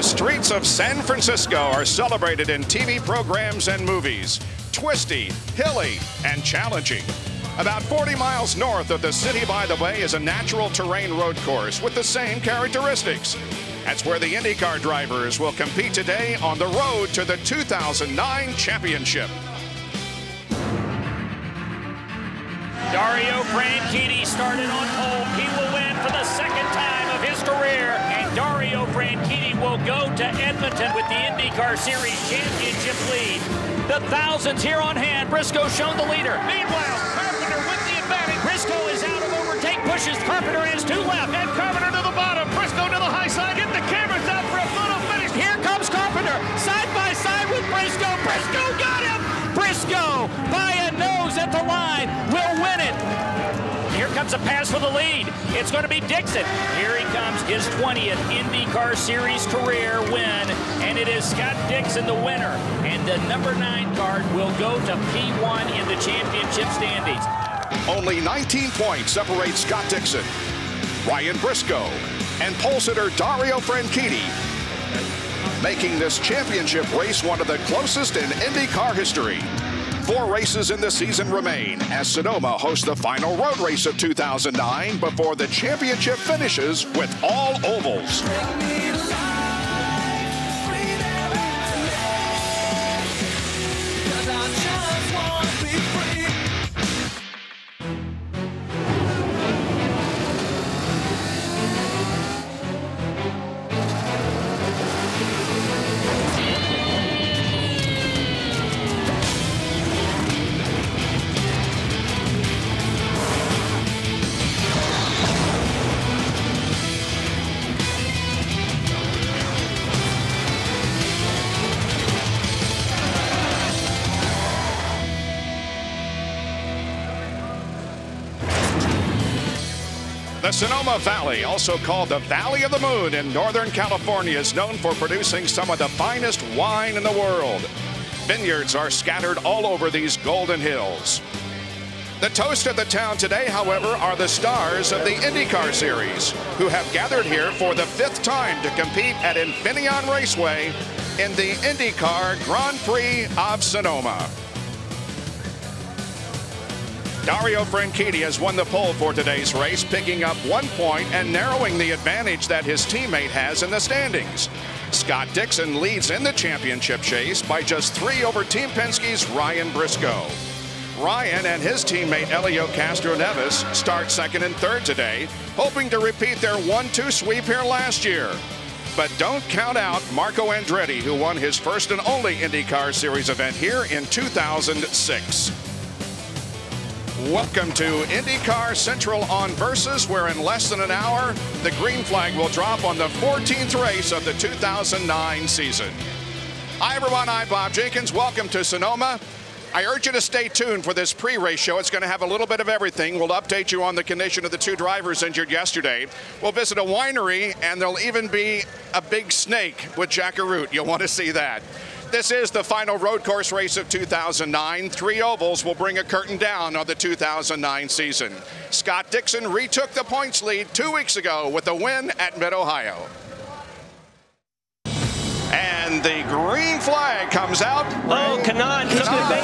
The streets of San Francisco are celebrated in TV programs and movies. Twisty, hilly, and challenging. About 40 miles north of the city by the bay is a natural terrain road course with the same characteristics. That's where the INDYCAR drivers will compete today on the road to the 2009 championship. Dario Franchitti started on pole. He will win for the second time of his career. And Dario Franchitti will go to Edmonton with the INDYCAR Series championship lead. The thousands here on hand. Briscoe shown the leader. Meanwhile, Carpenter with the advantage. Briscoe is out of overtake. Pushes Carpenter is to left. And Carpenter to the bottom. Briscoe to the high side. Get the cameras out for a photo finish. Here comes Carpenter. Side by side with Briscoe. Briscoe got him. Briscoe by a nose at the line will win it. Here comes a pass for the lead. It's going to be Dixon. Here he comes, his 20th INDYCAR Series career win. And it is Scott Dixon, the winner. And the number 9 card will go to P1 in the championship standings. Only 19 points separate Scott Dixon, Ryan Briscoe, and pole sitter Dario Franchitti, making this championship race one of the closest in INDYCAR history. 4 races in the season remain as Sonoma hosts the final road race of 2009 before the championship finishes with all ovals. The Sonoma Valley, also called the Valley of the Moon in Northern California, is known for producing some of the finest wine in the world. Vineyards are scattered all over these golden hills. The toast of the town today, however, are the stars of the INDYCAR Series, who have gathered here for the 5th time to compete at Infineon Raceway in the INDYCAR Grand Prix of Sonoma. Dario Franchitti has won the pole for today's race, picking up 1 point and narrowing the advantage that his teammate has in the standings. Scott Dixon leads in the championship chase by just 3 over Team Penske's Ryan Briscoe. Ryan and his teammate Elio Castro-Neves start 2nd and 3rd today, hoping to repeat their 1-2 sweep here last year. But don't count out Marco Andretti, who won his first and only INDYCAR Series event here in 2006. Welcome to INDYCAR Central on Versus, where in less than an hour, the green flag will drop on the 14th race of the 2009 season. Hi everyone, I'm Bob Jenkins. Welcome to Sonoma. I urge you to stay tuned for this pre-race show. It's going to have a little bit of everything. We'll update you on the condition of the 2 drivers injured yesterday. We'll visit a winery, and there'll even be a big snake with Jackaroot. You'll want to see that. This is the final road course race of 2009. 3 ovals will bring a curtain down on the 2009 season. Scott Dixon retook the points lead 2 weeks ago with a win at Mid-Ohio. And the green flag comes out. Oh, Kanan took the bait.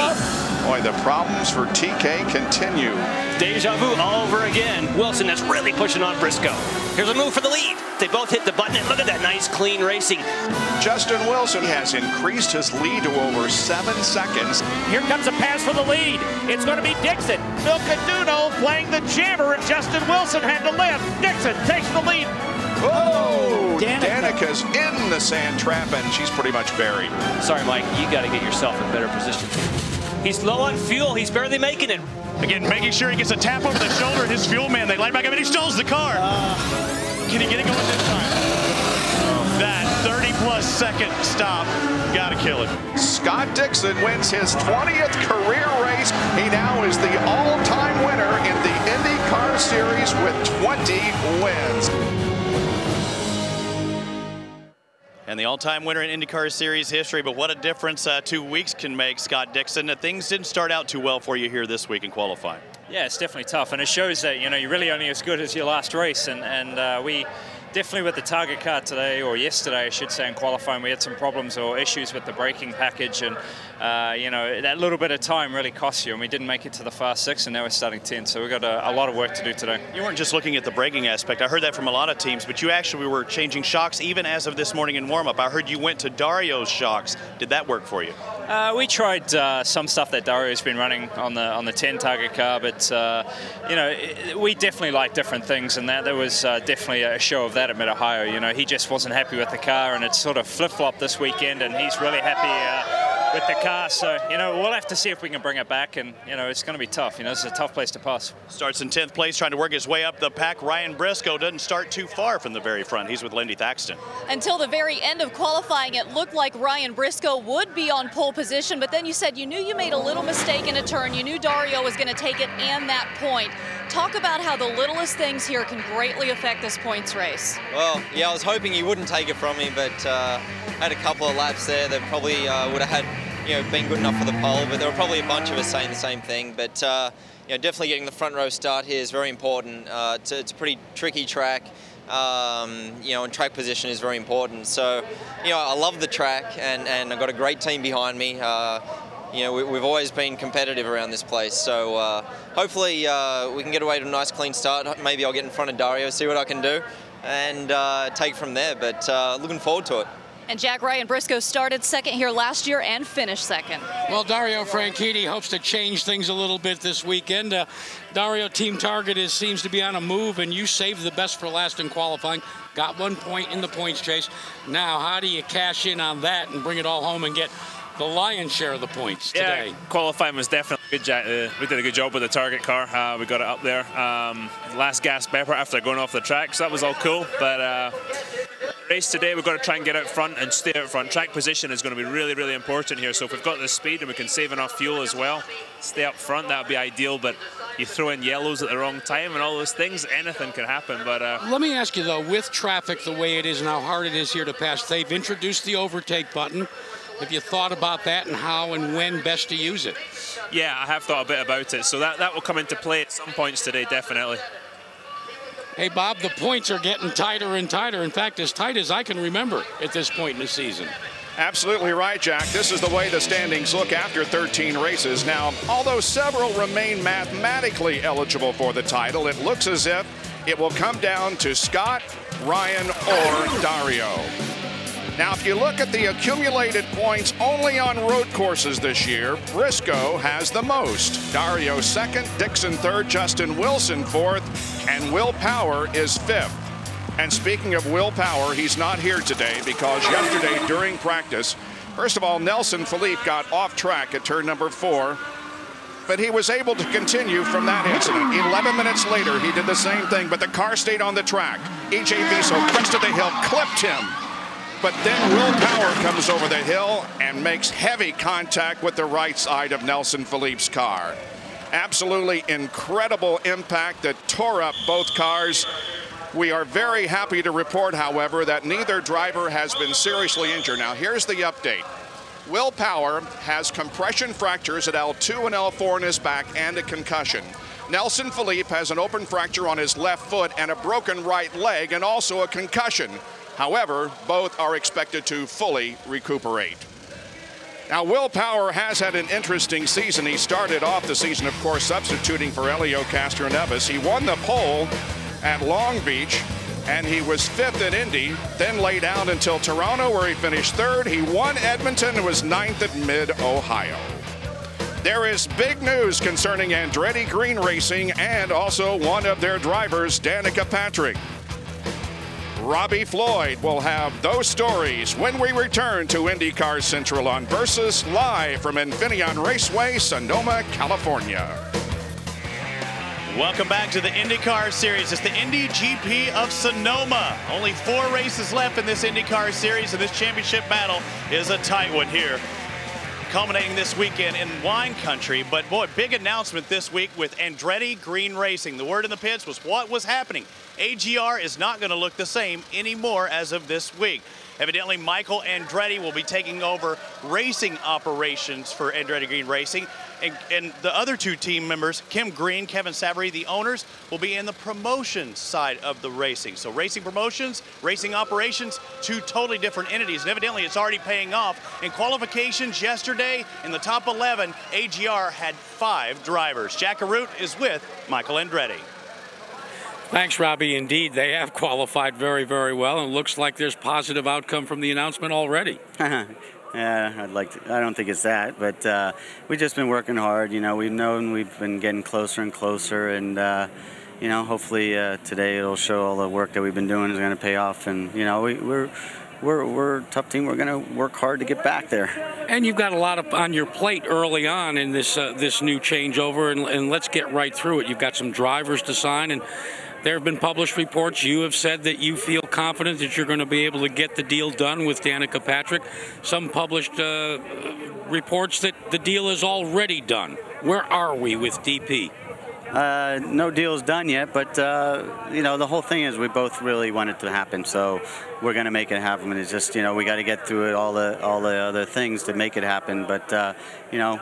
Boy, the problems for TK continue. Deja vu all over again. Wilson is really pushing on Briscoe. Here's a move for the lead. They both hit the button, and look at that nice, clean racing. Justin Wilson has increased his lead to over 7 seconds. Here comes a pass for the lead. It's going to be Dixon. Phil Caduno playing the jammer, and Justin Wilson had to lift. Dixon takes the lead. Oh, Danica's in the sand trap, and she's pretty much buried. Sorry, Mike, you got to get yourself in better position. He's low on fuel. He's barely making it. Again, making sure he gets a tap over the shoulder. His fuel man, they light back up, and he stalls the car. Can he get it going this time? That 30-plus second stop, got to kill it. Scott Dixon wins his 20th career race. He now is the all-time winner in the INDYCAR Series with 20 wins. And the all-time winner in INDYCAR Series history, but what a difference 2 weeks can make, Scott Dixon. Things didn't start out too well for you here this week in qualifying. Yeah, it's definitely tough, and it shows that, you know, you're really only as good as your last race, and we definitely with the target car today, or yesterday I should say, in qualifying, we had some problems or issues with the braking package, and you know, that little bit of time really costs you, and we didn't make it to the fast 6, and now we're starting 10, so we've got a lot of work to do today. You weren't just looking at the braking aspect. I heard that from a lot of teams, but you actually were changing shocks even as of this morning in warm-up. I heard you went to Dario's shocks. Did that work for you? We tried some stuff that Dario's been running on the 10 target car, but you know, we definitely like different things, and there was definitely a show of that at Mid-Ohio. You know, he just wasn't happy with the car, and it's sort of flip-flopped this weekend, and he's really happy with the car. So, you know, we'll have to see if we can bring it back, and, you know, it's going to be tough. You know, it's a tough place to pass. Starts in 10th place, trying to work his way up the pack. Ryan Briscoe doesn't start too far from the very front. He's with Lindy Thaxton. Until the very end of qualifying, it looked like Ryan Briscoe would be on pole position, but then you said you knew you made a little mistake in a turn. You knew Dario was going to take it and that point. Talk about how the littlest things here can greatly affect this points race. Well, yeah, I was hoping he wouldn't take it from me, but had a couple of laps there that probably would have had, you know, been good enough for the pole, but there were probably a bunch of us saying the same thing. But you know, definitely getting the front row start here is very important. It's a pretty tricky track, you know, and track position is very important. So, you know, I love the track, and I've got a great team behind me. You know, we've always been competitive around this place, so hopefully we can get away to a nice clean start. Maybe I'll get in front of Dario, see what I can do, and take from there, but looking forward to it. And Jack, Ryan Briscoe started second here last year and finished second. Well, Dario Franchitti hopes to change things a little bit this weekend. Dario, team target seems to be on a move, and you saved the best for last in qualifying. Got 1 point in the points chase. Now, how do you cash in on that and bring it all home and get the lion's share of the points today? Yeah, qualifying was definitely good. We did a good job with the target car. We got it up there. Last gas pepper after going off the track, so that was all cool. But race today, we've got to try and get out front and stay out front. Track position is going to be really, really important here. So if we've got the speed and we can save enough fuel as well, stay up front, that would be ideal. But you throw in yellows at the wrong time and all those things, anything can happen. But let me ask you, though, with traffic the way it is and how hard it is here to pass, they've introduced the overtake button. Have you thought about that and how and when best to use it? Yeah, I have thought a bit about it. So that will come into play at some points today, definitely. Hey, Bob, the points are getting tighter and tighter. In fact, as tight as I can remember at this point in the season. Absolutely right, Jack. This is the way the standings look after 13 races. Now, although several remain mathematically eligible for the title, it looks as if it will come down to Scott, Ryan, or Dario. Now, if you look at the accumulated points only on road courses this year, Briscoe has the most. Dario second, Dixon third, Justin Wilson fourth, and Will Power is fifth. And speaking of Will Power, he's not here today because yesterday during practice, first of all, Nelson Philippe got off track at turn number 4, but he was able to continue from that incident. 11 minutes later, he did the same thing, but the car stayed on the track. E.J. Viso crested the hill, clipped him. But then Will Power comes over the hill and makes heavy contact with the right side of Nelson Philippe's car. Absolutely incredible impact that tore up both cars. We are very happy to report, however, that neither driver has been seriously injured. Now, here's the update. Will Power has compression fractures at L2 and L4 in his back and a concussion. Nelson Philippe has an open fracture on his left foot and a broken right leg and also a concussion. However, both are expected to fully recuperate. Now, Will Power has had an interesting season. He started off the season, of course, substituting for Elio Castroneves. He won the pole at Long Beach, and he was 5th at Indy, then laid out until Toronto, where he finished 3rd. He won Edmonton and was 9th at Mid-Ohio. There is big news concerning Andretti Green Racing and also one of their drivers, Danica Patrick. Robbie Floyd will have those stories when we return to IndyCar Central on Versus, live from Infineon Raceway, Sonoma, California. Welcome back to the INDYCAR Series. It's the Indy GP of Sonoma. Only 4 races left in this INDYCAR Series, and this championship battle is a tight one here, culminating this weekend in wine country. But boy, big announcement this week with Andretti Green Racing. The word in the pits was what was happening. AGR is not going to look the same anymore as of this week. Evidently, Michael Andretti will be taking over racing operations for Andretti Green Racing. And the other two team members, Kim Green, Kevin Savory, the owners, will be in the promotion side of the racing. So racing promotions, racing operations, two totally different entities. And evidently it's already paying off. In qualifications yesterday, in the top 11, AGR had 5 drivers. Jack Arute is with Michael Andretti. Thanks, Robbie. Indeed, they have qualified very, very well, and it looks like there's positive outcome from the announcement already. Yeah, I don't think it's that, but we've just been working hard. You know, we've known we've been getting closer and closer, and you know, hopefully today it'll show all the work that we've been doing is going to pay off. And you know, we're a tough team. We're going to work hard to get back there. And you've got a lot on your plate early on in this this new changeover, and let's get right through it. You've got some drivers to sign, and there have been published reports. You have said that you feel confident that you're going to be able to get the deal done with Danica Patrick. Some published reports that the deal is already done. Where are we with DP? No deal's done yet, but you know, the whole thing is we both really want it to happen, so we're going to make it happen. And it's just, you know, we got to get through it, all the other things to make it happen. But you know,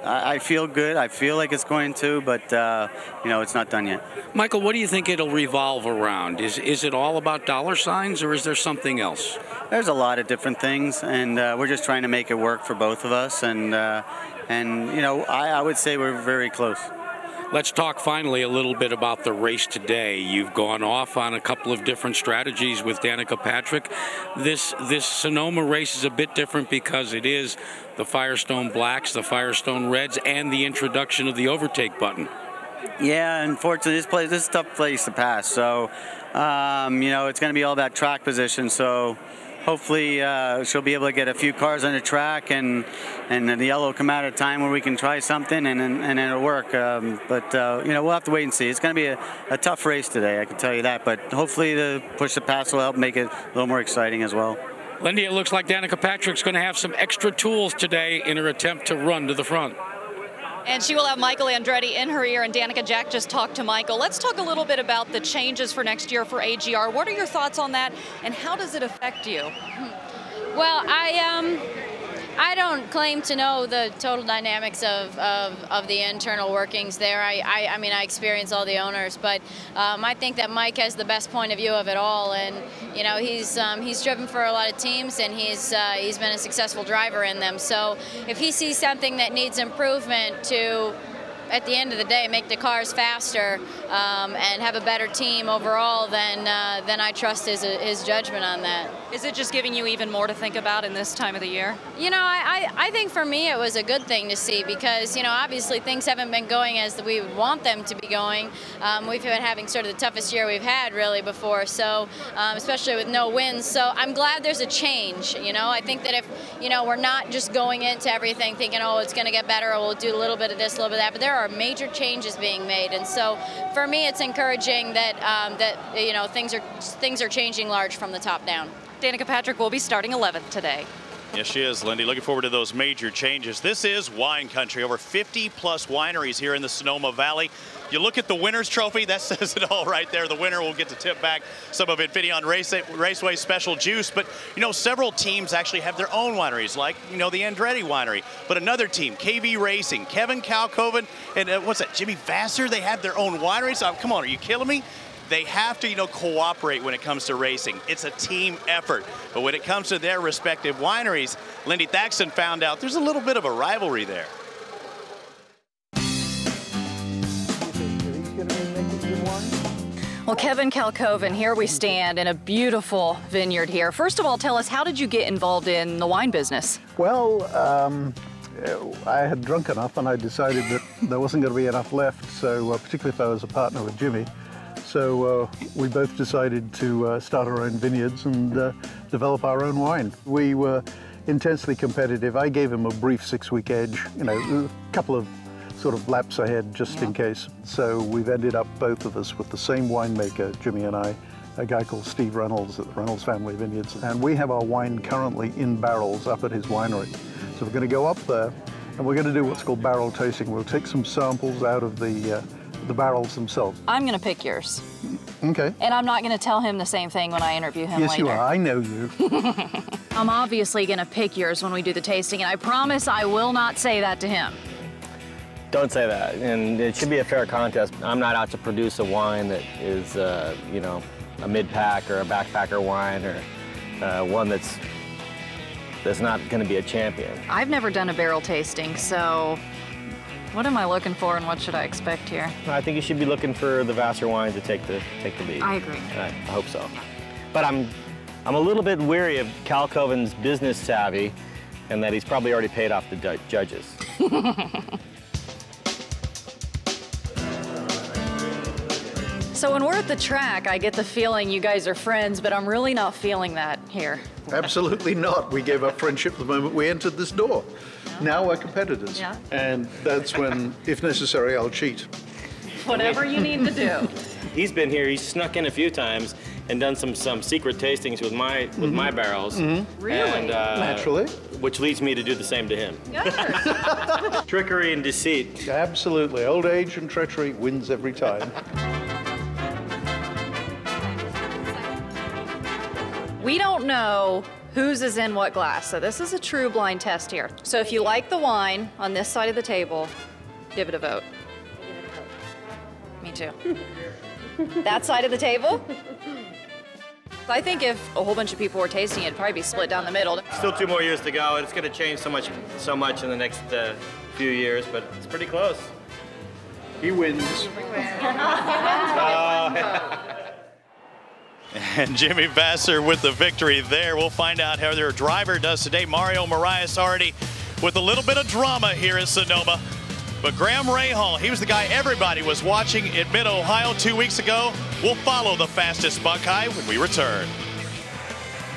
I feel good. I feel like it's going to, but you know, it's not done yet. Michael, what do you think it'll revolve around? Is it all about dollar signs, or is there something else? There's a lot of different things, and we're just trying to make it work for both of us. And you know, I would say we're very close. Let's talk finally a little bit about the race today. You've gone off on a couple of different strategies with Danica Patrick. This Sonoma race is a bit different because it is the Firestone Blacks, the Firestone Reds, and the introduction of the overtake button. Yeah, unfortunately, this is a tough place to pass. So, you know, it's going to be all about track position. So, hopefully, she'll be able to get a few cars on the track, and the yellow will come out at a time where we can try something, and it'll work. But you know, we'll have to wait and see. It's going to be a tough race today, I can tell you that. But hopefully, the push the pass will help make it a little more exciting as well. Lindy, it looks like Danica Patrick's going to have some extra tools today in her attempt to run to the front. And she will have Michael Andretti in her ear, and Danica, Jack just talked to Michael. Let's talk a little bit about the changes for next year for AGR. What are your thoughts on that, and how does it affect you? Well, I don't claim to know the total dynamics of the internal workings there. I mean, I experience all the owners, but I think that Mike has the best point of view of it all, and you know, he's driven for a lot of teams, and he's been a successful driver in them. So if he sees something that needs improvement to, at the end of the day, make the cars faster and have a better team overall, then I trust his judgment on that. Is it just giving you even more to think about in this time of the year? You know, I think for me it was a good thing to see, because, you know, obviously things haven't been going as we would want them to be going. We've been having sort of the toughest year we've had really before, so especially with no wins. So I'm glad there's a change. You know, I think that if, you know, we're not just going into everything thinking, oh, it's going to get better, or we'll do a little bit of this, a little bit of that, but there are major changes being made, and so for me it's encouraging that that you know, things are changing large from the top down. Danica Patrick will be starting 11th today. Yes, she is, Lindy. Looking forward to those major changes. This is wine country. Over 50-plus wineries here in the Sonoma Valley. You look at the winner's trophy, that says it all right there. The winner will get to tip back some of Infineon Raceway special juice. But, you know, several teams actually have their own wineries, like, you know, the Andretti winery. But another team, KV Racing, Kevin Kalkoven, and what's that, Jimmy Vassar, they have their own wineries. Come on, are you killing me? They have to, you know, cooperate when it comes to racing. It's a team effort. But when it comes to their respective wineries, Lindy Thaxton found out there's a little bit of a rivalry there. Well, Kevin Kalkoven, here we stand in a beautiful vineyard here. First of all, tell us, how did you get involved in the wine business? Well, I had drunk enough, and I decided that there wasn't going to be enough left, so particularly if I was a partner with Jimmy. So we both decided to start our own vineyards and develop our own wine. We were intensely competitive. I gave him a brief 6-week edge, you know, a couple of sort of laps ahead just in case. So we've ended up, both of us, with the same winemaker, Jimmy and I, a guy called Steve Reynolds at the Reynolds Family Vineyards. And we have our wine currently in barrels up at his winery. So we're going to go up there and we're going to do what's called barrel tasting. We'll take some samples out of the barrels themselves. I'm going to pick yours. Okay. And I'm not going to tell him the same thing when I interview him later. Yes, you are. I know you. I'm obviously going to pick yours when we do the tasting, and I promise I will not say that to him. Don't say that. And it should be a fair contest. I'm not out to produce a wine that is, you know, a mid-pack or a backpacker wine or one that's not going to be a champion. I've never done a barrel tasting, so what am I looking for and what should I expect here? I think you should be looking for the Vassar wine to take the lead. I agree. I hope so. But I'm a little bit weary of Cal Coven's business savvy and that he's probably already paid off the judges. So when we're at the track, I get the feeling you guys are friends, but I'm really not feeling that here. Absolutely not. We gave up friendship the moment we entered this door. Now we're competitors. Yeah. And that's when, if necessary, I'll cheat. Whatever you need to do. He's been here, he's snuck in a few times and done some secret tastings with my barrels. Really? And, Naturally. Which leads me to do the same to him. Good. Trickery and deceit. Absolutely. Old age and treachery wins every time. We don't know whose is in what glass, so this is a true blind test here. So if you like the wine on this side of the table, give it a vote. Me too. That side of the table? I think if a whole bunch of people were tasting it, it'd probably be split down the middle. Still 2 more years to go, and it's going to change so much in the next few years, but it's pretty close. He wins. And Jimmy Vassar with the victory there. We'll find out how their driver does today. Mario Marias already with a little bit of drama here in Sonoma. But Graham Rahal, he was the guy everybody was watching at Mid-Ohio 2 weeks ago. We'll follow the fastest Buckeye when we return.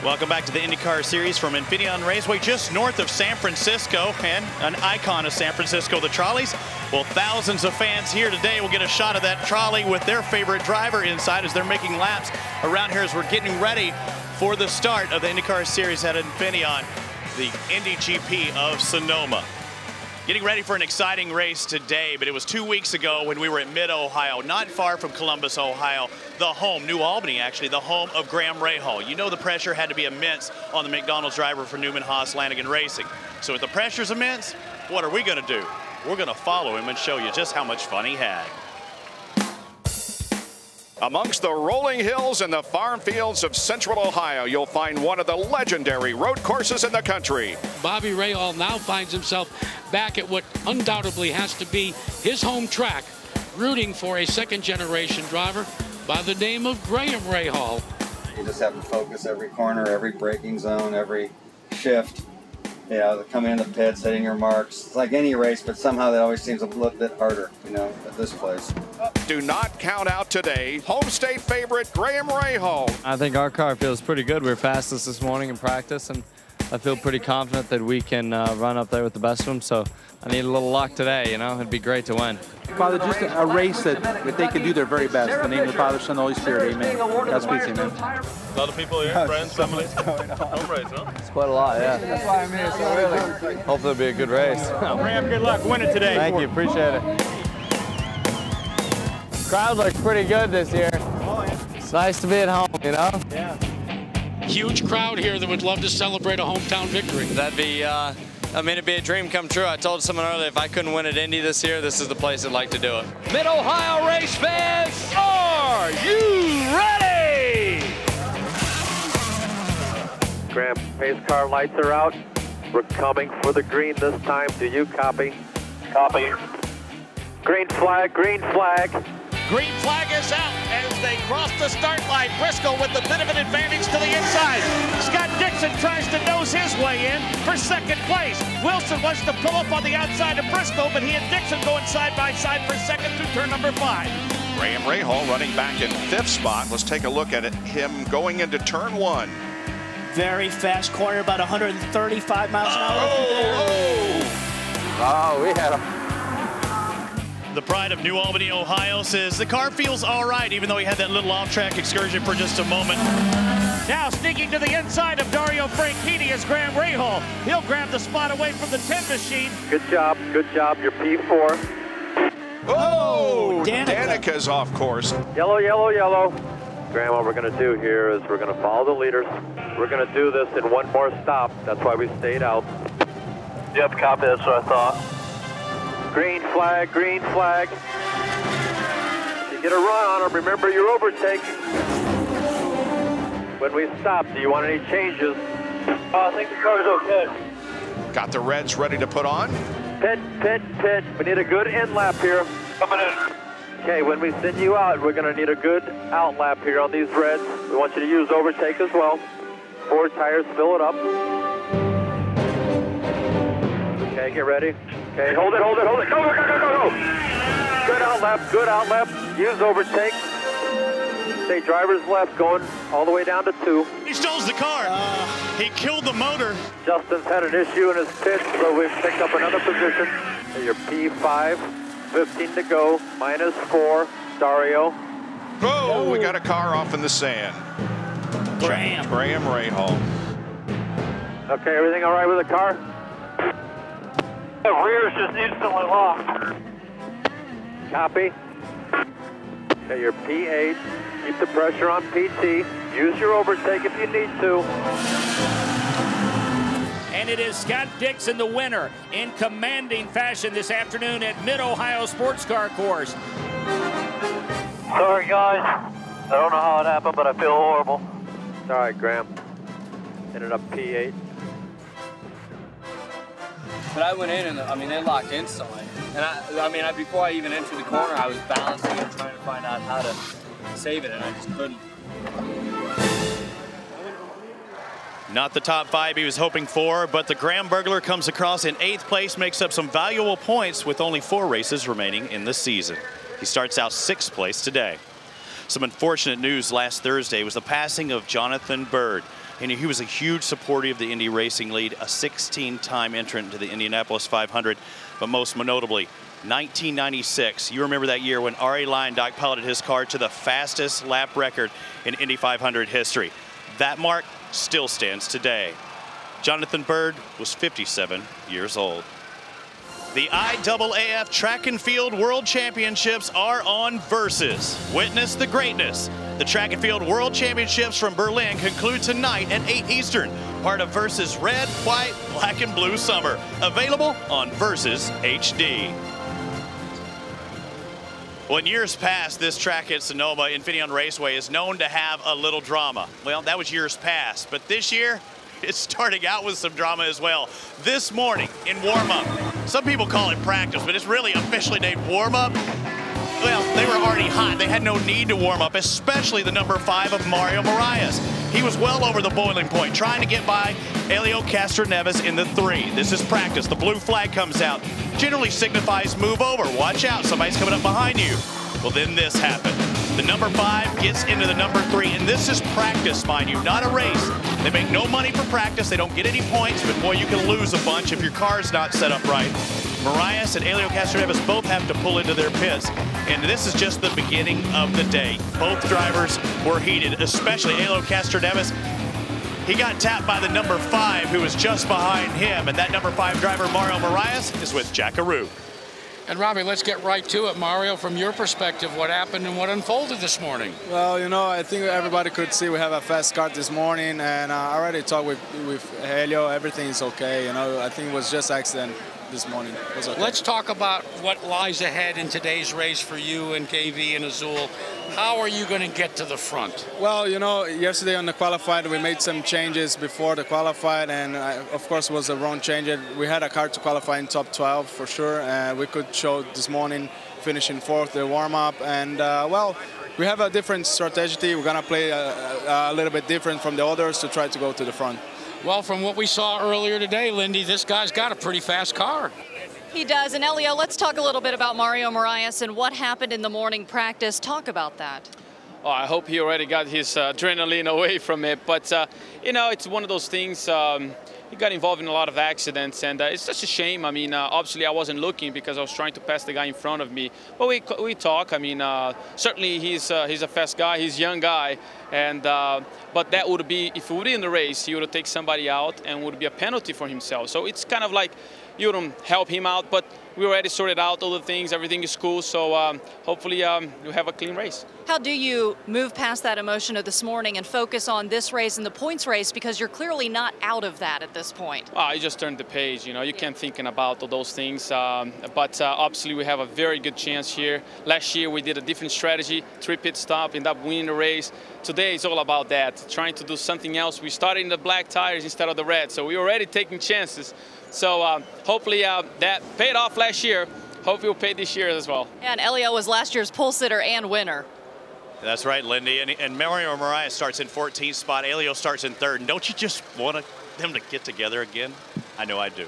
Welcome back to the IndyCar Series from Infineon Raceway, just north of San Francisco, and an icon of San Francisco, the trolleys. Well, thousands of fans here today will get a shot of that trolley with their favorite driver inside as they're making laps around here as we're getting ready for the start of the IndyCar Series at Infineon, the Indy GP of Sonoma. Getting ready for an exciting race today, but it was 2 weeks ago when we were at Mid-Ohio, not far from Columbus, Ohio, the home, New Albany actually, the home of Graham Rahal. You know the pressure had to be immense on the McDonald's driver for Newman Haas Lanigan Racing. So if the pressure's immense, what are we gonna do? We're gonna follow him and show you just how much fun he had. Amongst the rolling hills and the farm fields of Central Ohio, you'll find one of the legendary road courses in the country. Bobby Rahal now finds himself back at what undoubtedly has to be his home track, rooting for a second-generation driver by the name of Graham Rahal. You just have to focus every corner, every braking zone, every shift. You know, coming in the pits, hitting your marks. It's like any race, but somehow that always seems a little bit harder, you know, at this place. Do not count out today. Home state favorite Graham Rahal. I think our car feels pretty good. We were fastest this morning in practice, and I feel pretty confident that we can run up there with the best of them. So I need a little luck today, you know. It'd be great to win. Father, just a race that they can do their very best. In the name of the Father, Son, and Holy Spirit, amen. Godspeed, amen. A lot of people here, friends, family. Home race, huh? It's quite a lot, yeah. That's why I'm here, so really. Hopefully it'll be a good race. Graham, good luck. Win it today. Thank you, appreciate it. Crowd looks pretty good this year. It's nice to be at home, you know? Yeah. Huge crowd here that would love to celebrate a hometown victory. That'd be, I mean, it'd be a dream come true. I told someone earlier, if I couldn't win at Indy this year, this is the place I'd like to do it. Mid-Ohio race fans, are you ready? Graham, pace car lights are out. We're coming for the green this time. Do you copy? Copy. Green flag, green flag. Green flag is out as they cross the start line. Briscoe with a bit of an advantage to the inside. Scott Dixon tries to nose his way in for second place. Wilson wants to pull up on the outside of Briscoe, but he and Dixon going side by side for second through turn number 5. Graham Rahal running back in 5th spot. Let's take a look at him going into turn 1. Very fast corner, about 135 miles an hour. Oh, we had him. The pride of New Albany, Ohio says the car feels all right, even though he had that little off-track excursion for just a moment. Now sneaking to the inside of Dario Franchitti is Graham Rahal. He'll grab the spot away from the 10 machine. Good job, your P4. Oh, Danica's off course. Yellow, yellow, yellow. Graham, what we're going to do here is we're going to follow the leaders. We're going to do this in one more stop. That's why we stayed out. Yep, copy. That's what I thought. Green flag, green flag. If you get a run on him, remember your overtake. When we stop, do you want any changes? I think the car's okay. Got the reds ready to put on. Pit, pit, pit. We need a good in lap here. Coming in. Okay, when we send you out, we're going to need a good out lap here on these reds. We want you to use overtake as well. 4 tires, fill it up. Okay, get ready. Okay, hold it, hold it, hold it. Go, go, go, go, go, go. Good out lap, good out lap. Use overtake. Stay driver's left, going all the way down to 2. He stalls the car. He killed the motor. Justin's had an issue in his pit, so we've picked up another position. Okay, you're P5, 15 to go, -4, Dario. Oh, we got a car off in the sand. Graham Rahal. Okay, everything all right with the car? The rear's just instantly locked. Copy. Okay, you're P8. Keep the pressure on PT. Use your overtake if you need to. And it is Scott Dixon, the winner, in commanding fashion this afternoon at Mid-Ohio Sports Car Course. Sorry, guys. I don't know how it happened, but I feel horrible. All right, Graham. Ended up P8. But I went in and, I mean, they locked instantly. And before I even entered the corner, I was balancing and trying to find out how to save it, and I just couldn't. Not the top 5 he was hoping for, but the Graham burglar comes across in 8th place, makes up some valuable points with only 4 races remaining in the season. He starts out 6th place today. Some unfortunate news last Thursday was the passing of Jonathan Byrd. And he was a huge supporter of the Indy Racing Lead, a 16-time entrant to the Indianapolis 500, but most notably, 1996. You remember that year when Arie Luyendyk piloted his car to the fastest lap record in Indy 500 history. That mark still stands today. Jonathan Byrd was 57 years old. The IAAF Track and Field World Championships are on Versus. Witness the greatness. The Track and Field World Championships from Berlin conclude tonight at 8 Eastern. Part of Versus Red, White, Black, and Blue Summer. Available on Versus HD. Well, in years past, this track at Sonoma, Infineon Raceway, is known to have a little drama. Well, that was years past, but this year, it's starting out with some drama as well. This morning in warm-up, some people call it practice, but it's really officially named warm-up. Well, they were already hot. They had no need to warm up, especially the number 5 of Mario Moraes. He was well over the boiling point, trying to get by Helio Castroneves in the 3. This is practice. The blue flag comes out. Generally signifies move over. Watch out, somebody's coming up behind you. Well, then this happened. The number 5 gets into the number 3, and this is practice, mind you, not a race. They make no money for practice. They don't get any points, but boy, you can lose a bunch if your car's not set up right. Moraes and Helio Castroneves both have to pull into their pits, and this is just the beginning of the day. Both drivers were heated, especially Helio Castroneves. He got tapped by the number 5, who was just behind him, and that number 5 driver, Mario Moraes, is with Jackaroo. And Robbie, let's get right to it. Mario, from your perspective, what happened and what unfolded this morning? Well, you know, I think everybody could see we have a fast car this morning, and I already talked with Helio. Everything is okay. You know, I think it was just accident this morning. It was okay. Let's talk about what lies ahead in today's race for you and KV and Azul. How are you going to get to the front? Well, you know, yesterday on the qualified, we made some changes before the qualified, and of course, it was a wrong change. We had a car to qualify in top 12 for sure. We could show this morning finishing 4th, the warm-up, and well, we have a different strategy. We're going to play a little bit different from the others to try to go to the front. Well, from what we saw earlier today, Lindy, this guy's got a pretty fast car. He does. And Elio, let's talk a little bit about Mario Moraes and what happened in the morning practice. Talk about that. Oh, I hope he already got his adrenaline away from it. But, you know, it's one of those things. He got involved in a lot of accidents, and it's just a shame. I mean, obviously I wasn't looking because I was trying to pass the guy in front of me. But we talk. I mean, certainly he's a fast guy. He's a young guy, and but that would be, if he would be in the race, he would take somebody out and would be a penalty for himself. So it's kind of like you don't help him out, but we already sorted out all the things. Everything is cool. So hopefully we'll have a clean race. How do you move past that emotion of this morning and focus on this race and the points race, because you're clearly not out of that at this point? Well, you just turned the page, you know, you can't thinking about all those things, but obviously we have a very good chance here. Last year we did a different strategy, 3 pit stop, ended up winning the race. Today it's all about that, trying to do something else. We started in the black tires instead of the red, so we're already taking chances. So hopefully that paid off last year. Hopefully it'll pay this year as well. And Elio was last year's pole sitter and winner. That's right, Lindy. And Mario Mariah starts in 14th spot. Elio starts in 3rd. And don't you just want them to get together again? I know I do.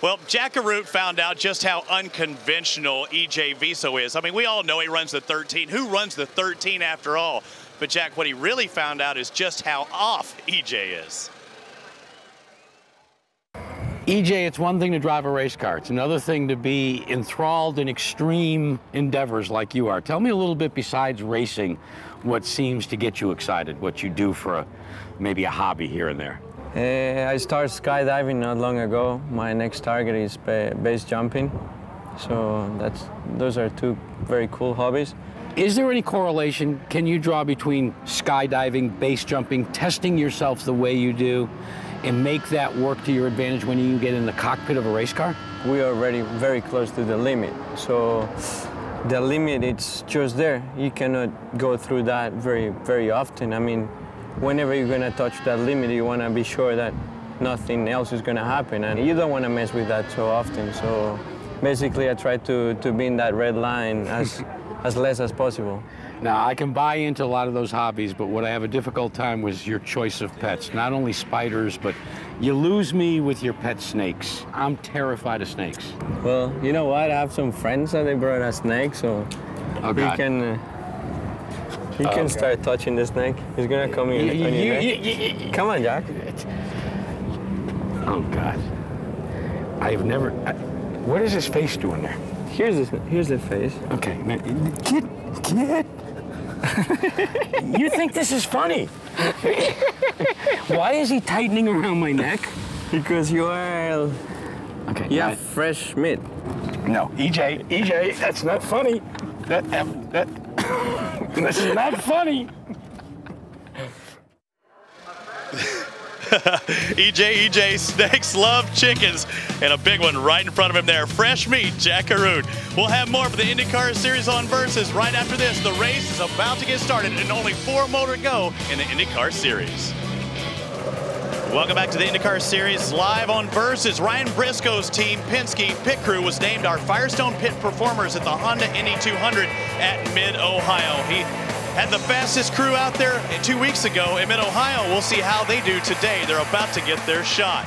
Well, Jack Arute found out just how unconventional EJ Viso is. I mean, we all know he runs the 13. Who runs the 13 after all? But Jack, what he really found out is just how off EJ is. EJ, it's one thing to drive a race car. It's another thing to be enthralled in extreme endeavors like you are. Tell me a little bit, besides racing, what seems to get you excited, what you do for maybe a hobby here and there. I started skydiving not long ago. My next target is base jumping. So those are 2 very cool hobbies. Is there any correlation, can you draw between skydiving, base jumping, testing yourself the way you do, and make that work to your advantage when you get in the cockpit of a race car? We are already very close to the limit. So the limit, it's just there. You cannot go through that very often. I mean, whenever you're gonna touch that limit, you wanna be sure that nothing else is gonna happen. And you don't wanna mess with that so often. So basically I try to be in that red line as less as possible. Now, I can buy into a lot of those hobbies, but what I have a difficult time with is your choice of pets. Not only spiders, but you lose me with your pet snakes. I'm terrified of snakes. Well, you know what? I have some friends that they brought a snake, so you can start touching the snake. He's gonna come in on your neck. Come on, Jack. Oh, God. I've never... what is his face doing there? Here's the face. Okay, kid. You think this is funny? Why is he tightening around my neck? Because you are... Okay. You have fresh meat. No, EJ, that's not funny. That's not funny. EJ, snakes love chickens. And a big one right in front of him there. Fresh meat, Jack Arute. We'll have more for the INDYCAR Series on Versus right after this. The race is about to get started and only 4 more to go in the INDYCAR Series. Welcome back to the INDYCAR Series live on Versus. Ryan Briscoe's team, Penske Pit Crew, was named our Firestone Pit Performers at the Honda Indy 200 at Mid-Ohio. He had the fastest crew out there 2 weeks ago in Mid-Ohio. We'll see how they do today. They're about to get their shot.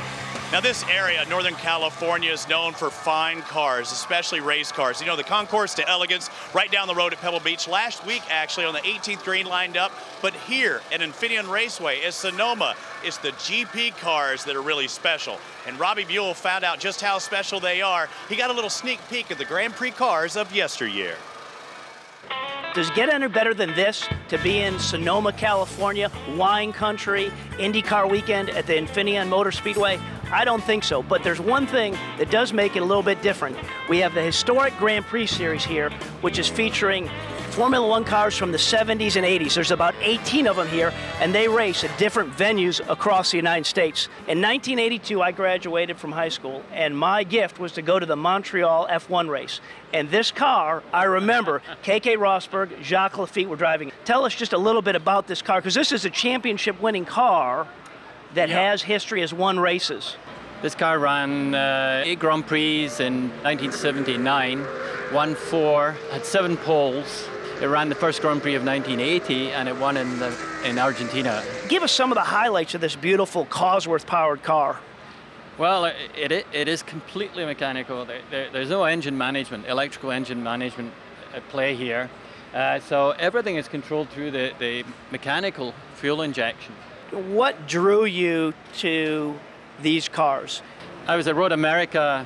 Now, this area, Northern California, is known for fine cars, especially race cars. You know, the Concourse de Elegance right down the road at Pebble Beach. Last week, actually, on the 18th green lined up. But here at Infineon Raceway at Sonoma, it's the GP cars that are really special. And Robbie Buell found out just how special they are. He got a little sneak peek at the Grand Prix cars of yesteryear. Does it get any better than this, to be in Sonoma, California, wine country, IndyCar weekend at the Infineon Motor Speedway? I don't think so, but there's one thing that does make it a little bit different. We have the historic Grand Prix Series here, which is featuring Formula One cars from the 70s and 80s. There's about 18 of them here, and they race at different venues across the United States. In 1982, I graduated from high school, and my gift was to go to the Montreal F1 race. And this car, I remember, K.K. Rosberg, Jacques Lafitte were driving. Tell us just a little bit about this car, because this is a championship-winning car that has history, has won races. This car ran 8 Grand Prix in 1979, won 4, had 7 poles. It ran the first Grand Prix of 1980, and it won in Argentina. Give us some of the highlights of this beautiful Cosworth-powered car. Well, it is completely mechanical. There's no engine management, electrical engine management at play here. So everything is controlled through the mechanical fuel injection. What drew you to these cars? I was at Road America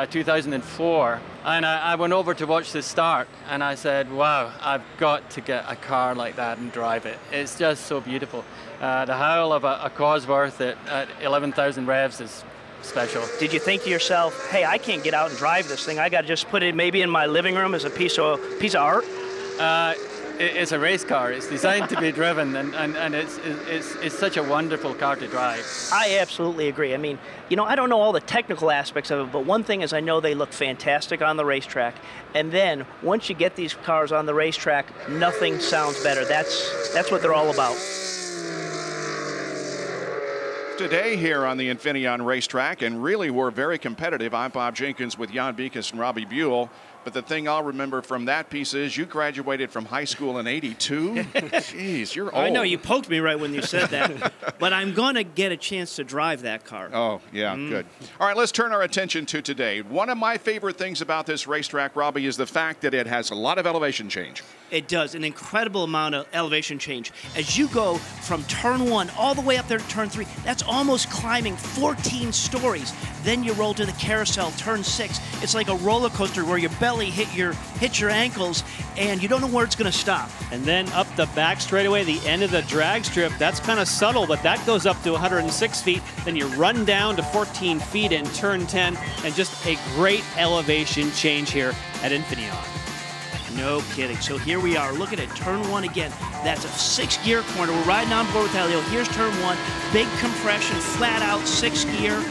2004, and I went over to watch the start, and I said, wow, I've got to get a car like that and drive it. It's just so beautiful. The howl of a Cosworth at 11,000 revs is special. Did you think to yourself, hey, I can't get out and drive this thing. I got to just put it maybe in my living room as a piece of art? It's a race car. It's designed to be driven, and it's such a wonderful car to drive. I absolutely agree. I mean, you know, I don't know all the technical aspects of it, but one thing is I know they look fantastic on the racetrack. And then once you get these cars on the racetrack, nothing sounds better. That's what they're all about. Today here on the Infineon racetrack, and really we're very competitive. I'm Bob Jenkins with Jan Beekes and Robbie Buell. But the thing I'll remember from that piece is you graduated from high school in '82. Jeez, you're old. I know, you poked me right when you said that. But I'm going to get a chance to drive that car. Oh, yeah, good. All right, let's turn our attention to today. One of my favorite things about this racetrack, Robbie, is the fact that it has a lot of elevation change. It does, an incredible amount of elevation change. As you go from turn 1 all the way up there to turn 3, that's almost climbing 14 stories. Then you roll to the carousel, turn 6. It's like a roller coaster where your belly hit your ankles, and you don't know where it's going to stop. And then up the back straightaway, the end of the drag strip, that's kind of subtle, but that goes up to 106 feet. Then you run down to 14 feet in turn 10, and just a great elevation change here at Infineon. No kidding. So here we are, looking at turn 1 again. That's a 6-gear corner. We're riding on board with Elio. Here's turn 1, big compression, flat out 6-gear.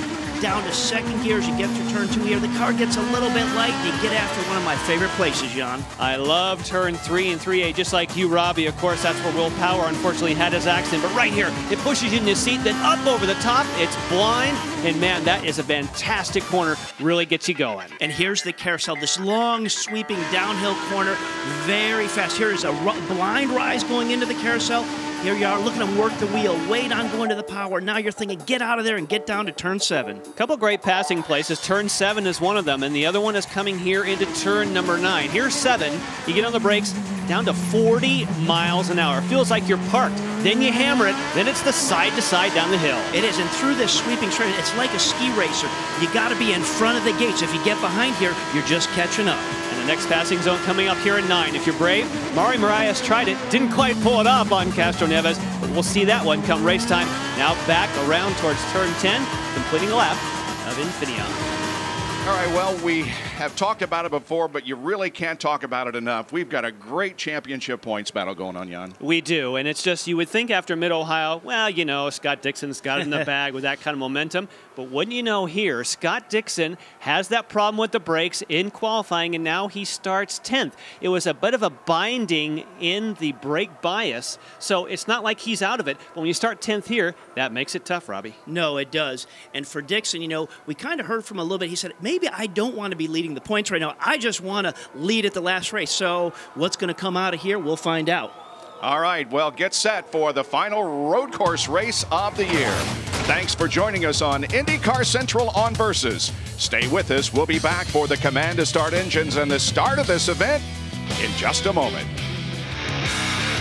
Down to 2nd gear as you get to turn 2 here. The car gets a little bit light, and you get after one of my favorite places, Jan. I love turn 3 and 3A, just like you, Robbie. Of course, that's where Will Power unfortunately had his accident. But right here, it pushes you in the seat, then up over the top. It's blind, and man, that is a fantastic corner. Really gets you going. And here's the carousel, this long, sweeping downhill corner, very fast. Here is a blind rise going into the carousel. Here you are, looking to work the wheel, wait on going to the power. Now you're thinking, get out of there and get down to turn 7. A couple great passing places. Turn 7 is one of them, and the other one is coming here into turn number 9. Here's 7. You get on the brakes, down to 40 miles an hour. Feels like you're parked. Then you hammer it. Then it's the side to side down the hill. It is, and through this sweeping straight, it's like a ski racer. You got to be in front of the gates. If you get behind here, you're just catching up. And the next passing zone coming up here at 9. If you're brave, Mari Marias tried it. Didn't quite pull it off on Castro Neves, but we'll see that one come race time. Now back around towards turn 10, completing a lap of Infineon. All right, well, we have talked about it before, but you really can't talk about it enough. We've got a great championship points battle going on, Jan. We do, and it's just, you would think after Mid-Ohio, well, you know, Scott Dixon's got it in the bag with that kind of momentum. But wouldn't you know here, Scott Dixon has that problem with the brakes in qualifying, and now he starts 10th. It was a bit of a binding in the brake bias, so it's not like he's out of it. But when you start 10th here, that makes it tough, Robbie. No, it does. And for Dixon, you know, we kind of heard from him a little bit. He said, maybe I don't want to be leading the points right now. I just want to lead at the last race. So what's going to come out of here, we'll find out. All right, well, get set for the final road course race of the year. Thanks for joining us on IndyCar Central on Versus. Stay with us. We'll be back for the command to start engines and the start of this event in just a moment.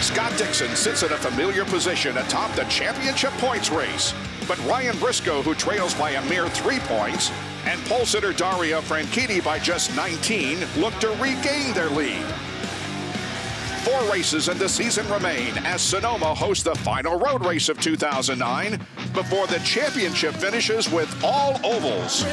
Scott Dixon sits in a familiar position atop the championship points race. But Ryan Briscoe, who trails by a mere 3 points, and pole sitter Dario Franchitti by just 19, look to regain their lead. 4 races in the season remain as Sonoma hosts the final road race of 2009 before the championship finishes with all ovals.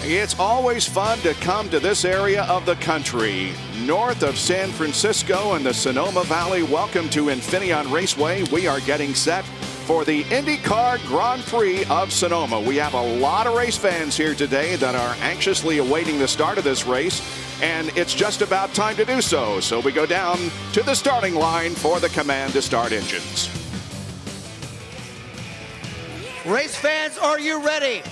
It's always fun to come to this area of the country. North of San Francisco and the Sonoma Valley, welcome to Infineon Raceway. We are getting set for the INDYCAR Grand Prix of Sonoma. We have a lot of race fans here today that are anxiously awaiting the start of this race, and it's just about time to do so. So we go down to the starting line for the command to start engines. Race fans, are you ready?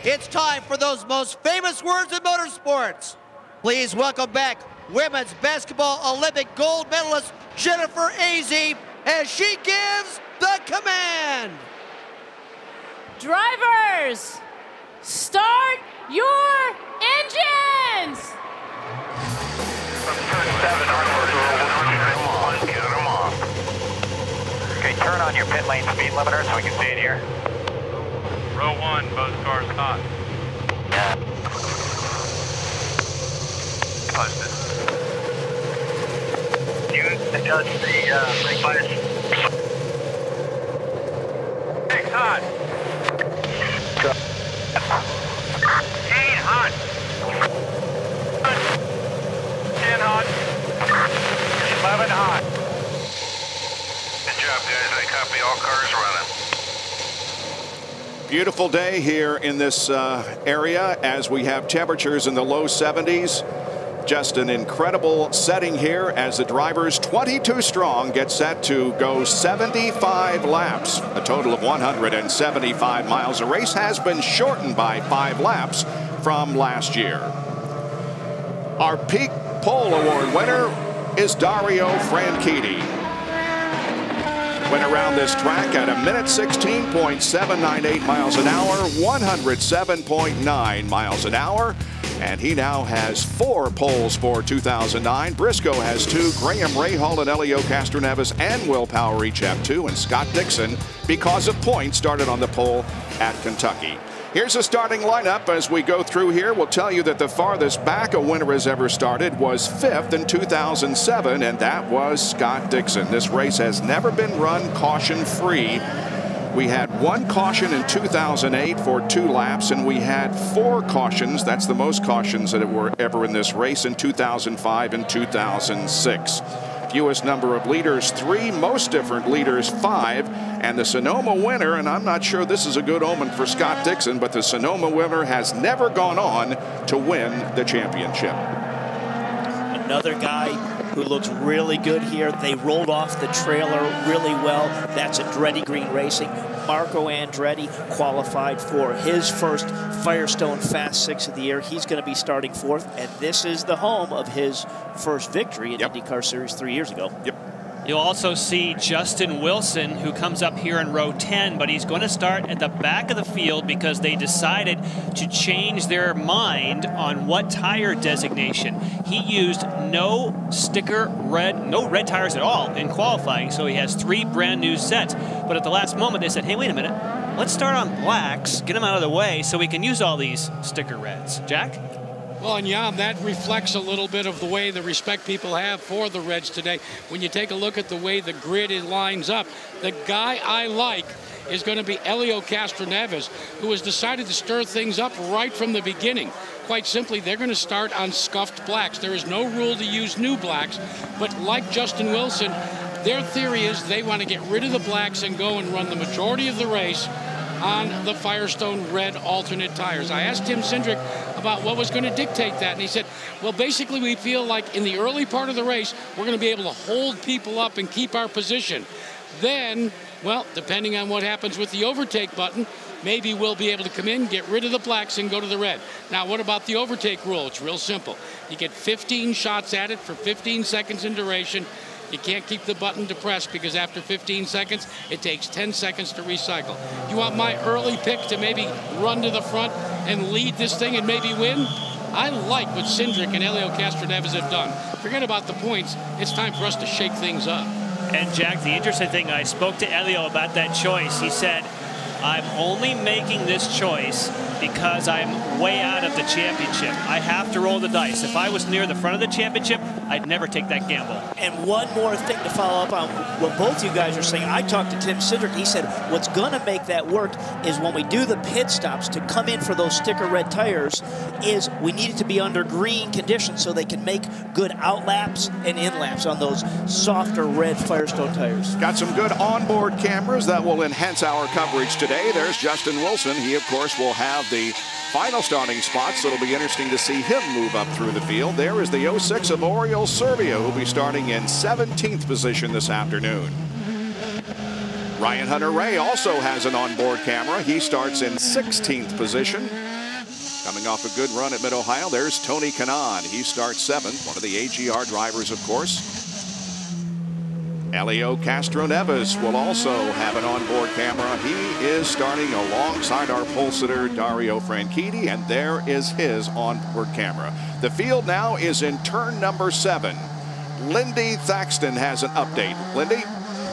it's time for those most famous words in motorsports. Please welcome back women's basketball Olympic gold medalist Jennifer Azzi as she gives the command. Drivers, start your engines! Okay, turn on your pit lane speed limiter so we can see it here. Row 1, both cars hot. Yeah. Posted. You adjust the brake bias. Brakes hot. 8 hot. 10 hot. 11 hot. Good job, guys. I copy all cars running. Beautiful day here in this area as we have temperatures in the low 70s. Just an incredible setting here as the drivers, 22 strong, get set to go 75 laps, a total of 175 miles. The race has been shortened by 5 laps from last year. Our Peak Pole Award winner is Dario Franchitti. Went around this track at 1:16.798 miles an hour, 107.9 miles an hour. And he now has 4 poles for 2009. Briscoe has 2. Graham Rahal and Elio Castroneves and Will Power each have 2. And Scott Dixon, because of points, started on the pole at Kentucky. Here's a starting lineup as we go through here. We'll tell you that the farthest back a winner has ever started was 5th in 2007, and that was Scott Dixon. This race has never been run caution-free. We had 1 caution in 2008 for 2 laps, and we had 4 cautions. That's the most cautions that were ever in this race in 2005 and 2006. Fewest number of leaders, 3. Most different leaders, 5. And the Sonoma winner, and I'm not sure this is a good omen for Scott Dixon, but the Sonoma winner has never gone on to win the championship. Another guy who looks really good here. They rolled off the trailer really well. That's Andretti Green Racing. Marco Andretti qualified for his first Firestone Fast 6 of the year. He's going to be starting 4th, and this is the home of his first victory in IndyCar Series 3 years ago. You'll also see Justin Wilson, who comes up here in row 10, but he's going to start at the back of the field because they decided to change their mind on what tire designation. He used no red tires at all in qualifying, so he has 3 brand new sets. But at the last moment, they said, hey, wait a minute, let's start on blacks, get them out of the way so we can use all these sticker reds. Jack? Well, and yeah, that reflects a little bit of the way the respect people have for the Reds today. When you take a look at the way the grid lines up, the guy I like is going to be Elio Castroneves, who has decided to stir things up right from the beginning. Quite simply, they're going to start on scuffed blacks. There is no rule to use new blacks, but like Justin Wilson, their theory is they want to get rid of the blacks and go and run the majority of the race on the Firestone red alternate tires. I asked Tim Cindric about what was going to dictate that, and he said, well, basically we feel like in the early part of the race we're going to be able to hold people up and keep our position. Then, well, depending on what happens with the overtake button, maybe we'll be able to come in, get rid of the blacks, and go to the red. Now, what about the overtake rule? It's real simple. You get 15 shots at it for 15 seconds in duration. You can't keep the button depressed because after 15 seconds, it takes 10 seconds to recycle. You want my early pick to maybe run to the front and lead this thing and maybe win? I like what Cindric and Elio Castroneves have done. Forget about the points. It's time for us to shake things up. And Jack, the interesting thing, I spoke to Elio about that choice. He said, I'm only making this choice because I'm way out of the championship. I have to roll the dice. If I was near the front of the championship, I'd never take that gamble. And one more thing to follow up on what both you guys are saying. I talked to Tim Cindric. He said what's going to make that work is when we do the pit stops to come in for those sticker red tires is we need it to be under green conditions so they can make good out laps and in laps on those softer red Firestone tires. Got some good onboard cameras that will enhance our coverage today. There's Justin Wilson. He, of course, will have the final starting spot, so it'll be interesting to see him move up through the field. There is the 06 of Oriol Servio, who'll be starting in 17th position this afternoon. Ryan Hunter-Reay also has an onboard camera. He starts in 16th position. Coming off a good run at Mid-Ohio, there's Tony Kanaan. He starts 7th, one of the AGR drivers, of course. Elio Castro-Neves will also have an onboard camera. He is starting alongside our pole sitter, Dario Franchitti, and there is his onboard camera. The field now is in turn number 7. Lindy Thaxton has an update. Lindy?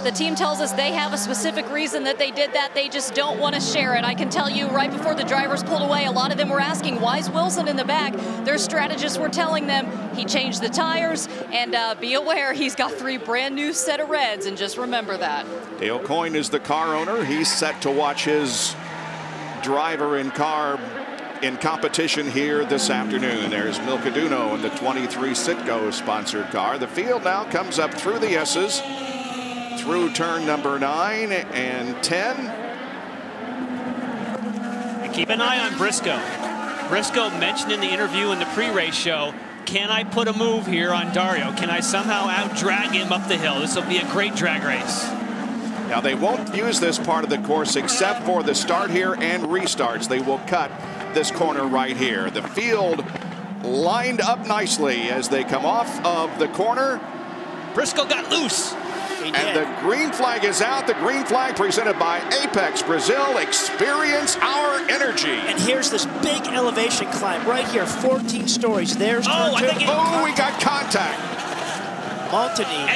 The team tells us they have a specific reason that they did that. They just don't want to share it. I can tell you right before the drivers pulled away, a lot of them were asking, why is Wilson in the back? Their strategists were telling them he changed the tires, and be aware he's got 3 brand new set of reds, and just remember that. Dale Coyne is the car owner. He's set to watch his driver in car in competition here this afternoon. There's Milka Duno in the 23 Citgo sponsored car. The field now comes up through the S's, through turn number 9 and 10. And keep an eye on Briscoe. Briscoe mentioned in the interview in the pre-race show, can I put a move here on Dario? Can I somehow out-drag him up the hill? This will be a great drag race. Now they won't use this part of the course except for the start here and restarts. They will cut this corner right here. The field lined up nicely as they come off of the corner. Briscoe got loose. And the green flag is out. The green flag presented by Apex Brazil. Experience our energy. And here's this big elevation climb right here, 14 stories. There's oh, we got contact. Montani.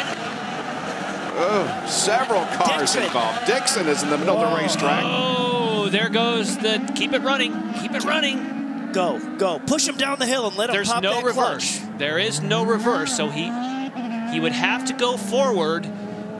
Several cars involved. Dixon is in the middle of the racetrack. Oh, there goes the keep it running. Keep it running. Go, go. Push him down the hill and let him pop that clutch. There's no reverse. There is no reverse, so he would have to go forward.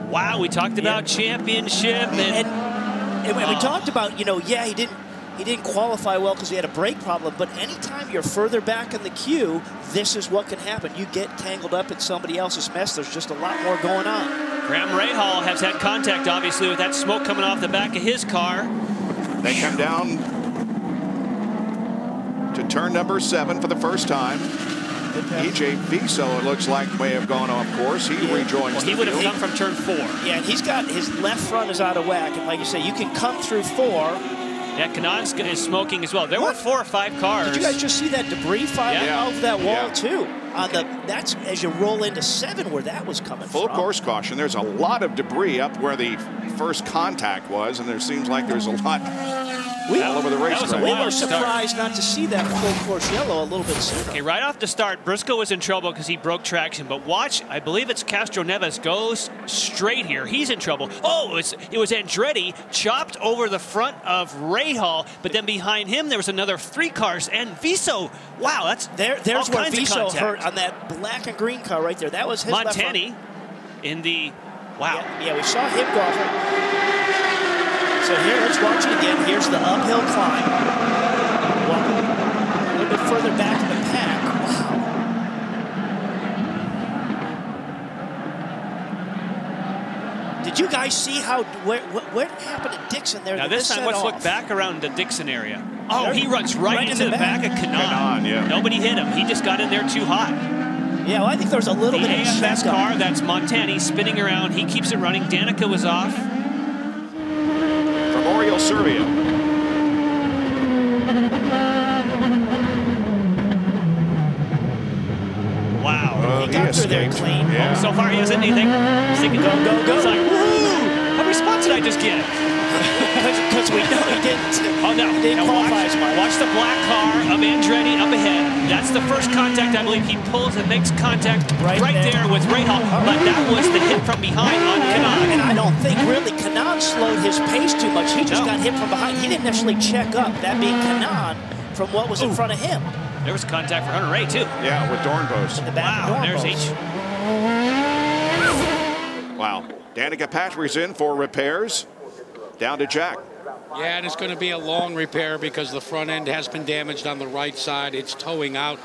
Wow, we talked about championship and we talked about, you know, yeah, he didn't qualify well because he had a brake problem, but anytime you're further back in the queue, this is what can happen. You get tangled up in somebody else's mess. There's just a lot more going on. Graham Rahal has had contact, obviously, with that smoke coming off the back of his car. They come down to turn number 7 for the first time. EJ Viso, it looks like, may have gone off course. He rejoins the he would field. have come from turn 4. Yeah, and he's got his left front is out of whack. And like you say, you can come through 4. Yeah, Kanaan is smoking as well. There were 4 or 5 cars. Did you guys just see that debris flying off that wall, too? That's as you roll into 7 where that was coming Full course caution. There's a lot of debris up where the first contact was, and there seems like there's a lot all over the racetrack. We were surprised not to see that full course yellow a little bit sooner. Okay, right off the start, Briscoe was in trouble because he broke traction. But watch, I believe it's Castro-Neves goes straight here. He's in trouble. Oh, it was Andretti chopped over the front of Rahal, but then behind him there was another 3 cars and Viso. Wow, that's there's where Viso hurt on that black and green car right there. That was his Montani in the Yeah, we saw him go off. So here, let's watch it again. Here's the uphill climb. A little bit further back in the pack. Wow. Did you guys see what happened to Dixon there? Now this time, let's look back around the Dixon area. Oh, he runs right into the back of Kanaan. Yeah. Nobody hit him. He just got in there too hot. Yeah, well, I think there was a little bit of AFS car. That's Montani spinning around. He keeps it running. Danica was off. Memorial Serbia. Wow. He got through there clean. Yeah. So far, he hasn't anything. He's thinking, go, go, go. He's like, woo! How many spots did I just get? Because we know he didn't. Oh, no. He didn't qualify as much. Watch the black car of Andretti up ahead. That's the first contact, I believe. He pulls and makes contact right there with Rahal. But that was the hit from behind on Kanaan. And I don't think really Kanaan slowed his pace too much. He just got hit from behind. He didn't necessarily check up, that being Kanaan, from what was in front of him. There was contact for Hunter Ray, too. Yeah, with Dornbos. Wow, there's H. Wow. Danica Patrick's in for repairs. Down to Jack. Yeah, and it's going to be a long repair because the front end has been damaged on the right side. It's towing out.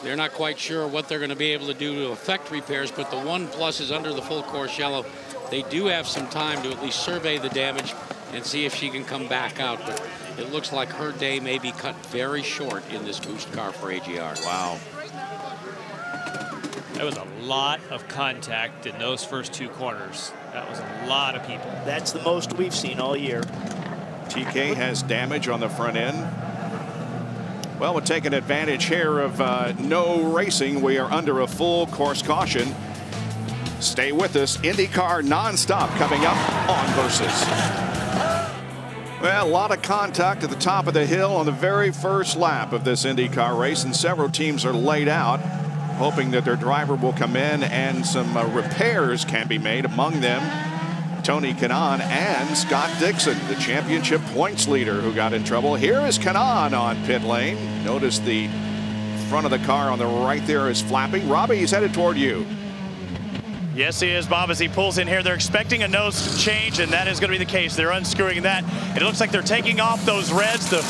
They're not quite sure what they're going to be able to do to affect repairs, but the 1+ is under the full course yellow. They do have some time to at least survey the damage and see if she can come back out. But it looks like her day may be cut very short in this boost car for AGR. Wow. That was a lot of contact in those first 2 corners. That was a lot of people. That's the most we've seen all year. TK has damage on the front end. Well, we're taking advantage here of no racing. We are under a full course caution. Stay with us. IndyCar nonstop coming up on Versus. Well, a lot of contact at the top of the hill on the very first lap of this IndyCar race, and several teams are laid out, hoping that their driver will come in and some repairs can be made. Among them, Tony Kanaan and Scott Dixon, the championship points leader, who got in trouble. Here is Kanaan on pit lane. Notice the front of the car on the right there is flapping. Robbie, he's headed toward you. Yes, he is, Bob, as he pulls in here. They're expecting a nose change, and that is going to be the case. They're unscrewing that. It looks like they're taking off those reds, the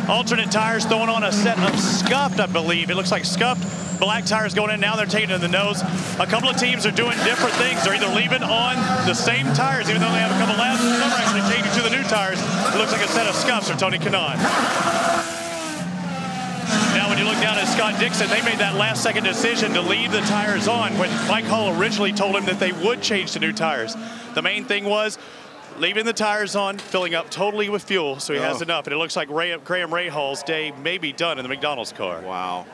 alternate tires, throwing on a set of scuffed, I believe. It looks like scuffed black tires going in. Now they're taking it to the nose. A couple of teams are doing different things. They're either leaving on the same tires, even though they have a couple laps. Some are actually changing to the new tires. It looks like a set of scuffs for Tony Kanaan. Now, when you look down at Scott Dixon, they made that last-second decision to leave the tires on when Mike Hull originally told him that they would change to new tires. The main thing was leaving the tires on, filling up totally with fuel, so he has enough. And it looks like Graham Rahall's day may be done in the McDonald's car. Wow.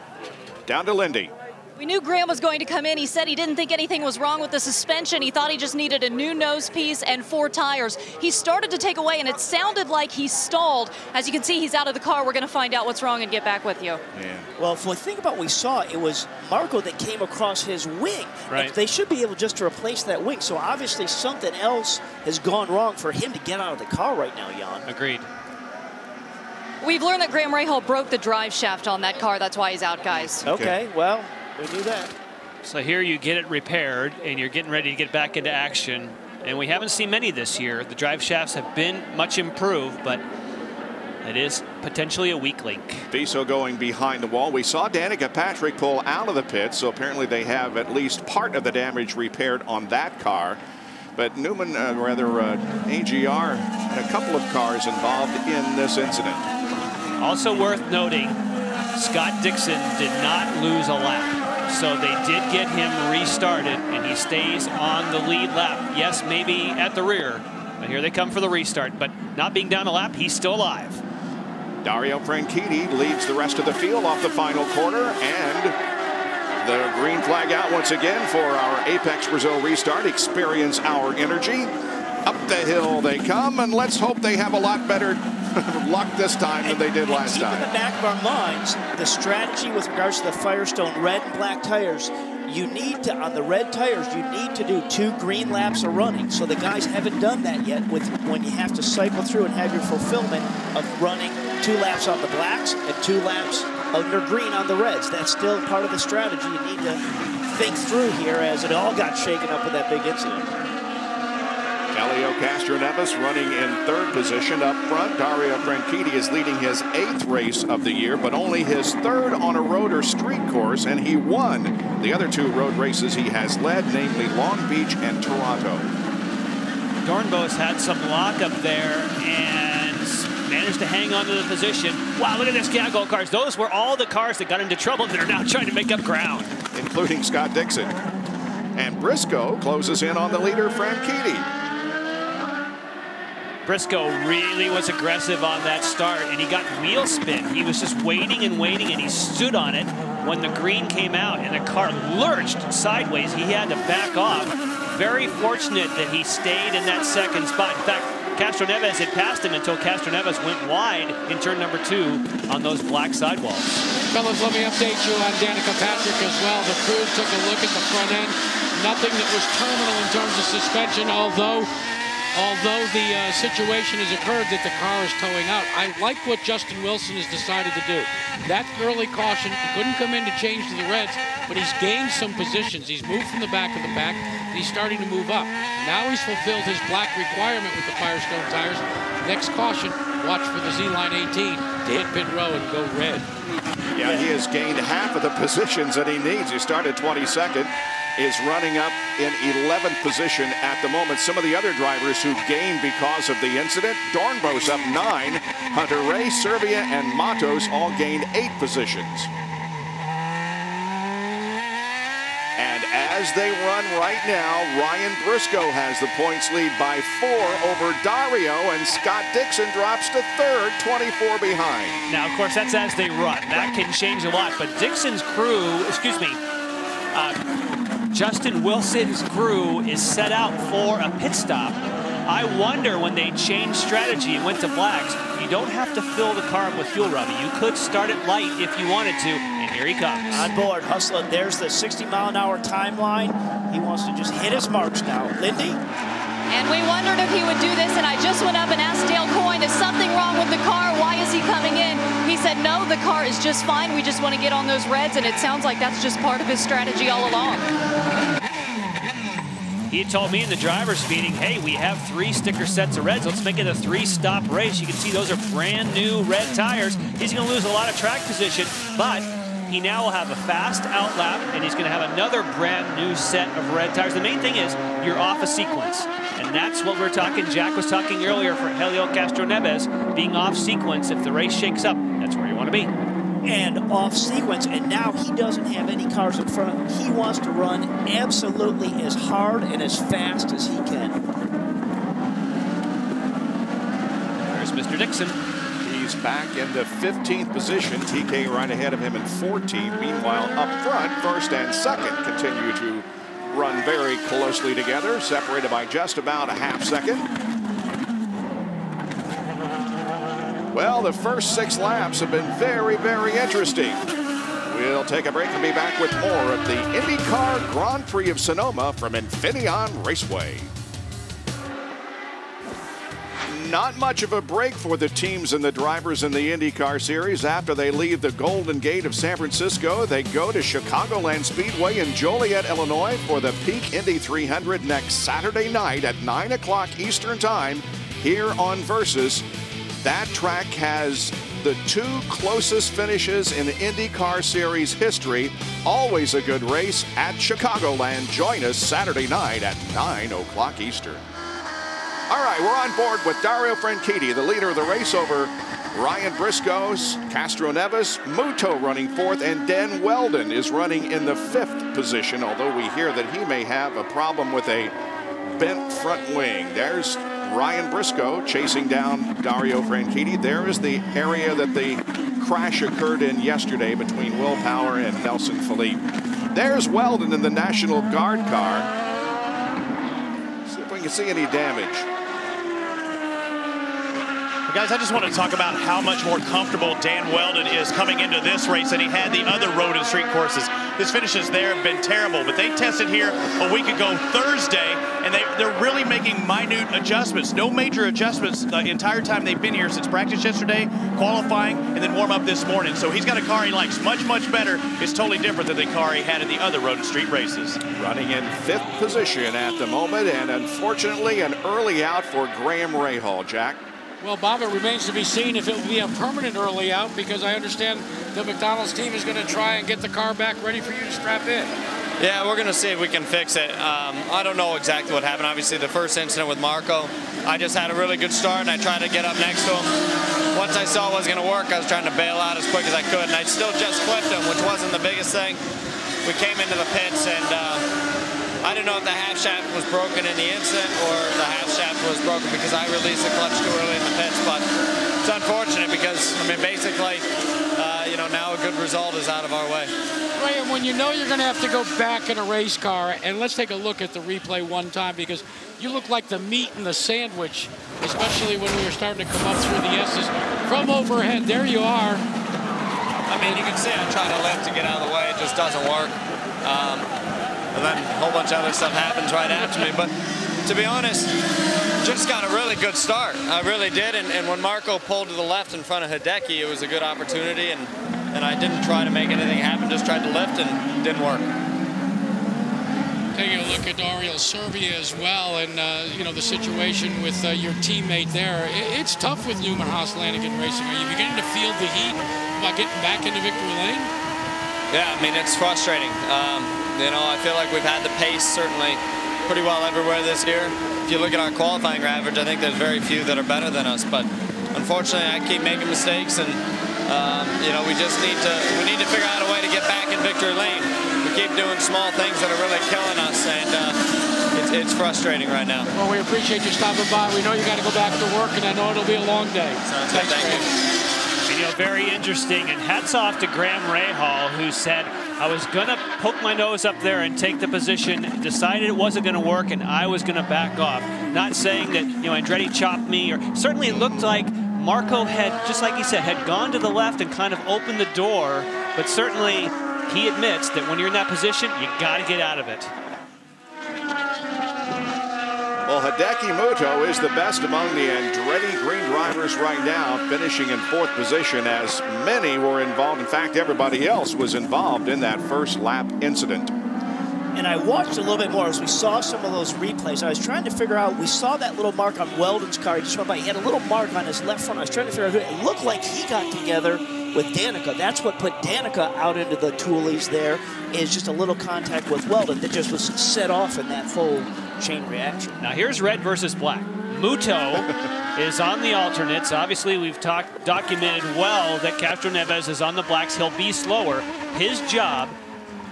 Down to Lindy. We knew Graham was going to come in. He said he didn't think anything was wrong with the suspension. He thought he just needed a new nose piece and 4 tires. He started to take away, and it sounded like he stalled. As you can see, he's out of the car. We're going to find out what's wrong and get back with you. Yeah. Well, if we think about what we saw, it was Marco that came across his wing. Right. And they should be able just to replace that wing. So obviously something else has gone wrong for him to get out of the car right now, Jan. Agreed. We've learned that Graham Rahal broke the drive shaft on that car. That's why he's out, guys. Okay, well, we knew that. So here you get it repaired, and you're getting ready to get back into action. And we haven't seen many this year. The drive shafts have been much improved, but it is potentially a weak link. Viso going behind the wall. We saw Danica Patrick pull out of the pit, so apparently they have at least part of the damage repaired on that car. But Newman, AGR, had a couple of cars involved in this incident. Also worth noting, Scott Dixon did not lose a lap. So they did get him restarted, and he stays on the lead lap. Yes, maybe at the rear. But here they come for the restart. But not being down a lap, he's still alive. Dario Franchitti leads the rest of the field off the final corner, and the green flag out once again for our Apex Brazil restart. Experience our energy. Up the hill they come, and let's hope they have a lot better luck this time than they did last time. In the back of our minds, the strategy with regards to the Firestone red and black tires, you need to, on the red tires, you need to do 2 green laps of running. So the guys haven't done that yet with when you have to cycle through and have your fulfillment of running 2 laps on the blacks and 2 laps under green on the reds. That's still part of the strategy you need to think through here, as it all got shaken up with that big incident. Elio Castroneves running in 3rd position up front. Dario Franchitti is leading his 8th race of the year, but only his 3rd on a road or street course, and he won the other 2 road races he has led, namely Long Beach and Toronto. Dornbos had some lock up there and managed to hang on to the position. Wow, look at this Gago cars. Those were all the cars that got into trouble that are now trying to make up ground. Including Scott Dixon. And Briscoe closes in on the leader, Franchitti. Briscoe really was aggressive on that start, and he got wheel spin. He was just waiting and waiting, and he stood on it when the green came out, and the car lurched sideways. He had to back off. Very fortunate that he stayed in that 2nd spot. In fact, Castroneves had passed him until Castroneves went wide in turn number 2 on those black sidewalls. Fellas, let me update you on Danica Patrick as well. The crew took a look at the front end. Nothing that was terminal in terms of suspension, although the situation has occurred that the car is towing out. I like what Justin Wilson has decided to do. That early caution, he couldn't come in to change to the reds, but he's gained some positions. He's moved from the back of the pack, and he's starting to move up. Now he's fulfilled his black requirement with the Firestone tires. Next caution, watch for the Z-Line 18 to hit pit row and go red. Yeah, he has gained half of the positions that he needs. He started 22nd. Is running up in 11th position at the moment. Some of the other drivers who gained because of the incident, Dornbos up 9, Hunter Ray, Serbia, and Matos all gained 8 positions. And as as they run right now, Ryan Briscoe has the points lead by 4 over Dario, and Scott Dixon drops to third, 24 behind. Now, of course, that's as they run. That can change a lot, but Dixon's crew, Justin Wilson's crew is set out for a pit stop. I wonder when they changed strategy and went to blacks, you don't have to fill the car up with fuel, Robbie. You could start it light if you wanted to, and here he comes. On board, hustling. There's the 60-mile-an-hour timeline. He wants to just hit his marks now. Lindy? And we wondered if he would do this, and I just went up and asked Dale Coyne, is something wrong with the car? Why is he coming in? He said, no, the car is just fine. We just want to get on those reds, and it sounds like that's just part of his strategy all along. He told me in the driver's meeting, hey, we have 3 sticker sets of reds. Let's make it a 3-stop race. You can see those are brand new red tires. He's going to lose a lot of track position, but he now will have a fast out lap, and he's going to have another brand new set of red tires. The main thing is you're off a sequence, and that's what we're talking. Jack was talking earlier for Helio Castroneves, being off sequence. If the race shakes up, that's where you want to be. And off sequence, and now he doesn't have any cars in front. He wants to run absolutely as hard and as fast as he can. There's Mr. Dixon. He's back in the 15th position. TK right ahead of him in 14th. Meanwhile, up front, first and second continue to run very closely together, separated by just about a half second. Well, the first 6 laps have been very, very interesting. We'll take a break and be back with more of the INDYCAR Grand Prix of Sonoma from Infineon Raceway. Not much of a break for the teams and the drivers in the INDYCAR Series. After they leave the Golden Gate of San Francisco, they go to Chicagoland Speedway in Joliet, Illinois for the Peak Indy 300 next Saturday night at 9 o'clock Eastern Time here on Versus. That track has the 2 closest finishes in the INDYCAR Series history. Always a good race at Chicagoland. Join us Saturday night at 9 o'clock Eastern. All right, we're on board with Dario Franchitti, the leader of the race, over Ryan Briscoe's Castroneves, Muto running 4th, and Dan Weldon is running in the 5th position, although we hear that he may have a problem with a bent front wing. There's Ryan Briscoe chasing down Dario Franchitti. There is the area that the crash occurred in yesterday between Will Power and Nelson Philippe. There's Weldon in the National Guard car. See if we can see any damage. Guys, I just want to talk about how much more comfortable Dan Weldon is coming into this race than he had the other road and street courses. His finishes there have been terrible, but they tested here a week ago Thursday, and they're really making minute adjustments. No major adjustments the entire time they've been here since practice yesterday, qualifying, and then warm up this morning. So he's got a car he likes much, much better. It's totally different than the car he had in the other road and street races. Running in 5th position at the moment, and unfortunately an early out for Graham Rahal, Jack. Well, Bob, it remains to be seen if it will be a permanent early out, because I understand the McDonald's team is going to try and get the car back ready for you to strap in. Yeah, we're going to see if we can fix it. I don't know exactly what happened. Obviously, the first incident with Marco, I just had a really good start, and I tried to get up next to him. Once I saw it wasn't going to work, I was trying to bail out as quick as I could, and I still just clipped him, which wasn't the biggest thing. We came into the pits, and I didn't know if the half shaft was broken in the incident or the half shaft was broken because I released the clutch too early in the pits. But it's unfortunate because, I mean, basically, you know, now a good result is out of our way. Right, and when you know you're going to have to go back in a race car, and let's take a look at the replay one time, because you look like the meat in the sandwich, especially when we were starting to come up through the S's from overhead. There you are. I mean, you can see I'm trying to lift to get out of the way. It just doesn't work. And then a whole bunch of other stuff happens right after me. But to be honest, just got a really good start. I really did. And when Marco pulled to the left in front of Hideki, it was a good opportunity. And I didn't try to make anything happen, just tried to lift, and it didn't work. Taking a look at Dario Serbia as well, and you know, the situation with your teammate there. It's tough with Newman Haas Lanigan Racing. Are you beginning to feel the heat about getting back into victory lane? Yeah, I mean, it's frustrating. You know, I feel like we've had the pace certainly pretty well everywhere this year. If you look at our qualifying average, I think there's very few that are better than us. But unfortunately, I keep making mistakes, and you know, we need to figure out a way to get back in victory lane. we keep doing small things that are really killing us, and it's frustrating right now. Well, we appreciate you stopping by. We know you got to go back to work, and I know it'll be a long day. Thank you. You know, very interesting, and hats off to Graham Rahal, who said, I was going to poke my nose up there and take the position, decided it wasn't going to work, and I was going to back off. Not saying that, you know, Andretti chopped me, or certainly it looked like Marco had, just like he said, had gone to the left and kind of opened the door, but certainly he admits that when you're in that position, you got to get out of it. Well, Hideki Muto is the best among the Andretti Green drivers right now, finishing in 4th position, as many were involved. In fact, everybody else was involved in that first lap incident. And I watched a little bit more as we saw some of those replays. I was trying to figure out, we saw that little mark on Weldon's car. He just went by. He had a little mark on his left front. I was trying to figure out who. It looked like he got together with Danica. That's what put Danica out into the toolies there, is just a little contact with Weldon that just was set off in that full chain reaction. Now here's red versus black. Muto is on the alternates. Obviously, we've documented well that Castro Neves is on the blacks. He'll be slower. His job,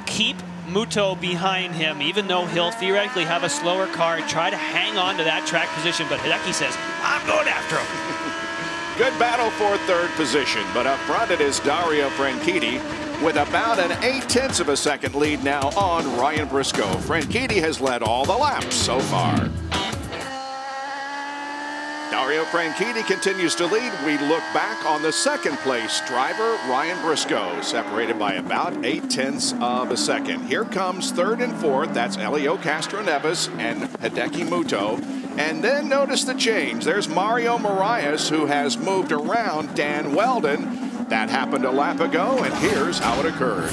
keep Muto behind him, even though he'll theoretically have a slower car, try to hang on to that track position. But Hideki says, I'm going after him. Good battle for 3rd position, but up front it is Dario Franchitti with about an 0.8 of a second lead now on Ryan Briscoe. Franchitti has led all the laps so far. Dario Franchitti continues to lead. We look back on the 2nd place driver, Ryan Briscoe, separated by about 0.8 of a second. Here comes 3rd and 4th. That's Elio Castroneves and Hideki Muto. And then notice the change. There's Mario Moraes, who has moved around Dan Weldon. That happened a lap ago, and here's how it occurred.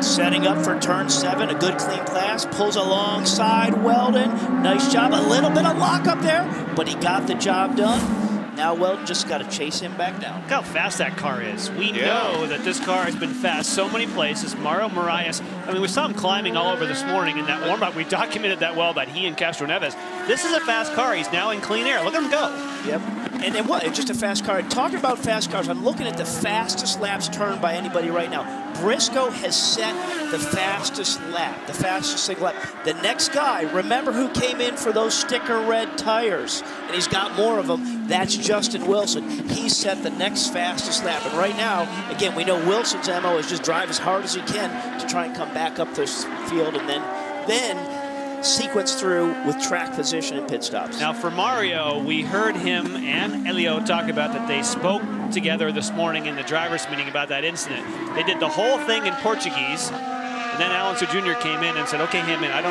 Setting up for turn 7, a good clean pass, pulls alongside Weldon. Nice job, a little bit of lock up there, but he got the job done. Now Weldon just got to chase him back down. Look how fast that car is. We know that this car has been fast so many places. Mario Moraes, I mean, we saw him climbing all over this morning in that warm-up. We documented that well, that he and Castro Neves. This is a fast car. He's now in clean air. Look at him go. Yep. And then what? It's just a fast car. Talking about fast cars, I'm looking at the fastest laps turned by anybody right now. Briscoe has set the fastest lap, the fastest single lap. The next guy, remember who came in for those sticker red tires, and he's got more of them. That's Justin Wilson. He set the next fastest lap. And right now, again, we know Wilson's MO is just drive as hard as he can to try and come back up this field and then sequence through with track position and pit stops. Now for Mario, we heard him and Elio talk about that they spoke together this morning in the driver's meeting about that incident. They did the whole thing in Portuguese, and then Alonso Jr. came in and said, okay, Hammond, I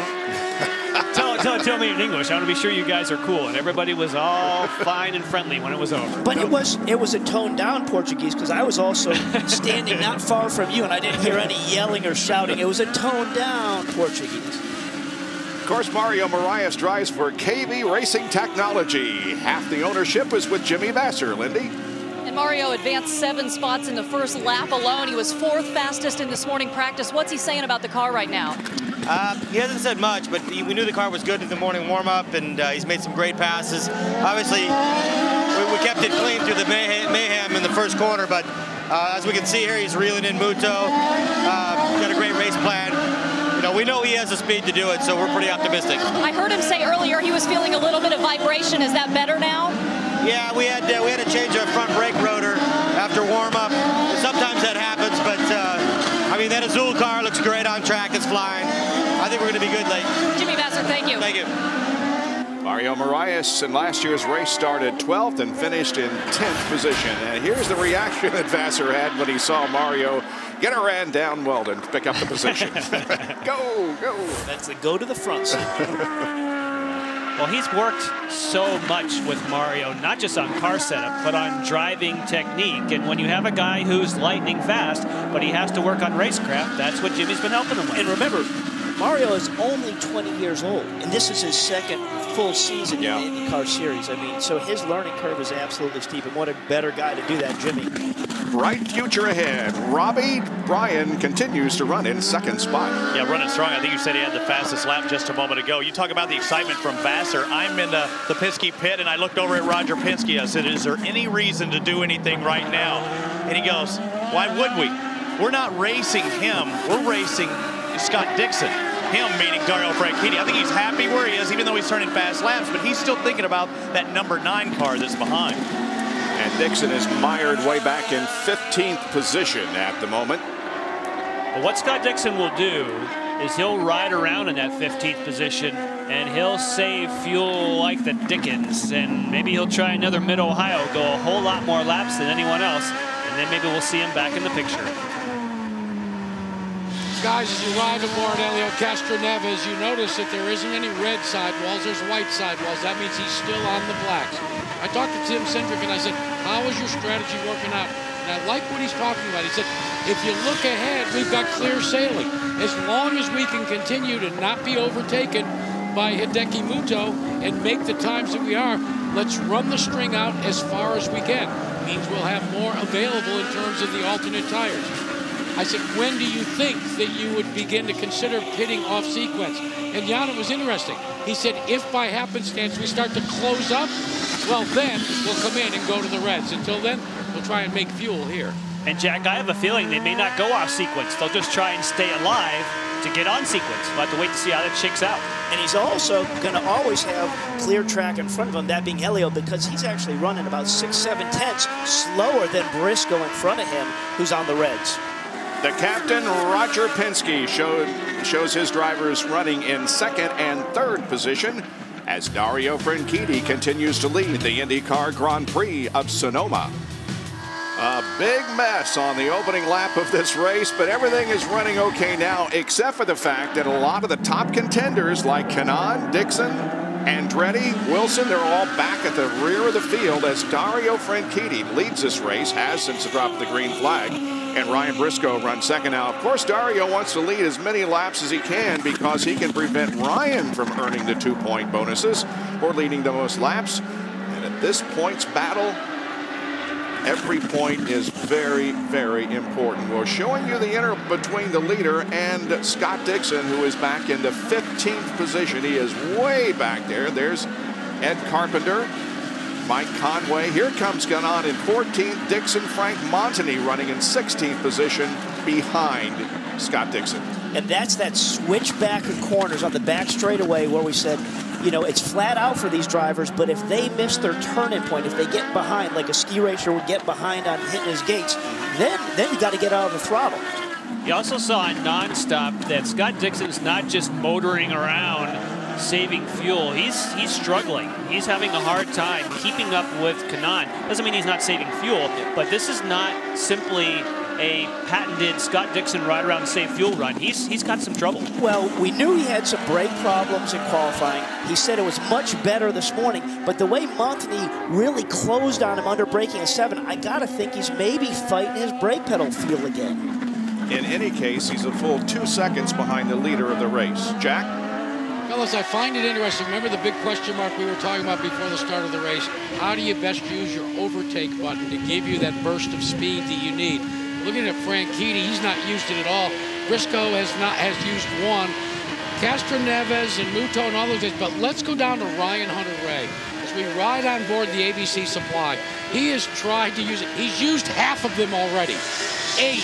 don't tell me in English. I want to be sure you guys are cool. And everybody was all fine and friendly when it was over. But it was a toned down Portuguese, because I was also standing not far from you and I didn't hear any yelling or shouting. It was a toned down Portuguese. Of course, Mario Moraes drives for KV Racing Technology. Half the ownership is with Jimmy Vasser. Lindy? And Mario advanced 7 spots in the first lap alone. He was 4th fastest in this morning practice. What's he saying about the car right now? He hasn't said much, but we knew the car was good in the morning warm-up, and he's made some great passes. Obviously, we kept it clean through the mayhem in the first corner, but as we can see here, he's reeling in Muto. Got a great race plan. You know, we know he has the speed to do it, so we're pretty optimistic. I heard him say earlier he was feeling a little bit of vibration. Is that better now? Yeah, we had to change our front brake rotor after warm-up. Sometimes that happens, but I mean, that Azul car looks great on track. It's flying. I think we're going to be good late. Jimmy Vasser, thank you. Thank you. Mario Moraes in last year's race started 12th and finished in 10th position. And here's the reaction that Vasser had when he saw Mario get a ran down Weldon to pick up the position. Go. That's the go to the front seat. Well, he's worked so much with Mario, not just on car setup, but on driving technique. And when you have a guy who's lightning fast, but he has to work on racecraft, that's what Jimmy's been helping him with. And remember, Mario is only 20 years old, and this is his 2nd full season in the INDYCAR Series. I mean, so his learning curve is absolutely steep, and what a better guy to do that, Jimmy. Bright future ahead. Robbie Bryan continues to run in 2nd spot. Yeah, running strong. I think you said he had the fastest lap just a moment ago. You talk about the excitement from Vasser. I'm in the Penske pit, and I looked over at Roger Penske. I said, is there any reason to do anything right now? And he goes, why would we? we're not racing him, we're racing Scott Dixon. Him meaning Dario Franchitti. I think he's happy where he is, even though he's turning fast laps, but he's still thinking about that number 9 car that's behind. And Dixon is mired way back in 15th position at the moment. But what Scott Dixon will do is he'll ride around in that 15th position and he'll save fuel like the dickens, and maybe he'll try another Mid-Ohio, go a whole lot more laps than anyone else, and then maybe we'll see him back in the picture. Guys, as you ride aboard Helio Castroneves, you notice that there isn't any red sidewalls, there's white sidewalls. That means he's still on the blacks. I talked to Tim Cindric and I said, how is your strategy working out? And I like what he's talking about. He said, if you look ahead, we've got clear sailing. As long as we can continue to not be overtaken by Hideki Muto and make the times that we are, let's run the string out as far as we can. Means we'll have more available in terms of the alternate tires. I said, when do you think that you would begin to consider pitting off sequence? And Yana was interesting. He said, if by happenstance we start to close up, well, then we'll come in and go to the reds. Until then, we'll try and make fuel here. And Jack, I have a feeling they may not go off sequence. They'll just try and stay alive to get on sequence. We'll have to wait to see how that shakes out. And he's also going to always have clear track in front of him, that being Helio, because he's actually running about 6-7 tenths slower than Briscoe in front of him, who's on the reds. The captain, Roger Penske, shows his drivers running in second and third position as Dario Franchitti continues to lead the IndyCar Grand Prix of Sonoma. A big mess on the opening lap of this race, but everything is running okay now, except for the fact that a lot of the top contenders like Kanaan, Dixon, Andretti, Wilson, they're all back at the rear of the field as Dario Franchitti leads this race, has since the drop of the green flag, and Ryan Briscoe runs second. Now, of course, Dario wants to lead as many laps as he can because he can prevent Ryan from earning the 2-point bonuses or leading the most laps. And at this points battle, every point is very, very important. We're showing you the inner between the leader and Scott Dixon, who is back in the 15th position. He is way back there. There's Ed Carpenter, Mike Conway. Here comes Kanaan in 14th. Dixon, Frank Montani running in 16th position behind Scott Dixon. And that's that switch back of corners on the back straightaway where we said, you know, it's flat out for these drivers, but if they miss their turning point, if they get behind, like a ski racer would get behind on hitting his gates, then you got to get out of the throttle. You also saw in nonstop that Scott Dixon's not just motoring around saving fuel. He's struggling. He's having a hard time keeping up with Kanaan. Doesn't mean he's not saving fuel, but this is not simply a patented Scott Dixon ride around and save fuel run. He's got some trouble. Well, we knew he had some brake problems in qualifying. He said it was much better this morning, but the way Montani really closed on him under braking at 7, I gotta think he's maybe fighting his brake pedal feel again. In any case, he's a full 2 seconds behind the leader of the race. Jack? Fellas, I find it interesting. Remember the big question mark we were talking about before the start of the race? How do you best use your overtake button to give you that burst of speed that you need? Looking at Franchitti, he's not used it at all. Briscoe has used one. Castroneves and Muto and all those guys. But let's go down to Ryan Hunter-Reay as we ride on board the ABC Supply. He has tried to use it. He's used half of them already. 8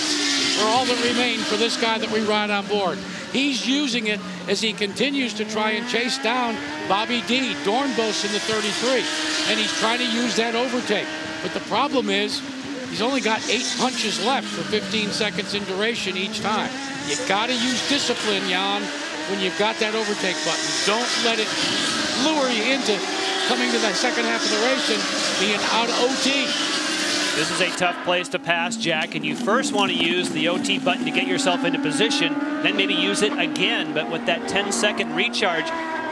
are all that remain for this guy that we ride on board. He's using it as he continues to try and chase down Bobby D, Dornbos in the 33. And he's trying to use that overtake. But the problem is, he's only got 8 punches left for 15 seconds in duration each time. You got to use discipline, Jan, when you've got that overtake button. Don't let it lure you into coming to the second half of the race and being out of OT. This is a tough place to pass, Jack, and you first want to use the OT button to get yourself into position, then maybe use it again. But with that 10-second recharge,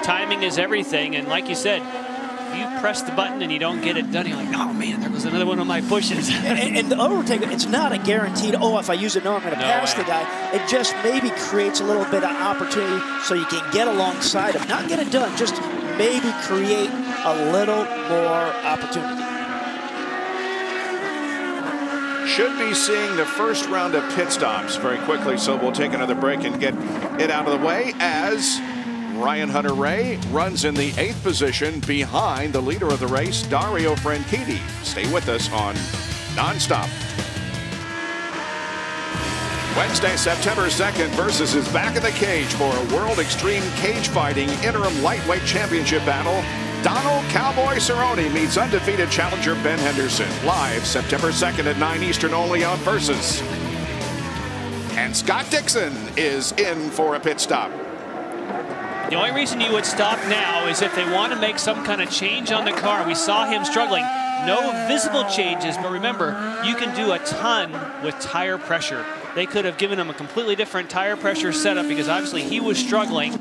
timing is everything. And like you said, if you press the button and you don't get it done, you're like, oh man, there goes another one of my pushes. and the overtake, it's not a guaranteed, oh, if I use it, no, I'm going to pass the guy. It just maybe creates a little bit of opportunity so you can get alongside him. Not get it done, just maybe create a little more opportunity. Should be seeing the first round of pit stops very quickly, so we'll take another break and get it out of the way as Ryan Hunter-Reay runs in the 8th position behind the leader of the race, Dario Franchitti. Stay with us on Nonstop. Wednesday, September 2nd, Versus is back in the cage for a World Extreme Cage Fighting Interim Lightweight Championship battle. Donald Cowboy Cerrone meets undefeated challenger Ben Henderson. Live September 2nd at 9 Eastern only on Versus. And Scott Dixon is in for a pit stop. The only reason you would stop now is if they want to make some kind of change on the car. We saw him struggling. No visible changes, but remember, you can do a ton with tire pressure. They could have given him a completely different tire pressure setup because obviously he was struggling.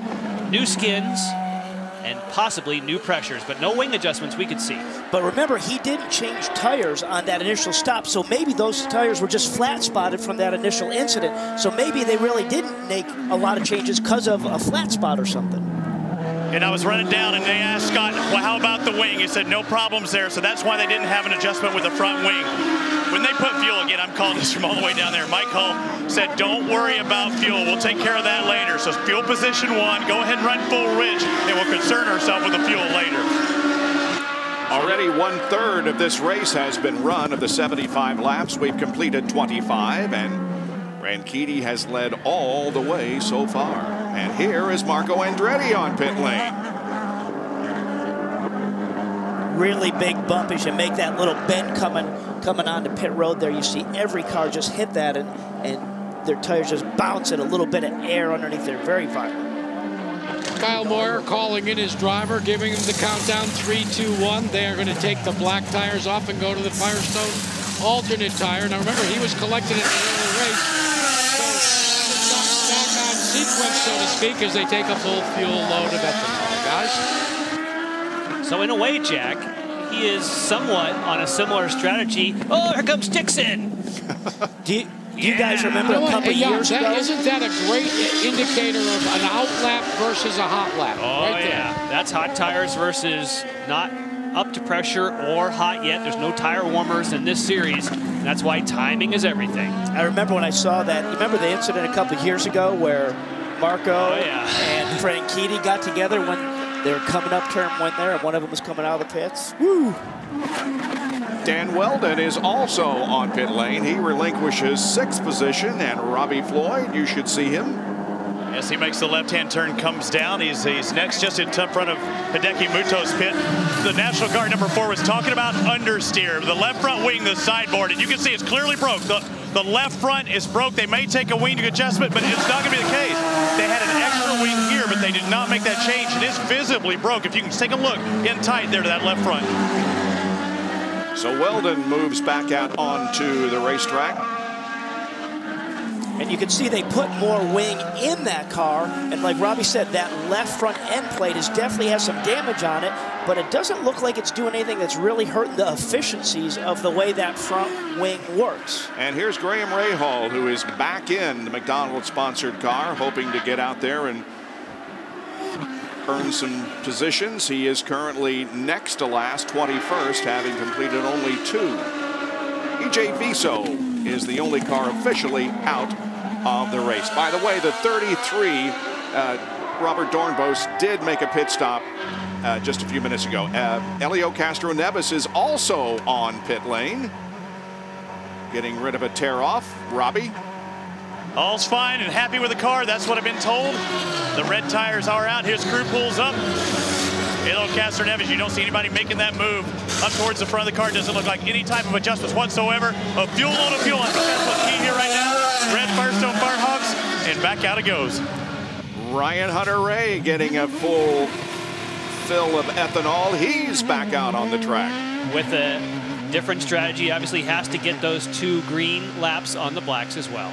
New skins and possibly new pressures, but no wing adjustments we could see. But remember, he didn't change tires on that initial stop, so maybe those tires were just flat spotted from that initial incident. So maybe they really didn't make a lot of changes because of a flat spot or something. And I was running down and they asked Scott, well, how about the wing? He said no problems there, so that's why they didn't have an adjustment with the front wing. When they put fuel, again, I'm calling this from all the way down there, Mike Hull said, don't worry about fuel. We'll take care of that later. So fuel position 1, go ahead and run full ridge, and we'll concern ourselves with the fuel later. Already 1/3 of this race has been run. Of the 75 laps, we've completed 25, and Rankitti has led all the way so far. And here is Marco Andretti on pit lane. Really big bump as you make that little bend coming onto pit road there. You see every car just hit that, and their tires just bounce and a little bit of air underneath there. Very violent. Kyle Moyer calling in his driver, giving him the countdown 3, 2, 1. They are going to take the black tires off and go to the Firestone alternate tire. Now remember, he was collected in the early race. So back on sequence, so to speak, as they take a full fuel load of ethanol, guys. So in a way, Jack, he is somewhat on a similar strategy. Oh, here comes Dixon. Do you guys remember a couple years ago? Isn't that a great indicator of an out lap versus a hot lap? Oh, right yeah. There. That's hot tires versus not up to pressure or hot yet. There's no tire warmers in this series. That's why timing is everything. I remember when I saw that. You remember the incident a couple years ago where Marco and Franchitti got together when they were coming up turn 1 there, and one of them was coming out of the pits. Woo! Dan Weldon is also on pit lane. He relinquishes 6th position, and Robbie Floyd, you should see him. As he makes the left-hand turn, comes down. He's next just in front of Hideki Muto's pit. The National Guard number 4 was talking about understeer. The left front wing, the sideboard, and you can see it's clearly broke. The left front is broke. They may take a wing adjustment, but it's not going to be the case. They had an extra wing here, but they did not make that change. It is visibly broke. If you can take a look in tight there to that left front. So Weldon moves back out onto the racetrack. And you can see they put more wing in that car. And like Robbie said, that left front end plate definitely has some damage on it, but it doesn't look like it's doing anything that's really hurting the efficiencies of the way that front wing works. And here's Graham Rahal, who is back in the McDonald's-sponsored car, hoping to get out there and earn some positions. He is currently next to last, 21st, having completed only 2. EJ Viso is the only car officially out of the race. By the way, the 33, Robert Dornbos, did make a pit stop just a few minutes ago. Elio Castro-Neves is also on pit lane, getting rid of a tear off. Robbie? All's fine and happy with the car. That's what I've been told. The red tires are out. His crew pulls up. Elio Castro-Neves, you don't see anybody making that move up towards the front of the car. Doesn't look like any type of adjustments whatsoever. A fuel load of fuel. I think that's what's key here right now. Red Firestone Firehogs, and back out it goes. Ryan Hunter-Reay getting a full fill of ethanol. He's back out on the track. With a different strategy, obviously has to get those 2 green laps on the blacks as well.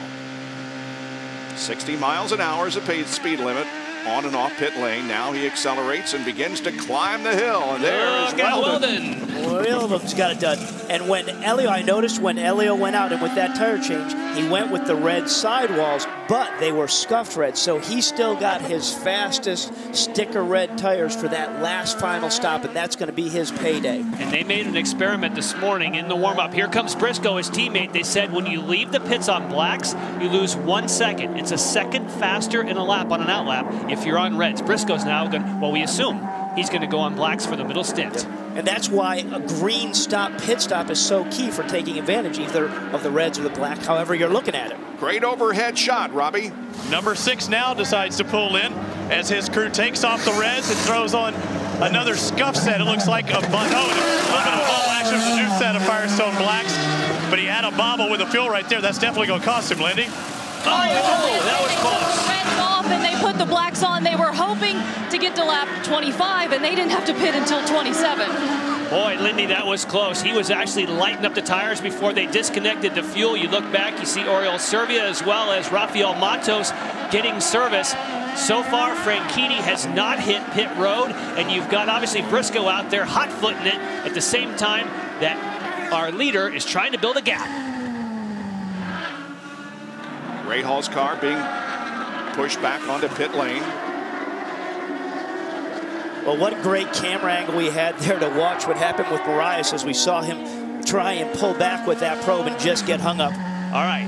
60 miles an hour is a paid speed limit on and off pit lane. Now he accelerates and begins to climb the hill. And there is Weldon. Weldon's got it done. And when Elio, I noticed when Elio went out and with that tire change, he went with the red sidewalls, but they were scuffed red. So he still got his fastest sticker red tires for that last final stop, and that's going to be his payday. And they made an experiment this morning in the warm-up. Here comes Briscoe, his teammate. They said when you leave the pits on blacks, you lose 1 second. It's a second faster in a lap on an out lap if you're on reds. Briscoe's now going to, well, we assume he's going to go on blacks for the middle stint. And that's why a green stop, pit stop is so key for taking advantage either of the reds or the black, however you're looking at it. Great overhead shot, Robbie. Number 6 now decides to pull in as his crew takes off the reds and throws on another scuff set. It looks like a a little bit of bubble action with a new set of Firestone Blacks, but he had a bobble with the fuel right there. That's definitely going to cost him, Lindy. Oh, that was close. Reds off and they put the blacks on. They were hoping to get to lap 25, and they didn't have to pit until 27. Boy, Lindy, that was close. He was actually lighting up the tires before they disconnected the fuel. You look back, you see Oriol Servia as well as Rafael Matos getting service. So far, Franchitti has not hit pit road, and you've got obviously Briscoe out there hot-footing it at the same time that our leader is trying to build a gap. Ray Hall's car being pushed back onto pit lane. Well, what a great camera angle we had there to watch what happened with Marias as we saw him try and pull back with that probe and just get hung up. All right.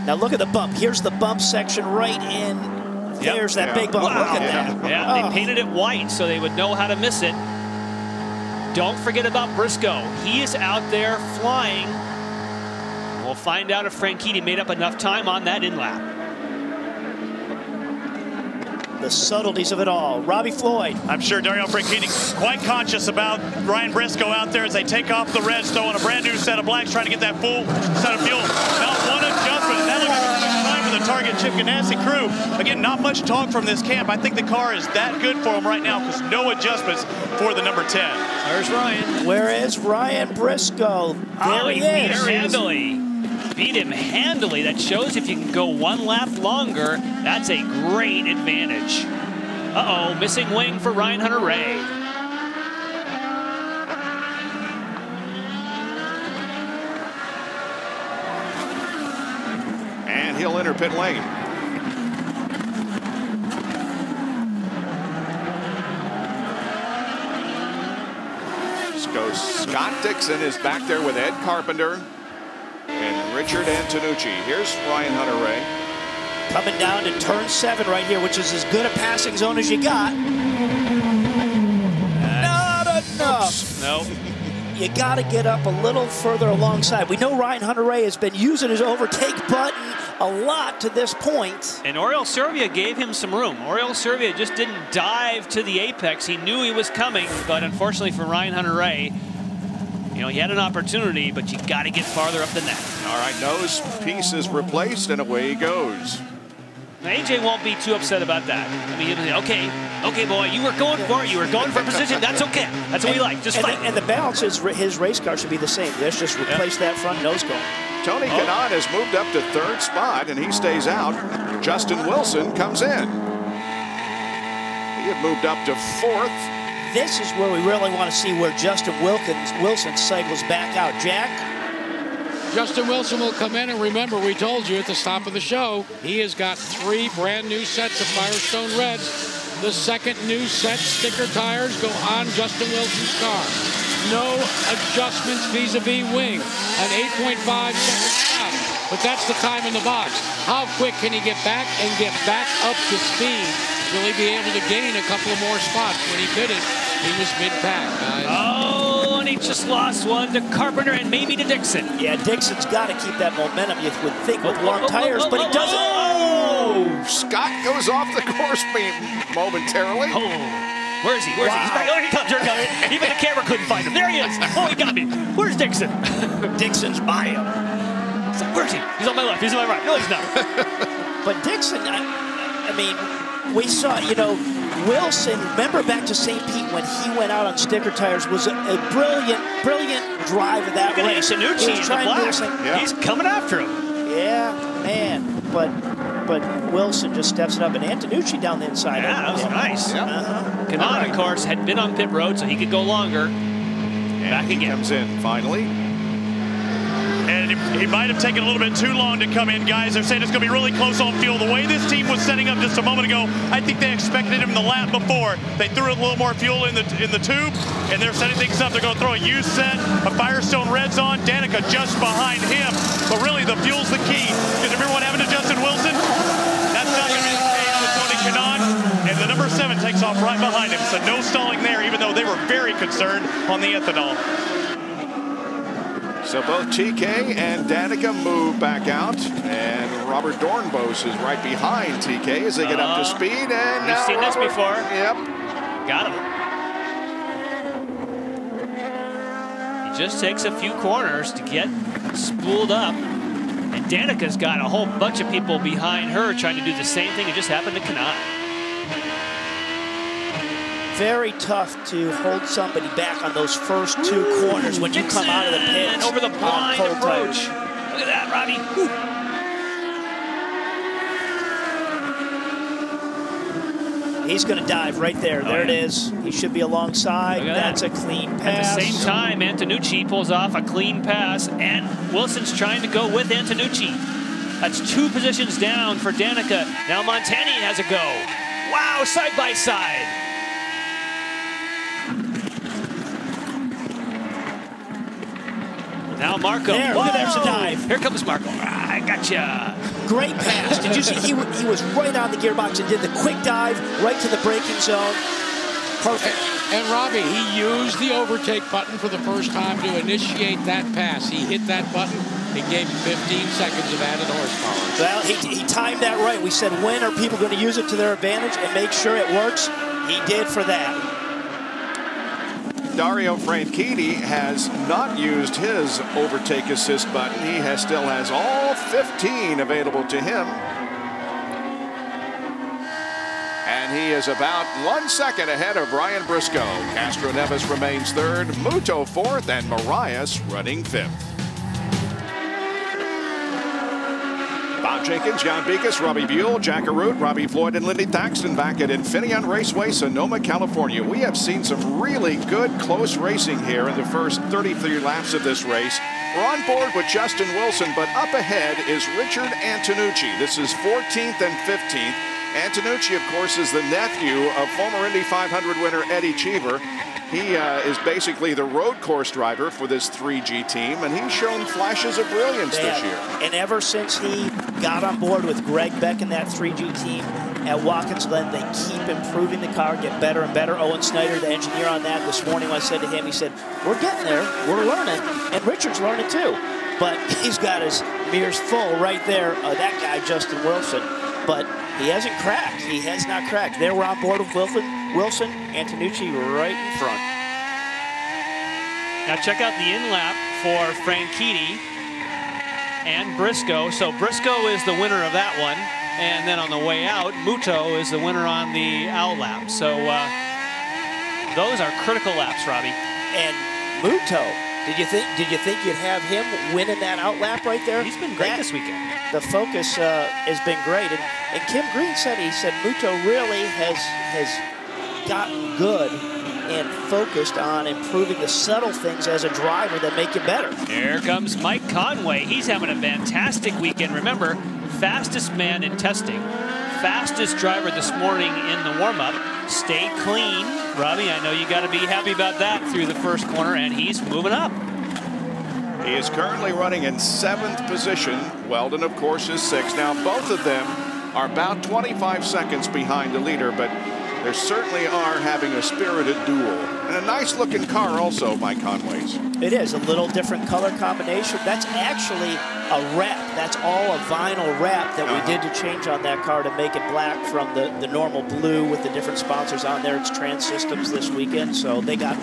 Now look at the bump. Here's the bump section right in. Yep. There's that big bump. Wow. Look at that. Yeah, they painted it white so they would know how to miss it. Don't forget about Briscoe. He is out there flying. We'll find out if Franchitti made up enough time on that in-lap. The subtleties of it all. Robbie Floyd. I'm sure Dario Franchitti quite conscious about Ryan Briscoe out there as they take off the reds, throwing a brand new set of blacks, trying to get that full set of fuel. Not one adjustment. That looks like a time for the Target Chip Ganassi crew. Again, not much talk from this camp. I think the car is that good for him right now because no adjustments for the number 10. There's Ryan. Where is Ryan Briscoe? There he beat is. him handily. Beat him handily. That shows if you can go one lap longer, that's a great advantage. Uh-oh, missing wing for Ryan Hunter-Reay. And he'll enter pit lane. Goes Scott Dixon is back there with Ed Carpenter and Richard Antonucci. Here's Ryan Hunter-Reay. Coming down to turn 7 right here, which is as good a passing zone as you got. Not enough. No. You got to get up a little further alongside. We know Ryan Hunter-Reay has been using his overtake button a lot to this point. And Oriol Servia gave him some room. Oriol Servia just didn't dive to the apex. He knew he was coming, but unfortunately for Ryan Hunter-Reay, you know, he had an opportunity, but you got to get farther up the net. All right, nose piece is replaced, and away he goes. Now, AJ won't be too upset about that. I mean, he'll be, okay, boy, you were going for it. You were going for position. That's okay. That's what we like. Just fight. And the balance is his race car should be the same. Let's just replace that front nose cone. Tony Kanaan has moved up to 3rd spot, and he stays out. Justin Wilson comes in. He had moved up to 4th. This is where we really want to see where Justin Wilson cycles back out. Jack? Justin Wilson will come in, and remember, we told you at the top of the show, he has got 3 brand new sets of Firestone Reds. The second new set sticker tires go on Justin Wilson's car. No adjustments vis-a-vis wing. An 8.5 second stop, but that's the time in the box. How quick can he get back and get back up to speed? Will he be able to gain a couple of more spots? When he pitted, he was mid-pack, guys. Oh, and he just lost one to Carpenter and maybe to Dixon. Yeah, Dixon's got to keep that momentum, you would think, with long tires, but he doesn't. Oh, Scott goes off the course momentarily. Where is he? Where is he? He's back. Oh, here he comes. Here he comes. Even the camera couldn't find him. There he is. Oh, he got me. Where's Dixon? Dixon's by him. Where is he? He's on my left. He's on my right. No, he's not. But Dixon, I mean, we saw, you know, Wilson, remember back to St. Pete when he went out on sticker tires, was a brilliant drive of that race. Antonucci in the black. He's coming after him. Yeah, man. But Wilson just steps it up, and Antonucci down the inside. Yeah, that was nice. Kanaan, of course, had been on pit road, so he could go longer. And back he again. Comes in finally. And he might have taken a little bit too long to come in, guys. They're saying it's going to be really close on fuel. The way this team was setting up just a moment ago, I think they expected him the lap before. They threw a little more fuel in the tube, and they're setting things up. They're going to throw a used set of Firestone Reds on. Danica just behind him. But really, the fuel's the key. Because remember what happened to Justin Wilson? That's not going to be the case with Tony Kanaan. And the number 7 takes off right behind him. So no stalling there, even though they were very concerned on the ethanol. So both TK and Danica move back out, and Robert Dornbos is right behind TK as they get up to speed. And we've seen this before. Yep. Got him. He just takes a few corners to get spooled up. And Danica's got a whole bunch of people behind her trying to do the same thing. It just happened to Kanai. Very tough to hold somebody back on those first two corners when you come out of the pits. Over the blind approach. Look at that, Robbie. He's going to dive right there. There it is. He should be alongside. That's a clean pass. At the same time, Antonucci pulls off a clean pass, and Wilson's trying to go with Antonucci. That's 2 positions down for Danica. Now Montani has a go. Wow, side by side. Now Marco. There, look at there's a dive. Here comes Marco. I gotcha. Great pass. Did you see he was right on the gearbox and did the quick dive right to the braking zone. Perfect. And Robbie, he used the overtake button for the first time to initiate that pass. He hit that button. It gave him 15 seconds of added horsepower. Well, he timed that right. We said, when are people going to use it to their advantage and make sure it works? He did for that. Dario Franchitti has not used his overtake assist button. He still has all 15 available to him. And he is about 1 second ahead of Ryan Briscoe. Castro Neves remains third, Muto fourth, and Marias running fifth. Bob Jenkins, Jan Beekes, Robbie Buell, Jack Arute, Robbie Floyd, and Lindy Thaxton back at Infineon Raceway, Sonoma, California. We have seen some really good close racing here in the first 33 laps of this race. We're on board with Justin Wilson, but up ahead is Richard Antonucci. This is 14th and 15th. Antonucci, of course, is the nephew of former Indy 500 winner Eddie Cheever. He is basically the road course driver for this 3G team, and he's shown flashes of brilliance this year. And ever since he got on board with Greg Beck and that 3G team at Watkins Glen, they keep improving the car, get better and better. Owen Snyder, the engineer on that, this morning I said to him, he said, we're getting there, we're learning, and Richard's learning too. But he's got his mirrors full right there, that guy, Justin Wilson. But he hasn't cracked. He has not cracked. There we're on board with Wilson, Antonucci right in front. Now check out the in-lap for Franchitti and Briscoe. So Briscoe is the winner of that one. And then on the way out, Muto is the winner on the out-lap. So those are critical laps, Robbie. And Muto, did you think you'd have him winning that out-lap right there? He's been great this weekend. The focus has been great. And Kim Green said, Muto really has gotten good and focused on improving the subtle things as a driver that make you better. Here comes Mike Conway. He's having a fantastic weekend. Remember, fastest man in testing, fastest driver this morning in the warm-up. Stay clean. Robbie, I know you got to be happy about that through the first corner, and he's moving up. He is currently running in 7th position. Weldon, of course, is 6th. Now, both of them are about 25 seconds behind the leader, but they certainly are having a spirited duel. And a nice-looking car also by Conway's. It is. A little different color combination. That's actually a wrap. That's all a vinyl wrap that we did to change on that car to make it black from the normal blue with the different sponsors on there. It's Trans Systems this weekend, so they got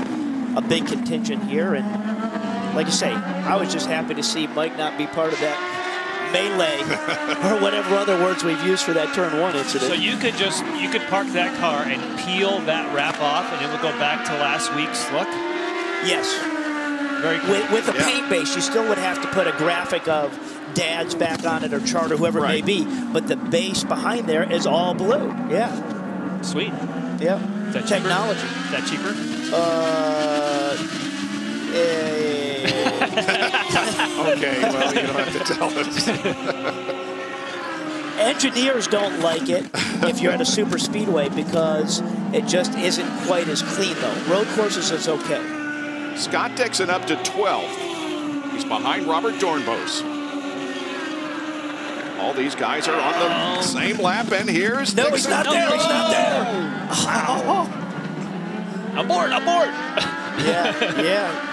a big contingent here. And like you say, I was just happy to see Mike not be part of that melee or whatever other words we've used for that turn 1 incident. So you could park that car and peel that wrap off and it would go back to last week's look? Yes. Very cool. With a paint base, you still would have to put a graphic of Dad's back on it or Charter, whoever it may be, but the base behind there is all blue. Yeah. Sweet. Yeah. Is that technology. Cheaper? Is that cheaper? Okay, well, you don't have to tell us. Engineers don't like it if you're at a super speedway because it just isn't quite as clean, though. Road courses is okay. Scott Dixon up to 12th. He's behind Robert Dornbos. All these guys are on the same lap, and here's No, Dixon. he's not there. He's not there. Abort! Abort! Yeah, yeah.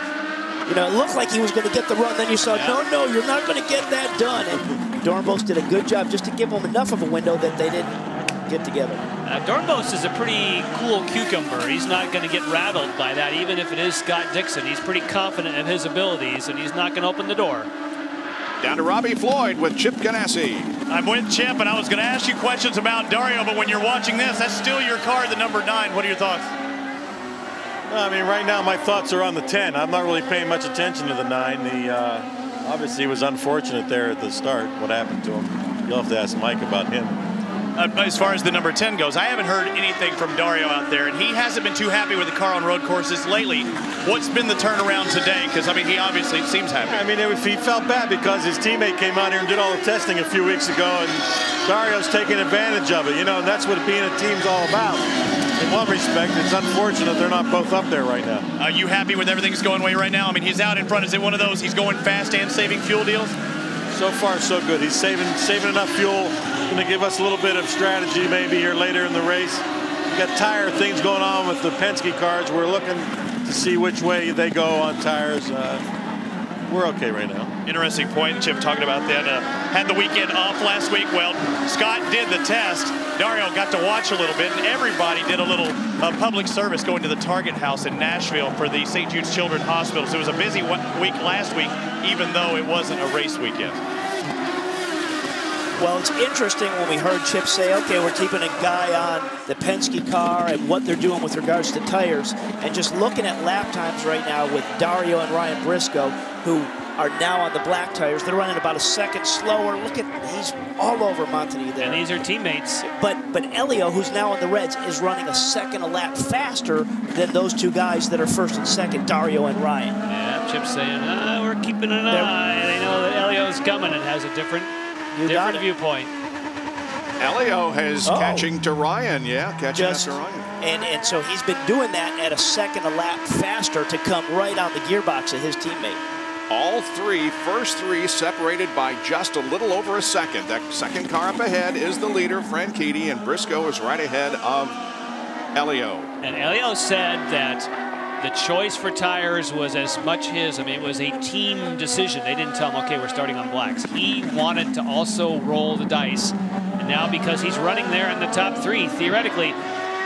You know, it looked like he was going to get the run. Then you saw, no, you're not going to get that done. And Dornbos did a good job just to give them enough of a window that they didn't get together. Dornbos is a pretty cool cucumber. He's not going to get rattled by that, even if it is Scott Dixon. He's pretty confident of his abilities, and he's not going to open the door. Down to Robbie Floyd with Chip Ganassi. I'm with Chip, and I was going to ask you questions about Dario, but when you're watching this, that's still your car, the number 9. What are your thoughts? I mean, right now my thoughts are on the 10. I'm not really paying much attention to the 9. Obviously, he was unfortunate there at the start, what happened to him. You'll have to ask Mike about him. As far as the number 10 goes, I haven't heard anything from Dario out there, and he hasn't been too happy with the car on road courses lately. What's been the turnaround today? Because, I mean, he obviously seems happy. I mean, he felt bad because his teammate came out here and did all the testing a few weeks ago, and Dario's taking advantage of it, you know, and that's what being a team's all about. In one respect, it's unfortunate they're not both up there right now. Are you happy with everything that's going away right now? I mean, he's out in front. Is it one of those he's going fast and saving fuel deals? So far, so good. He's saving enough fuel. Going to give us a little bit of strategy maybe here later in the race. We've got tire things going on with the Penske cars. We're looking to see which way they go on tires. We're okay right now. Interesting point, Chip, talking about that. Had the weekend off last week. Well, Scott did the test. Dario got to watch a little bit, and everybody did a little public service going to the Target House in Nashville for the St. Jude's Children's Hospital. So it was a busy week last week, even though it wasn't a race weekend. Well, it's interesting when we heard Chip say, okay, we're keeping a guy on the Penske car and what they're doing with regards to tires, and just looking at lap times right now with Dario and Ryan Briscoe, who are now on the black tires. They're running about a second slower. Look at, he's all over Montagne there. And these are teammates. But Elio, who's now on the Reds, is running a second a lap faster than those two guys that are first and second, Dario and Ryan. Yeah, Chip's saying, we're keeping an eye. They know that Elio's coming and has a different viewpoint. Elio is catching to Ryan, catching up to Ryan. And so he's been doing that at a second a lap faster to come right on the gearbox of his teammate. All first three separated by just a little over a second. That second car up ahead is the leader, Franchitti, and Briscoe is right ahead of Elio. And Elio said that the choice for tires was as much his. I mean, it was a team decision. They didn't tell him, okay, we're starting on blacks. He wanted to also roll the dice. And now because he's running there in the top 3, theoretically,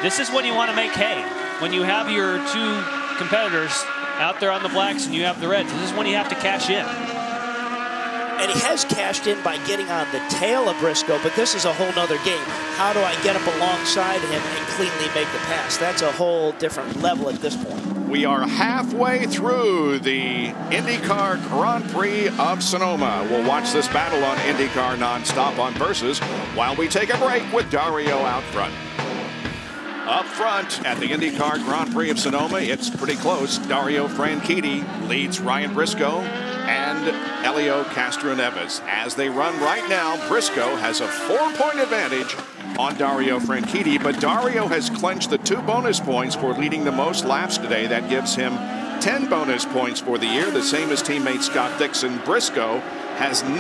this is when you want to make hay. When you have your 2 competitors out there on the blacks and you have the reds, this is when you have to cash in. And he has cashed in by getting on the tail of Briscoe, but this is a whole nother game. How do I get up alongside him and cleanly make the pass? That's a whole different level at this point. We are halfway through the INDYCAR Grand Prix of Sonoma. We'll watch this battle on INDYCAR nonstop on Versus while we take a break with Dario out front. Up front at the INDYCAR Grand Prix of Sonoma, it's pretty close. Dario Franchitti leads Ryan Briscoe and Elio Castroneves. As they run right now, Briscoe has a 4-point advantage on Dario Franchitti, but Dario has clinched the 2 bonus points for leading the most laps today. That gives him 10 bonus points for the year, the same as teammate Scott Dixon. Briscoe has 9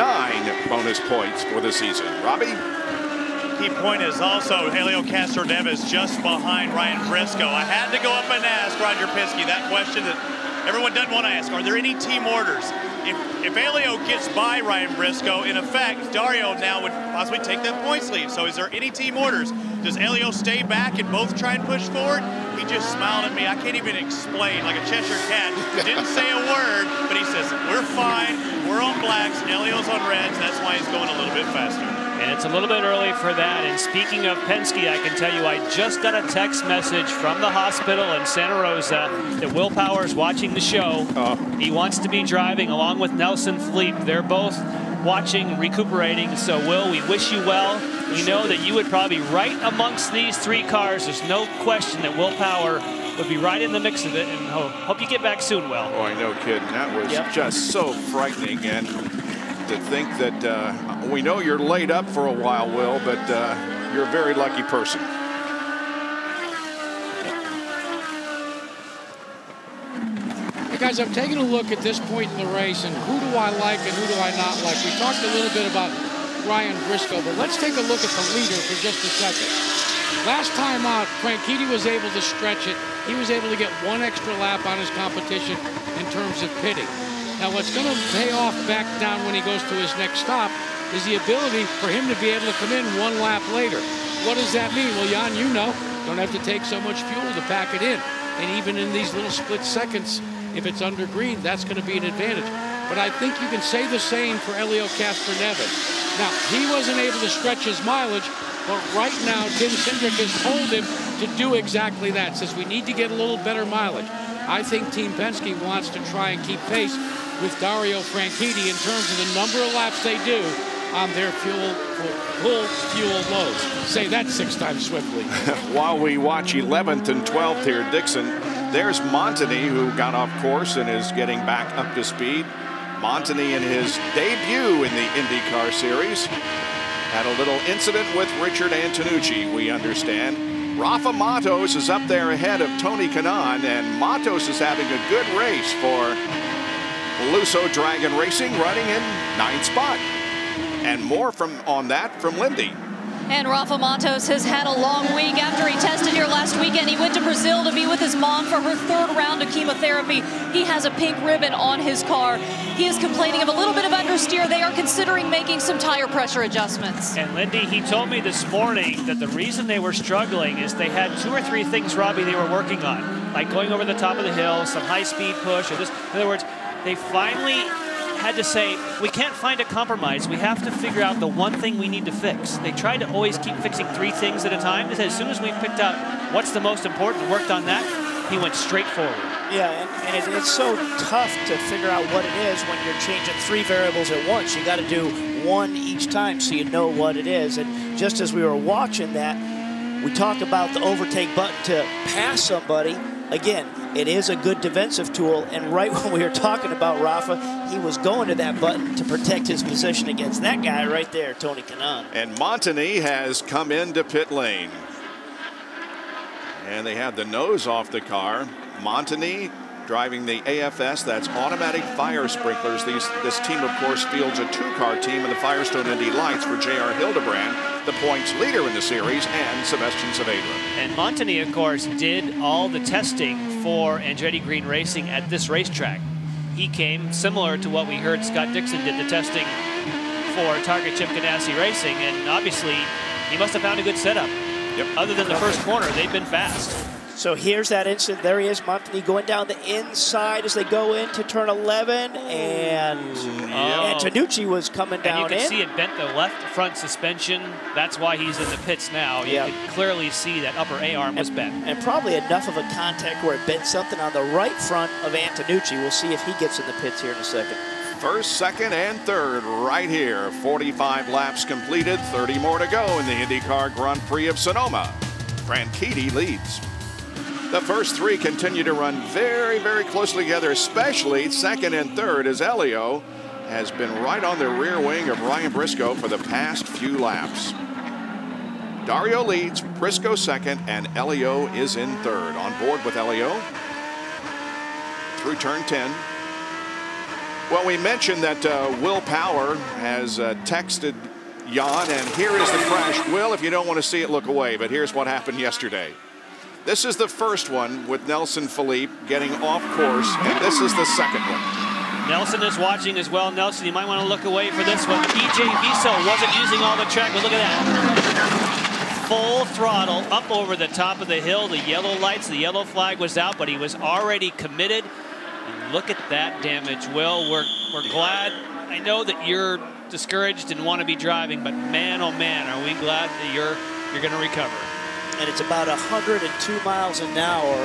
bonus points for the season. Robbie? Key point is also Elio Castroneves just behind Ryan Briscoe. I had to go up and ask Roger Penske that question that everyone doesn't want to ask. Are there any team orders? If Elio gets by Ryan Briscoe, in effect, Dario now would possibly take that points lead. So is there any team orders? Does Elio stay back and both try and push forward? He just smiled at me. I can't even explain, like a Cheshire cat. Didn't say a word, but he says, we're fine. We're on blacks. Elio's on reds. That's why he's going a little bit faster. And it's a little bit early for that. And speaking of Penske, I can tell you I just got a text message from the hospital in Santa Rosa that Will Power's watching the show. He wants to be driving along with Nelson Fleet. They're both watching, recuperating. So, Will, we wish you well. We know that you would probably be right amongst these 3 cars. There's no question that Will Power would be right in the mix of it. And hope you get back soon, Will. Oh, I know, kid. That was just so frightening. And to think that we know you're laid up for a while, Will, but you're a very lucky person. Hey guys, I'm taking a look at this point in the race and who do I like and who do I not like. We talked a little bit about Ryan Briscoe, but let's take a look at the leader for just a second. Last time out, Franchitti was able to stretch it. He was able to get one extra lap on his competition in terms of pitting. Now, what's going to pay off back down when he goes to his next stop is the ability for him to be able to come in one lap later. What does that mean? Well, Jan, you know, don't have to take so much fuel to pack it in. And even in these little split seconds, if it's under green, that's going to be an advantage. But I think you can say the same for Elio Castroneves. Now, he wasn't able to stretch his mileage, but right now, Tim Cindric has told him to do exactly that. Says we need to get a little better mileage. I think Team Penske wants to try and keep pace with Dario Franchitti in terms of the number of laps they do on their full fuel loads. Say that 6 times swiftly. While we watch 11th and 12th here, Dixon, there's Montany, who got off course and is getting back up to speed. Montany in his debut in the IndyCar Series had a little incident with Richard Antonucci, we understand. Rafa Matos is up there ahead of Tony Kanaan, and Matos is having a good race for Lusso Dragon Racing, running in 9th spot. And more on that from Lindy. And Rafa Matos has had a long week after he tested here last weekend. He went to Brazil to be with his mom for her 3rd round of chemotherapy. He has a pink ribbon on his car. He is complaining of a little bit of understeer. They are considering making some tire pressure adjustments. And Lindy, he told me this morning that the reason they were struggling is they had 2 or 3 things, Robbie, they were working on. Like going over the top of the hill, some high-speed push, or this. In other words, they finally had to say, we can't find a compromise. We have to figure out the one thing we need to fix. They tried to always keep fixing 3 things at a time. They said, as soon as we picked out what's the most important and worked on that, he went straight forward. Yeah, and it's so tough to figure out what it is when you're changing 3 variables at once. You got to do 1 each time so you know what it is. And just as we were watching that, we talked about the overtake button to pass somebody. Again, it is a good defensive tool, and right when we were talking about Rafa, he was going to that button to protect his position against that guy right there, Tony Kanaan. And Montany has come into pit lane. And they have the nose off the car. Montany driving the AFS, that's automatic fire sprinklers. This team, of course, fields a 2-car team in the Firestone Indy Lights for J.R. Hildebrand, the points leader in the series, and Sebastian Saavedra. And Montany, of course, did all the testing for Andretti Green Racing at this racetrack. He came similar to what we heard Scott Dixon did the testing for Target Chip Ganassi Racing, and obviously he must have found a good setup. Yep. Other than the first corner, they've been fast. So here's that instant. There he is, Montany going down the inside as they go into turn 11, and Antonucci was coming down and you can see it bent the left front suspension. That's why he's in the pits now. You can clearly see that upper A-arm was bent. And probably enough of a contact where it bent something on the right front of Antonucci. We'll see if he gets in the pits here in a second. 1st, 2nd, and 3rd right here. 45 laps completed, 30 more to go in the IndyCar Grand Prix of Sonoma. Franchitti leads. The first 3 continue to run very, very closely together, especially 2nd and 3rd, as Elio has been right on the rear wing of Ryan Briscoe for the past few laps. Dario leads, Briscoe 2nd, and Elio is in 3rd. On board with Elio through turn 10. Well, we mentioned that Will Power has texted Jan, and here is the crash. Will, if you don't want to see it, look away, but here's what happened yesterday. This is the first one with Nelson Philippe getting off course, and this is the second one. Nelson is watching as well. Nelson, you might want to look away for this one. EJ Viso wasn't using all the track, but look at that. Full throttle up over the top of the hill. The yellow lights, the yellow flag was out, but he was already committed. And look at that damage, Will. We're glad. I know that you're discouraged and want to be driving, but man, oh man, are we glad that you're going to recover. And it's about 102 miles an hour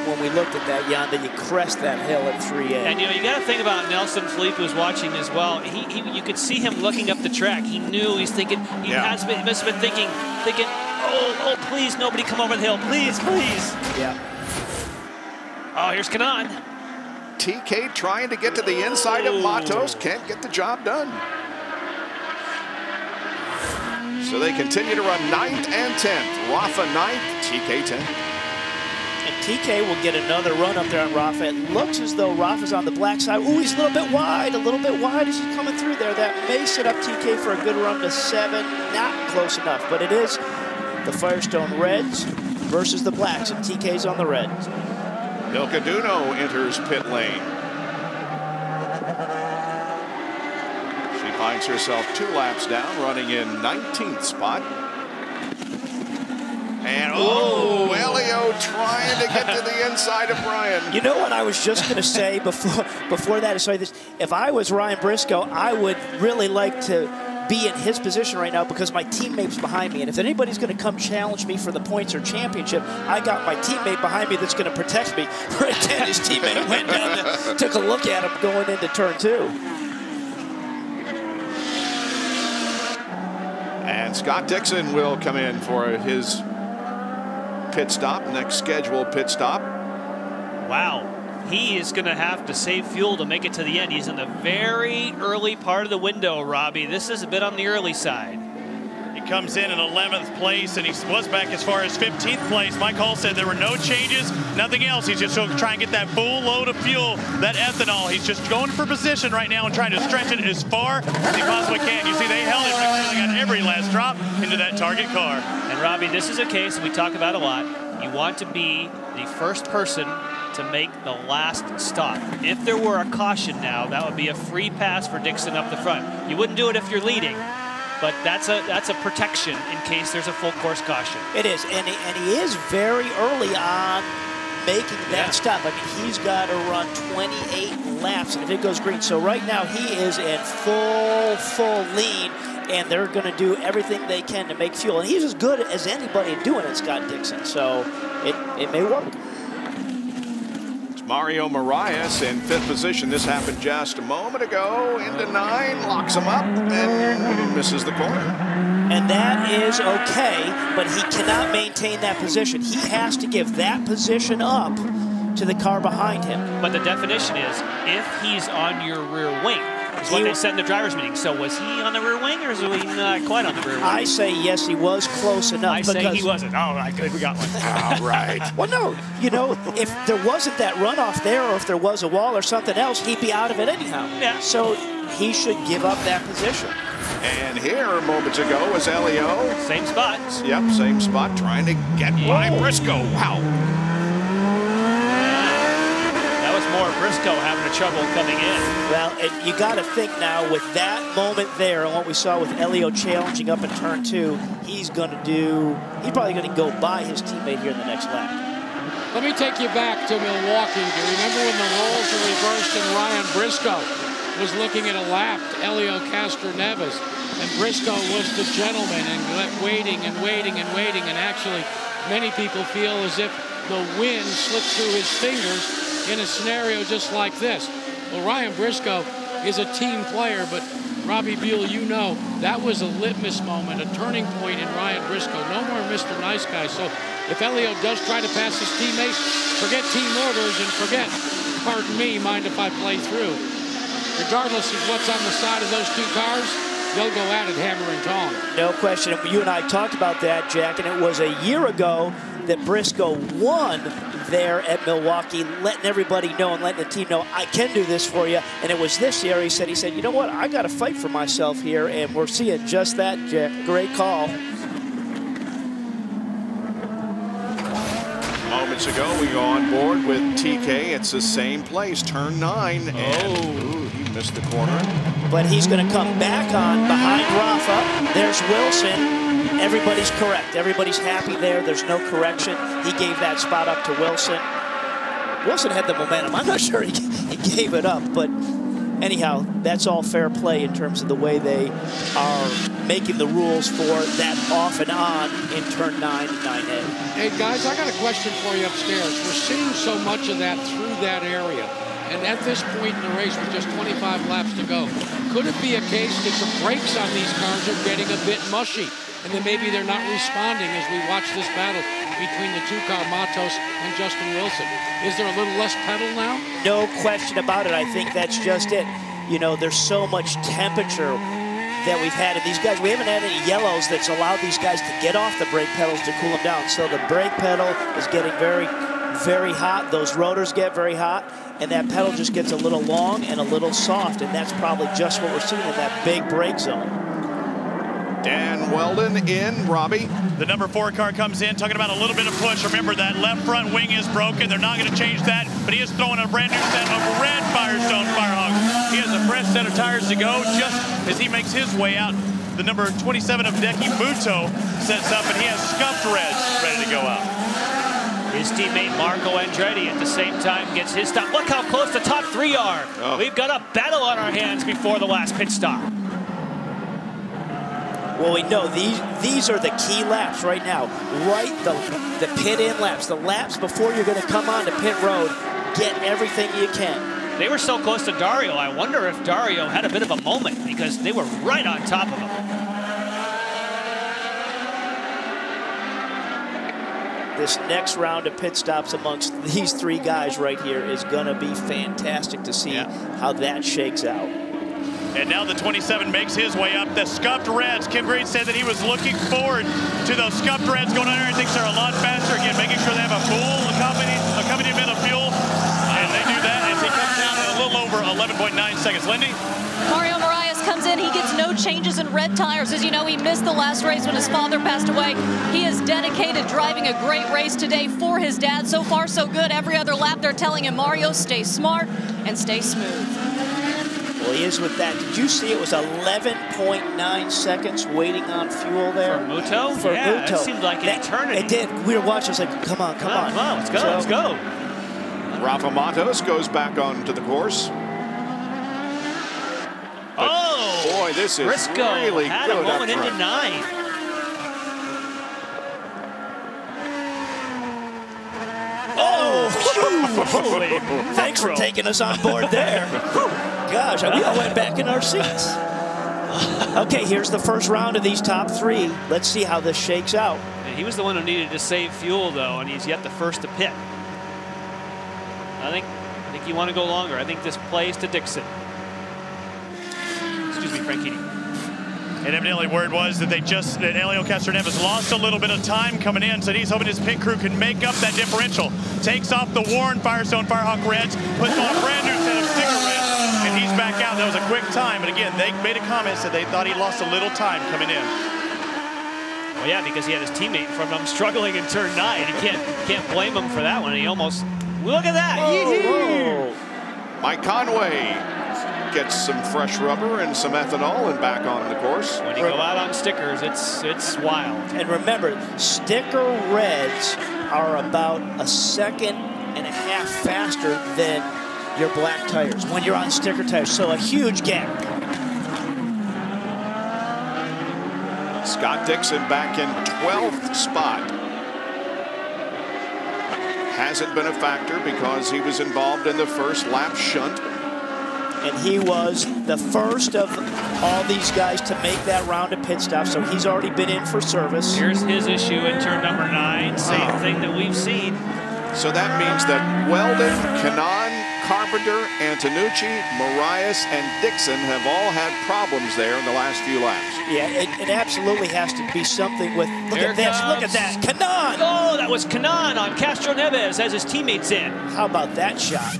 when we looked at that, Jan, that you crest that hill at 3A. And you know, you got to think about Nelson Philippe was watching as well. You could see him looking up the track. He knew, he's thinking, he must have been thinking, oh, please, nobody come over the hill, please, please. Yeah. Oh, here's Kanaan. TK trying to get to the inside of Matos, can't get the job done. So they continue to run 9th and 10th. Rafa 9th, TK 10th. And TK will get another run up there on Rafa. It looks as though Rafa's on the black side. Ooh, he's a little bit wide as he's coming through there. That may set up TK for a good run to 7. Not close enough, but it is the Firestone Reds versus the Blacks, and TK's on the Reds. Ilka Duno enters pit lane. She finds herself 2 laps down, running in 19th spot. And Elio trying to get to the inside of Brian. You know what I was just going to say before that? Sorry, if I was Ryan Briscoe, I would really like to be in his position right now because my teammate's behind me. And if anybody's going to come challenge me for the points or championship, I got my teammate behind me that's going to protect me. Right then, his teammate went down there, took a look at him going into turn 2. And Scott Dixon will come in for his pit stop, next scheduled pit stop. Wow. He is going to have to save fuel to make it to the end. He's in the very early part of the window, Robbie. This is a bit on the early side. He comes in 11th place, and he was back as far as 15th place. Mike Hall said there were no changes, nothing else. He's just going to try and get that full load of fuel, that ethanol. He's just going for position right now and trying to stretch it as far as he possibly can. You see, they held it. They got every last drop into that target car. And Robbie, this is a case we talk about a lot. You want to be the first person to make the last stop. If there were a caution now, that would be a free pass for Dixon up the front. You wouldn't do it if you're leading, but that's a protection in case there's a full course caution. It is, and he is very early on making that stop. I mean, he's got to run 28 laps, and if it goes green. So right now he is in full lean, and they're going to do everything they can to make fuel. And he's as good as anybody doing it, Scott Dixon. So it may work. Mario Marias in 5th position. This happened just a moment ago. Into 9, locks him up, and misses the corner. And that is okay, but he cannot maintain that position. He has to give that position up to the car behind him. But the definition is if he's on your rear wing. Is what they said in the driver's meeting. So was he on the rear wing, or was he not quite on the rear wing? I say yes, he was close enough. I say he wasn't. All right, good, we got one. All right. Well, no, you know, if there wasn't that runoff there, or if there was a wall or something else, he'd be out of it anyhow. Yeah. So he should give up that position. And here, moments ago, was Elio. Same spot. Yep, same spot, trying to get by Briscoe. Wow. More Briscoe having trouble coming in. Well, and you got to think now with that moment there and what we saw with Elio challenging up in turn 2, he's probably going to go by his teammate here in the next lap. Let me take you back to Milwaukee. Do you remember when the roles were reversed and Ryan Briscoe was looking at a lap to Elio Castroneves, and Briscoe was the gentleman and waiting and waiting and waiting, and actually many people feel as if the wind slipped through his fingers in a scenario just like this. Well, Ryan Briscoe is a team player, but Robbie Buell, you know, that was a litmus moment, a turning point in Ryan Briscoe. No more Mr. Nice Guy. So if Elio does try to pass his teammate, forget team orders and forget, pardon me, mind if I play through. Regardless of what's on the side of those 2 cars, they'll go at it hammer and tong. No question. You and I talked about that, Jack, and it was a year ago that Briscoe won there at Milwaukee, letting everybody know and letting the team know, I can do this for you. And it was this year he said, you know what, I got to fight for myself here, and we're seeing just that, Jack. Great call. Moments ago, we go on board with TK. It's the same place, turn 9. And he missed the corner. But he's going to come back on behind Rafa. There's Wilson. Everybody's correct. Everybody's happy there. There's no correction. He gave that spot up to Wilson. Wilson had the momentum. I'm not sure he gave it up, but anyhow, that's all fair play in terms of the way they are making the rules for that off and on in turn 9 and 9A. Hey, guys, I got a question for you upstairs. We're seeing so much of that through that area. And at this point in the race, with just 25 laps to go, could it be a case that the brakes on these cars are getting a bit mushy? And then maybe they're not responding as we watch this battle between the 2-car Matos and Justin Wilson. Is there a little less pedal now? No question about it. I think that's just it. You know, there's so much temperature that we've had in these guys. We haven't had any yellows that's allowed these guys to get off the brake pedals to cool them down. So the brake pedal is getting very, very hot. Those rotors get very hot, and that pedal just gets a little long and a little soft, and that's probably just what we're seeing in that big brake zone. Dan Weldon in, Robbie. The number 4 car comes in, talking about a little bit of push. Remember, that left front wing is broken. They're not going to change that, but he is throwing a brand new set of red Firestone Firehawks. He has a fresh set of tires to go just as he makes his way out. The number 27 of Deki Muto sets up, and he has scuffed reds ready to go out. His teammate Marco Andretti at the same time gets his stop. Look how close the top 3 are. Oh. We've got a battle on our hands before the last pit stop. Well, we know these are the key laps right now. Right, the pit-in laps, the laps before you're going to come on to pit road. Get everything you can. They were so close to Dario. I wonder if Dario had a bit of a moment because they were right on top of him. This next round of pit stops amongst these 3 guys right here is going to be fantastic to see how that shakes out. And now the 27 makes his way up. The scuffed reds. Kim Green said that he was looking forward to those scuffed reds going on there. He thinks they're a lot faster. Again, making sure they have a full accompaniment of fuel. And they do that as he comes down in a little over 11.9 seconds. Lindy? Mario Moraes comes in. He gets no changes in red tires. As you know, he missed the last race when his father passed away. He is dedicated driving a great race today for his dad. So far, so good. Every other lap, they're telling him, Mario, stay smart and stay smooth. Well, he is with that. Did you see it was 11.9 seconds waiting on fuel there? For Muto? For yeah, Muto. It seemed like an eternity. It did. We were watching. It's like, come on, come on. Let's go, let's go. Rafa Matos goes back onto the course. But boy, this is Briscoe really had good a moment up front. into 9. Oh, thanks for taking us on board there. Gosh, we all went back in our seats. Okay, here's the first round of these top 3. Let's see how this shakes out. And he was the one who needed to save fuel, though, and he's yet the first to pit. I think you want to go longer. I think this plays to Dixon. Excuse me, Frank Keating. And evidently word was that that Elio Castroneves lost a little bit of time coming in, so he's hoping his pit crew can make up that differential. Takes off the worn Firestone Firehawk reds, puts on a brand new set of sticker reds, and he's back out. That was a quick time, but again, they made a comment, said they thought he lost a little time coming in. Well, yeah, because he had his teammate from him struggling in turn 9. You can't blame him for that one. He almost, look at that. Whoa. Mike Conway gets some fresh rubber and some ethanol and back on the course. When you go out on stickers, it's wild. And remember, sticker reds are about 1.5 seconds faster than your black tires when you're on sticker tires, so a huge gap. Scott Dixon back in 12th spot. Hasn't been a factor because he was involved in the first lap shunt. And he was the first of all these guys to make that round of pit stop, so he's already been in for service. Here's his issue in turn number 9. Same thing that we've seen. So that means that Weldon, Kanaan, Carpenter, Antonucci, Moraes, and Dixon have all had problems there in the last few laps. Yeah, it absolutely has to be something with, look at this, look at that, Kanaan! Oh, that was Kanaan on Castroneves as his teammates in. How about that shot?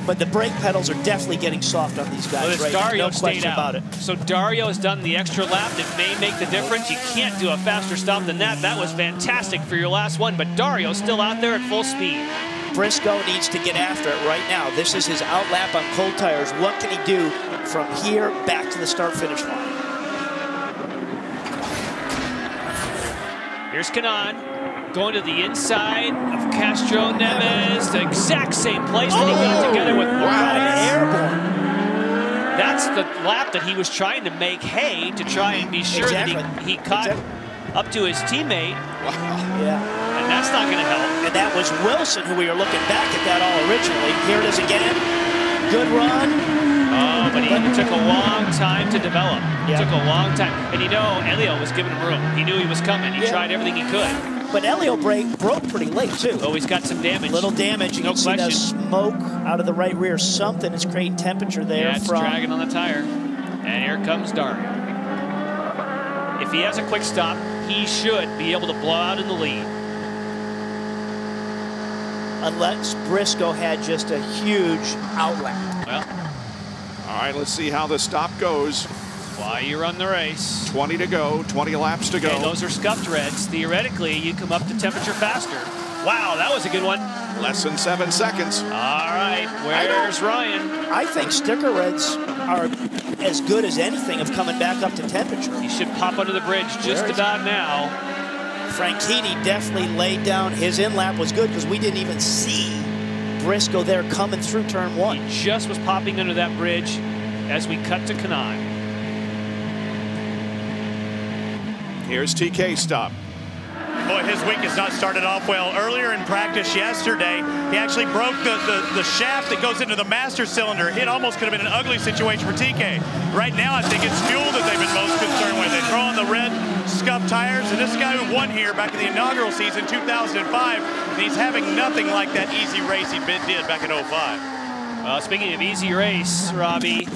But the brake pedals are definitely getting soft on these guys right now, Dario no question about it. So Dario's done the extra lap that may make the difference. You can't do a faster stop than that. That was fantastic for your last one, but Dario's still out there at full speed. Briscoe needs to get after it right now. This is his out lap on cold tires. What can he do from here back to the start-finish line? Here's Kanaan going to the inside of Castroneves, the exact same place that he got together with Moraes. Airborne. That's the lap that he was trying to make hay to try and be sure that he caught up to his teammate. Yeah. And that's not going to help. And that was Wilson, who we were looking back at that all originally. Here it is again. Good run. Oh, but it took a long time to develop. It took a long time. And you know, Elio was giving him room. He knew he was coming. He tried everything he could. But Elio broke pretty late, too. Oh, he's got some damage. Little damage. You can see the smoke out of the right rear. Something is creating temperature there. Yeah, it's dragging on the tire. And here comes Dario. If he has a quick stop, he should be able to blow out in the lead. Unless Briscoe had just a huge outlap. Well. All right, let's see how the stop goes. Why you run the race. 20 to go, 20 laps to go. Okay, those are scuffed reds. Theoretically, you come up to temperature faster. Wow, that was a good one. Less than 7 seconds. All right, where's Ryan? I think sticker reds are as good as anything of coming back up to temperature. He should pop under the bridge just about now. Franchitti definitely laid down. His in-lap was good because we didn't even see Briscoe there coming through turn 1. He just was popping under that bridge as we cut to Kanaan. Here's TK stop. Boy, his week has not started off well. Earlier in practice yesterday, he actually broke the shaft that goes into the master cylinder. It almost could have been an ugly situation for TK. Right now, I think it's fuel that they've been most concerned with. They throw on the red scuffed tires, and this guy who won here back in the inaugural season, 2005, and he's having nothing like that easy race he did back in 05. Well, speaking of easy race, Robbie,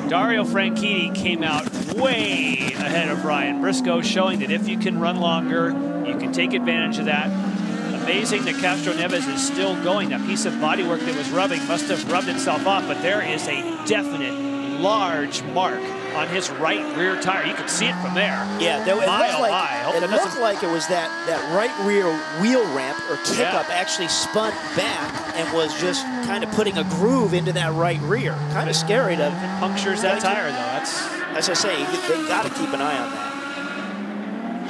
Dario Franchitti came out way ahead of Ryan Briscoe, showing that if you can run longer, you can take advantage of that. Amazing that Castro Neves is still going. That piece of bodywork that was rubbing must have rubbed itself off, but there is a definite large mark on his right rear tire. You can see it from there. Yeah, it looked like it was that right rear wheel ramp or kick up actually spun back and was just kind of putting a groove into that right rear. Kind of scary to punctures that tire though. That's, as I say, they got to keep an eye on that.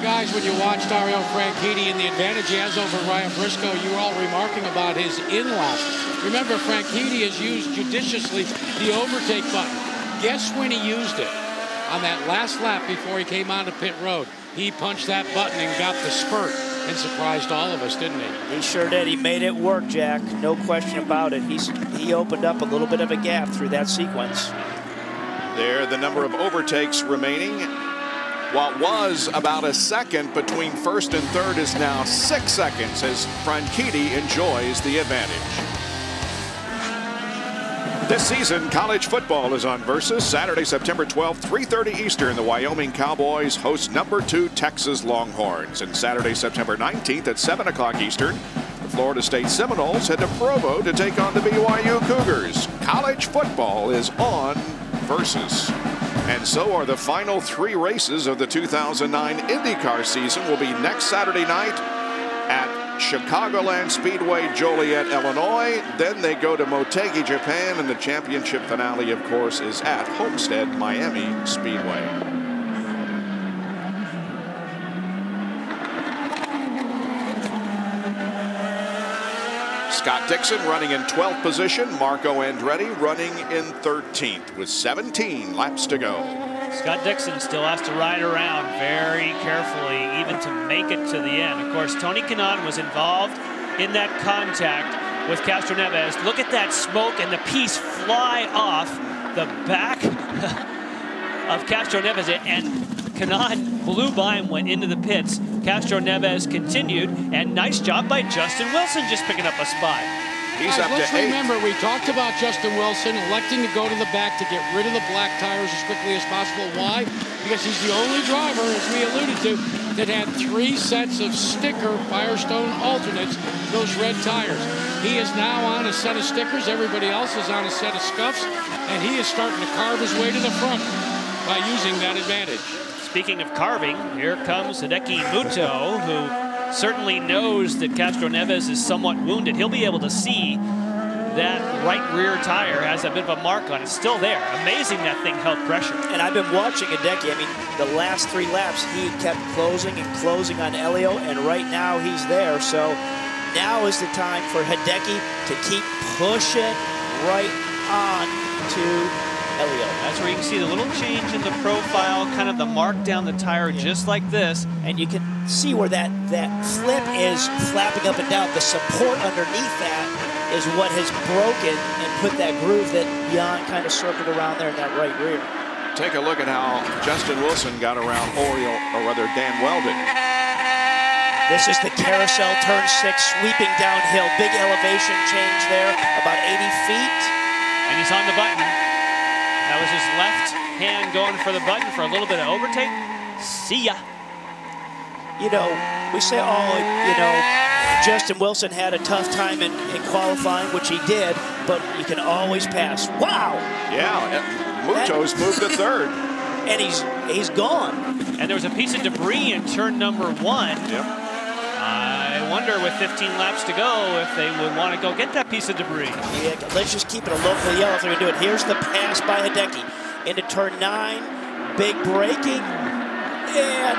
Guys, when you watch Dario Franchitti and the advantage he has over Ryan Briscoe, you were all remarking about his in-lap. Remember, Franchitti has used judiciously the overtake button. Guess when he used it? On that last lap before he came onto pit road. He punched that button and got the spurt and surprised all of us, didn't he? He sure did. He made it work, Jack. No question about it. He opened up a little bit of a gap through that sequence. There, the number of overtakes remaining. What was about a second between first and third is now 6 seconds as Franchitti enjoys the advantage. This season, college football is on Versus. Saturday, September 12th, 3:30 Eastern, the Wyoming Cowboys host #2 Texas Longhorns. And Saturday, September 19th at 7 o'clock Eastern, the Florida State Seminoles head to Provo to take on the BYU Cougars. College football is on Versus. And so are the final 3 races of the 2009 INDYCAR season. Will be next Saturday night at Chicagoland Speedway, Joliet, Illinois. Then they go to Motegi, Japan, and the championship finale, of course, is at Homestead, Miami Speedway. Scott Dixon running in 12th position. Marco Andretti running in 13th with 17 laps to go. Scott Dixon still has to ride around very carefully, even to make it to the end. Of course, Tony Kanaan was involved in that contact with Castro Neves. Look at that smoke and the piece fly off the back of Castro Neves, and Kanaan blew by and went into the pits. Castro Neves continued, and nice job by Justin Wilson just picking up a spot. He's Guys, up to let's 8. remember, we talked about Justin Wilson electing to go to the back to get rid of the black tires as quickly as possible. Why? Because he's the only driver, as we alluded to, that had 3 sets of sticker Firestone alternates, those red tires. He is now on a set of stickers. Everybody else is on a set of scuffs, and he is starting to carve his way to the front by using that advantage. Speaking of carving, here comes Hideki Muto, who certainly knows that Castro Neves is somewhat wounded. He'll be able to see that right rear tire has a bit of a mark on it. Still there. Amazing that thing held pressure. And I've been watching Hideki. I mean, the last 3 laps, he kept closing and closing on Elio, and right now he's there. So now is the time for Hideki to keep pushing right on to Elio. That's where you can see the little change in the profile, kind of the mark down the tire, just like this. And you can see where that flip is flapping up and down. The support underneath that is what has broken and put that groove that Jan kind of circled around there in that right rear. Take a look at how Justin Wilson got around Dan Weldon. This is the carousel, turn 6, sweeping downhill. Big elevation change there, about 80 feet. And he's on the button. That was his left hand going for the button for a little bit of overtake. See ya. You know, we say, oh, you know, Justin Wilson had a tough time in qualifying, which he did, but you can always pass. Wow. Yeah, Muto's moved to 3rd. And he's gone. And there was a piece of debris in turn number 1. Yep. I wonder with 15 laps to go if they would want to go get that piece of debris. Yeah, let's just keep it a local yellow if they're going to do it. Here's the pass by Hideki into turn 9. Big braking. And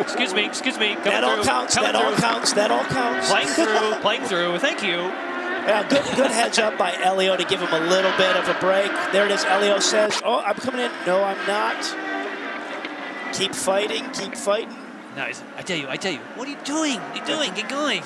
excuse me. That all counts. That all counts. Playing through. Thank you. Yeah, good heads up by Elio to give him a little bit of a break. There it is. Elio says, "Oh, I'm coming in." No, I'm not. Keep fighting. No, I tell you. What are you doing? Get going.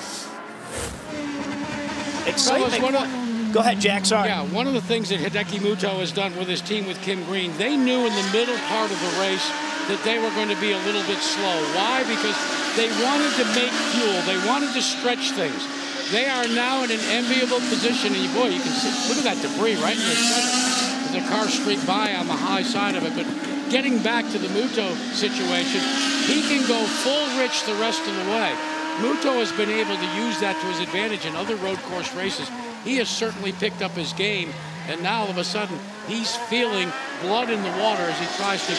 Excitement. Go ahead, Jack. Sorry. Yeah, one of the things that Hideki Muto has done with his team with Kim Green, they knew in the middle part of the race that they were going to be a little bit slow. Why? Because they wanted to make fuel. They wanted to stretch things. They are now in an enviable position. And boy, you can see, look at that debris right in the center. The car streaked by on the high side of it. But getting back to the Muto situation, he can go full rich the rest of the way. Muto has been able to use that to his advantage in other road course races. He has certainly picked up his game. And now all of a sudden, he's feeling blood in the water as he tries to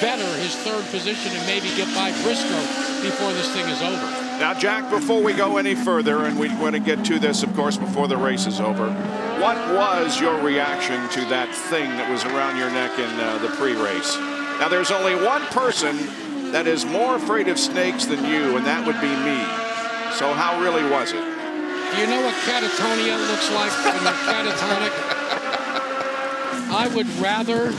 better his third position and maybe get by Briscoe before this thing is over. Now, Jack, before we go any further, and we want to get to this, of course, before the race is over, what was your reaction to that thing that was around your neck in the pre-race? Now, there's only one person that is more afraid of snakes than you, and that would be me. So how really was it? Do you know what catatonia looks like when you're catatonic? I would rather,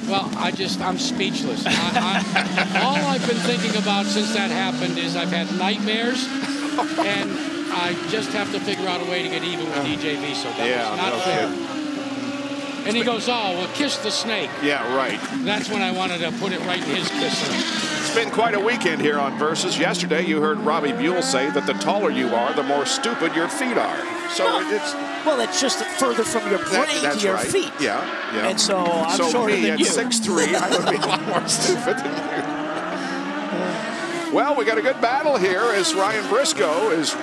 well, I'm speechless. All I've been thinking about since that happened is I've had nightmares, and I just have to figure out a way to get even with DJV, so that was not fair. And he goes, "Oh, well, kiss the snake." Yeah, right. That's when I wanted to put it right in his kisser. It's been quite a weekend here on Versus. Yesterday, you heard Robbie Buell say that the taller you are, the more stupid your feet are. So it's just further from your brain to your feet. Yeah. And so I'm shorter than you. So me at 6'3", I would be a lot more stupid than you. Well, we got a good battle here as Ryan Briscoe is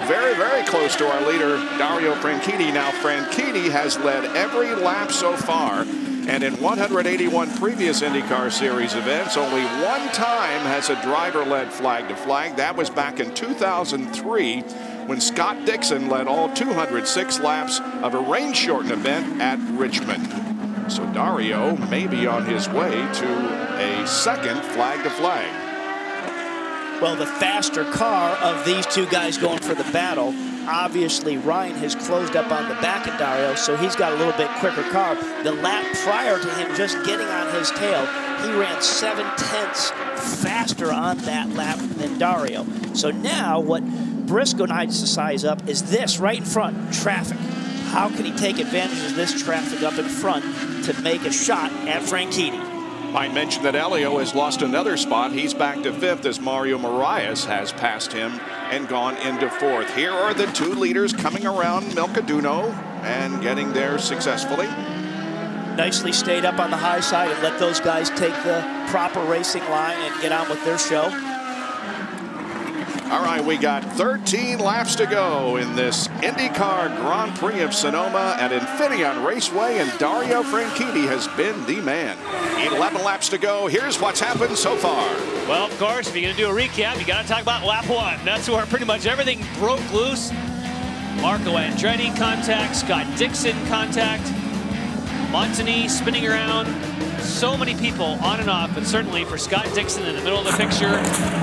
very, very close to our leader, Dario Franchitti. Now, Franchitti has led every lap so far, and in 181 previous IndyCar Series events, only one time has a driver led flag to flag. That was back in 2003 when Scott Dixon led all 206 laps of a rain-shortened event at Richmond. So Dario may be on his way to a second flag to flag. Well, the faster car of these two guys going for the battle, obviously Ryan has closed up on the back of Dario, so he's got a little bit quicker car. The lap prior to him just getting on his tail, he ran 7/10 faster on that lap than Dario. So now what Briscoe needs to size up is this right in front, traffic. How can he take advantage of this traffic up in front to make a shot at Franchitti? I mentioned that Elio has lost another spot. He's back to 5th as Mario Moraes has passed him and gone into 4th. Here are the two leaders coming around Milcaduno and getting there successfully. Nicely stayed up on the high side and let those guys take the proper racing line and get on with their show. All right, we got 13 laps to go in this IndyCar Grand Prix of Sonoma at Infineon Raceway, and Dario Franchitti has been the man. 11 laps to go. Here's what's happened so far. Well, of course, if you're going to do a recap, you got to talk about lap 1. That's where pretty much everything broke loose. Marco Andretti contact, Scott Dixon contact, Montagny spinning around. So many people on and off, but certainly for Scott Dixon in the middle of the picture,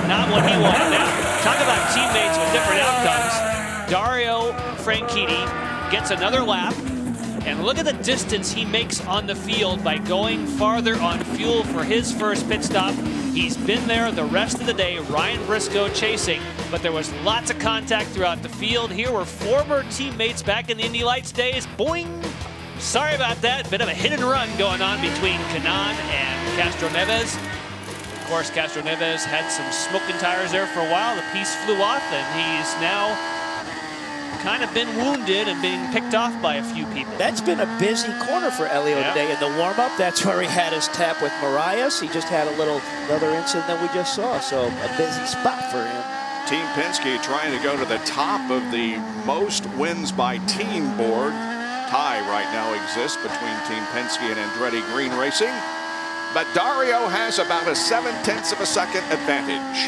not what he wanted. Now, talk about teammates with different outcomes. Dario Franchitti gets another lap, and look at the distance he makes on the field by going farther on fuel for his first pit stop. He's been there the rest of the day, Ryan Briscoe chasing, but there was lots of contact throughout the field. Here were former teammates back in the Indy Lights days. Boing! Sorry about that. Bit of a hit and run going on between Canan and Castro Neves. Of course, Castro Neves had some smoking tires there for a while. The piece flew off, and he's now kind of been wounded and being picked off by a few people. That's been a busy corner for Elio today. In the warm-up, that's where he had his tap with Moraes. He just had another incident that we just saw, so a busy spot for him. Team Penske trying to go to the top of the most wins by team board. Tie right now exists between Team Penske and Andretti Green Racing. but Dario has about a 0.7 of a second advantage.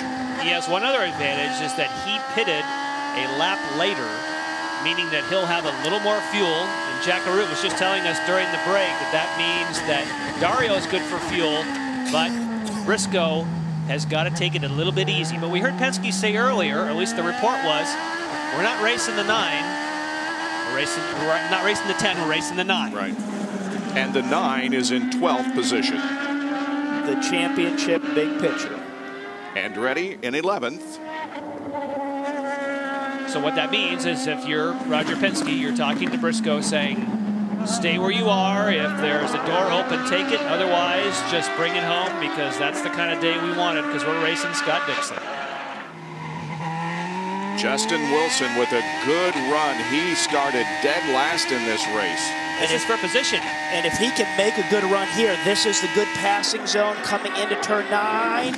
He has one other advantage, is that he pitted a lap later, meaning that he'll have a little more fuel. And Jack Arute was just telling us during the break that that means that Dario is good for fuel, but Briscoe has got to take it a little bit easy. But we heard Penske say earlier, or at least the report was, we're not racing the 9. We're not racing the 10, we're racing the 9. Right. And the 9 is in 12th position. The championship big picture. Andretti in 11th. So what that means is if you're Roger Penske, you're talking to Briscoe saying, stay where you are. If there's a door open, take it. Otherwise, just bring it home, because that's the kind of day we wanted, because we're racing Scott Dixon. Justin Wilson with a good run. He started dead last in this race. This is for position. And if he can make a good run here, this is the good passing zone coming into turn 9.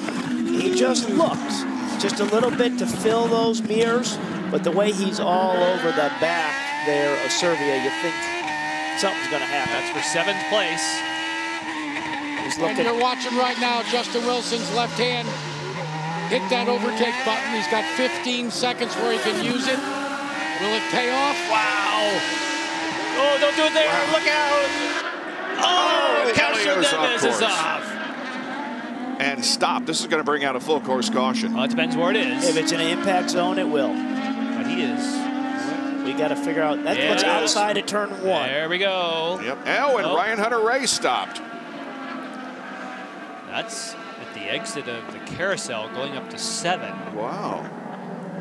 He just looks just a little bit to fill those mirrors, but the way he's all over the back there of Servia, you think something's going to happen. That's for 7th place. He's And you're watching right now Justin Wilson's left hand hit that overtake button. He's got 15 seconds where he can use it. Will it pay off? Wow. Oh, don't do it there. Wow. Look out. Oh, Castro Neves is off. And stop. This is going to bring out a full course caution. Well, it depends where it is. If it's in an impact zone, it will. But he is. We got to figure out. That's what's outside of turn 1. There we go. Yep. Oh, and Ryan Hunter-Reay stopped. That's at the exit of the carousel going up to 7. Wow.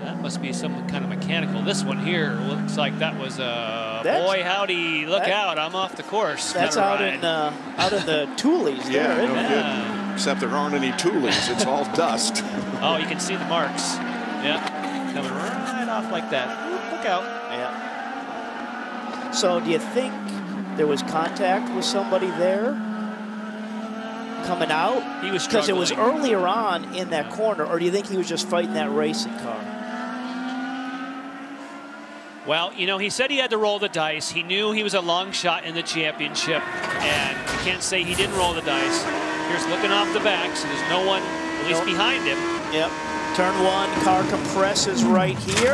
That must be some kind of mechanical. This one here looks like that was a boy howdy. Look out! I'm off the course. That's out in the Toolies. Yeah, there, no isn't kidding. Except there aren't any Toolies. It's all dust. Oh, you can see the marks. Yeah, coming right off like that. Look out! Yeah. So, do you think there was contact with somebody there coming out? He was because it was earlier on in that corner, or do you think he was just fighting that racing car? Well, you know, he said he had to roll the dice. He knew he was a long shot in the championship, and you can't say he didn't roll the dice. Here's looking off the back, so there's no one, at least behind him. Yep. Turn 1, car compresses right here.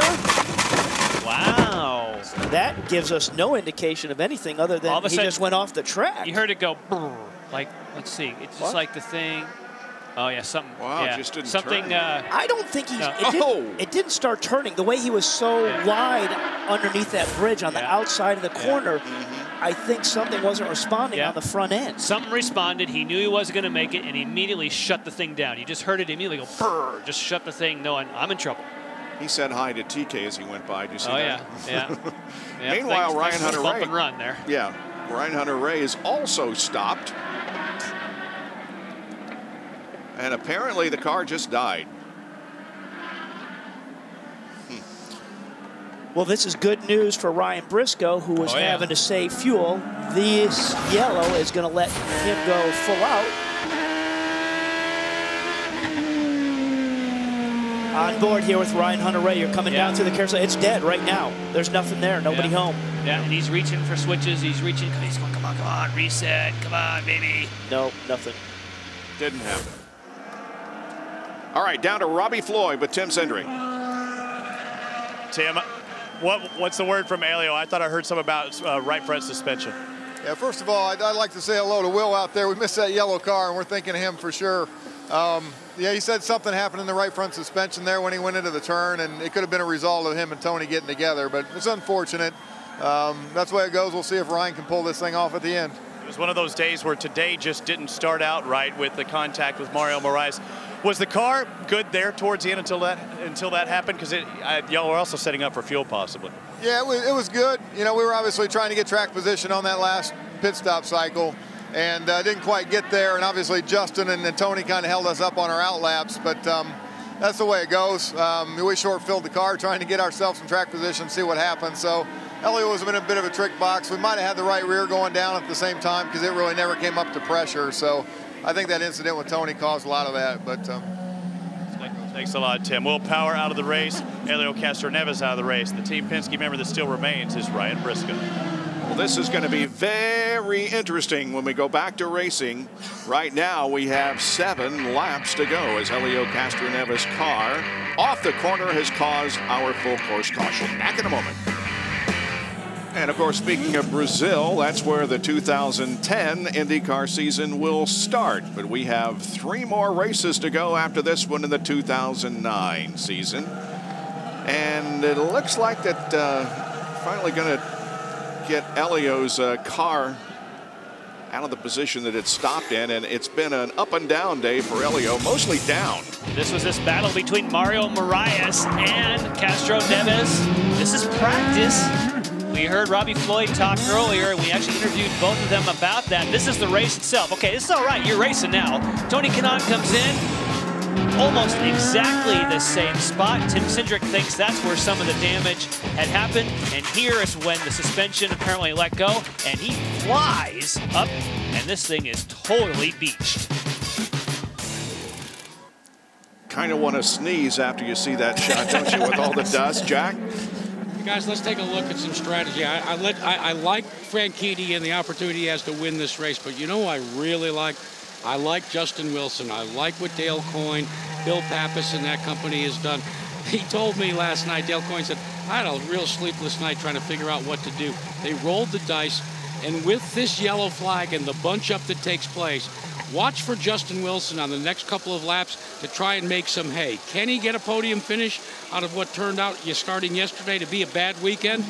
Wow. That gives us no indication of anything other than he just went off the track. You heard it go, like, let's see, it's just like the thing. Oh yeah, something. Wow, yeah. it just didn't something. turn. I don't think he. No. It didn't start turning. The way he was so wide underneath that bridge on the outside of the corner, I think something wasn't responding on the front end. Something responded. He knew he wasn't going to make it, and he immediately shut the thing down. You just heard it immediately go, brr, just shut the thing, knowing I'm in trouble. He said hi to TK as he went by. Did you see that? Yeah. Meanwhile, Ryan Hunter-Reay. Bump and run there. Yeah. Ryan Hunter-Reay is also stopped. And apparently the car just died. Well, this is good news for Ryan Briscoe, who was having to save fuel. This yellow is going to let him go full out. On board here with Ryan Hunter-Reay. You're coming down through the carousel. It's dead right now. There's nothing there. Nobody home. Yeah, and he's reaching for switches. He's reaching. He's going, come on, reset. Come on, baby. No, nothing. Didn't happen. All right, down to Robbie Floyd with Tim Cindric. Tim, what's the word from Elio? I thought I heard something about right front suspension. Yeah, first of all, I'd like to say hello to Will out there. We missed that yellow car, and we're thinking of him for sure. Yeah, he said something happened in the right front suspension there when he went into the turn, and it could have been a result of him and Tony getting together, but it's unfortunate. That's the way it goes. We'll see if Ryan can pull this thing off at the end. It was one of those days where today just didn't start out right with the contact with Mario Moraes. Was the car good there towards the end until that happened? Because y'all were also setting up for fuel possibly. Yeah, it was good. You know, we were obviously trying to get track position on that last pit stop cycle, and didn't quite get there. And obviously Justin and Tony kind of held us up on our out laps, but that's the way it goes. We short-filled the car trying to get ourselves in track position, see what happens. So Elio was in a bit of a trick box. We might have had the right rear going down at the same time because it really never came up to pressure. So I think that incident with Tony caused a lot of that. But thanks a lot, Tim. Will Power out of the race. Elio Castroneves out of the race. The Team Penske member that still remains is Ryan Briscoe. this is going to be very interesting when we go back to racing. Right now, we have 7 laps to go as Helio Castroneves' car off the corner has caused our full course caution. Back in a moment. And of course, speaking of Brazil, that's where the 2010 IndyCar season will start. But we have 3 more races to go after this one in the 2009 season. And it looks like that finally going to get Helio's car out of the position that it stopped in, and it's been an up and down day for Helio, mostly down. This was this battle between Mario Moraes and Castroneves. This is practice. We heard Robbie Floyd talk earlier, and we actually interviewed both of them about that. This is the race itself. Okay, this is all right. You're racing now. Tony Kanaan comes in, almost exactly the same spot. Tim Cindric thinks that's where some of the damage had happened, and here is when the suspension apparently let go, and he flies up, and this thing is totally beached. Kind of want to sneeze after you see that shot, don't you, with all the dust, Jack? Guys, let's take a look at some strategy. I like Franchitti and the opportunity he has to win this race, but you know I really like? I like Justin Wilson. I like what Dale Coyne, Bill Pappas, and that company has done. He told me last night, Dale Coyne said, I had a real sleepless night trying to figure out what to do. They rolled the dice, and with this yellow flag and the bunch up that takes place, watch for Justin Wilson on the next couple of laps to try and make some hay. Can he get a podium finish out of what turned out starting yesterday to be a bad weekend?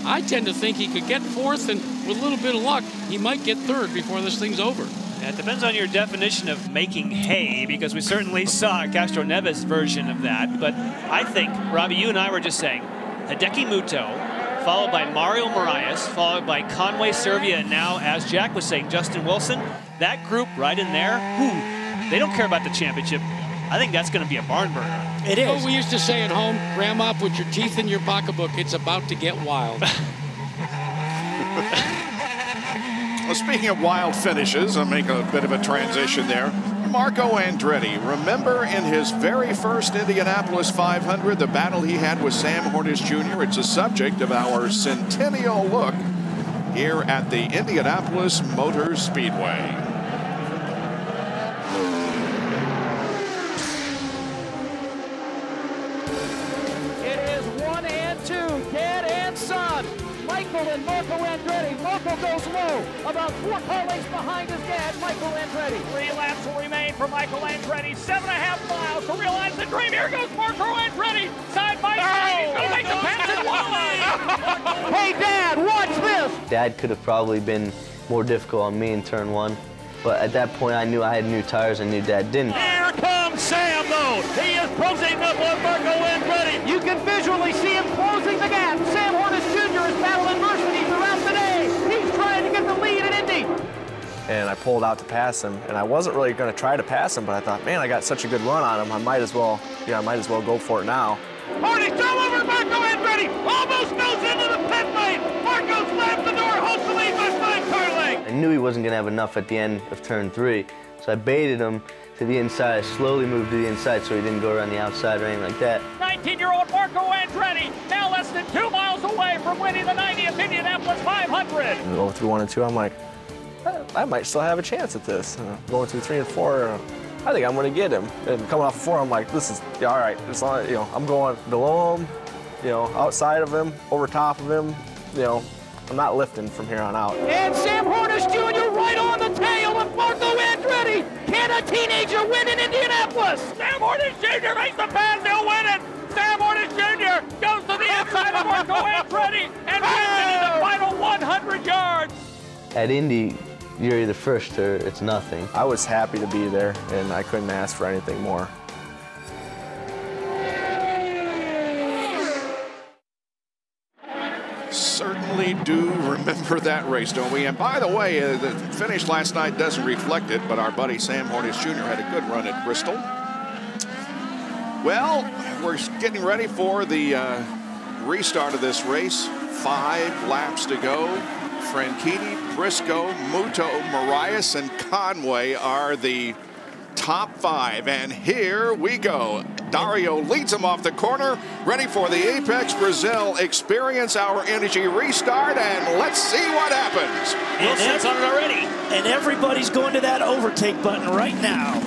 I tend to think he could get 4th, and with a little bit of luck, he might get 3rd before this thing's over. It depends on your definition of making hay, because we certainly saw Castroneves' version of that. But I think, Robbie, you and I were just saying, Hideki Muto, followed by Mario Moraes, followed by Conway Servia, and now, as Jack was saying, Justin Wilson. That group right in there, they don't care about the championship. I think that's going to be a barn burner. It is. Oh, we used to say at home, Grandma, put your teeth in your pocketbook. It's about to get wild. Well, speaking of wild finishes, I'll make a bit of a transition there. Marco Andretti, remember in his very first Indianapolis 500, the battle he had with Sam Hornish Jr.? It's a subject of our centennial look here at the Indianapolis Motor Speedway. It is 1 and 2, dad and son. Michael and Marco Andretti. Marco goes low, about 4 car lengths behind his dad, Michael Andretti. 3 laps will remain for Michael Andretti. 7.5 miles to realize the dream. Here goes Marco Andretti, side by side. He's going to make the pass at Wally. Hey, Dad, watch this. Dad could have probably been more difficult on me in turn 1, but at that point I knew I had new tires and knew Dad didn't. Here comes Sam, though. He is closing up on Marco Andretti. You can visually see him closing the gap. Sam Hornish Jr. is battling adversity throughout the day. He's trying to get the lead in Indy. And I pulled out to pass him, and I wasn't really going to try to pass him, but I thought, man, I got such a good run on him. I might as well go for it now. Hornish all over Marco Andretti. Almost goes into the pit lane. Marco slams the door, holds the lead by 5 car lengths. I knew he wasn't going to have enough at the end of turn 3, so I baited him to the inside. I slowly moved to the inside so he didn't go around the outside or anything like that. 19-year-old Marco Andretti, now less than 2 miles away from winning the 90th Indianapolis 500. Going through 1 and 2, I'm like, I might still have a chance at this. Going through 3 and 4, I think I'm going to get him. And coming off of 4, I'm like, this is all right. It's all, I'm going below him, outside of him, over top of him. I'm not lifting from here on out. And Sam Hornish Jr. right on the tail of Marco Andretti. Can a teenager win in Indianapolis? Sam Hornish Jr. makes the pass, he'll win it. Sam Hornish Jr. goes to the inside of Marco Andretti and wins it in the final 100 yards. At Indy, you're either first or it's nothing. I was happy to be there, and I couldn't ask for anything more. Certainly do remember that race, don't we? And by the way, the finish last night doesn't reflect it, but our buddy Sam Hornish Jr. had a good run at Bristol. Well, we're getting ready for the restart of this race. 5 laps to go. Franchitti, Briscoe, Muto, Moraes, and Conway are the top 5. And here we go. Dario leads him off the corner, ready for the Apex Brazil Experience Our Energy restart, and let's see what happens. Wilson's on it already. And everybody's going to that overtake button right now.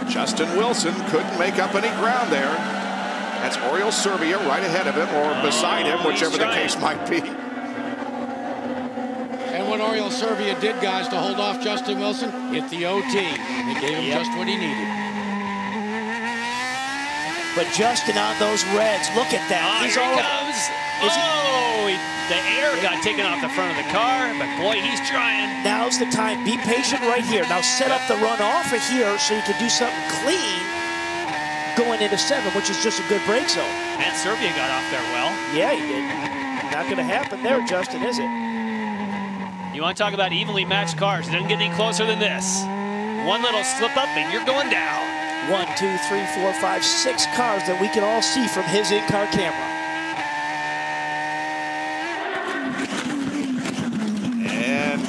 Justin Wilson couldn't make up any ground there. That's Oriol Serbia right ahead of him or beside him, whichever the case might be. And what Oriol Serbia did, guys, to hold off Justin Wilson, hit the OT. They gave him just what he needed. But Justin on those reds, look at that. Here he comes. The air got taken off the front of the car, but boy, he's trying. Now's the time. Be patient right here. Now set up the run off of here so you can do something clean going into 7, which is just a good brake zone. And Serbia got off there well. Yeah, he did. Not going to happen there, Justin, is it? You want to talk about evenly matched cars? It doesn't get any closer than this. One little slip up and you're going down. 1, 2, 3, 4, 5, 6 cars that we can all see from his in-car camera. And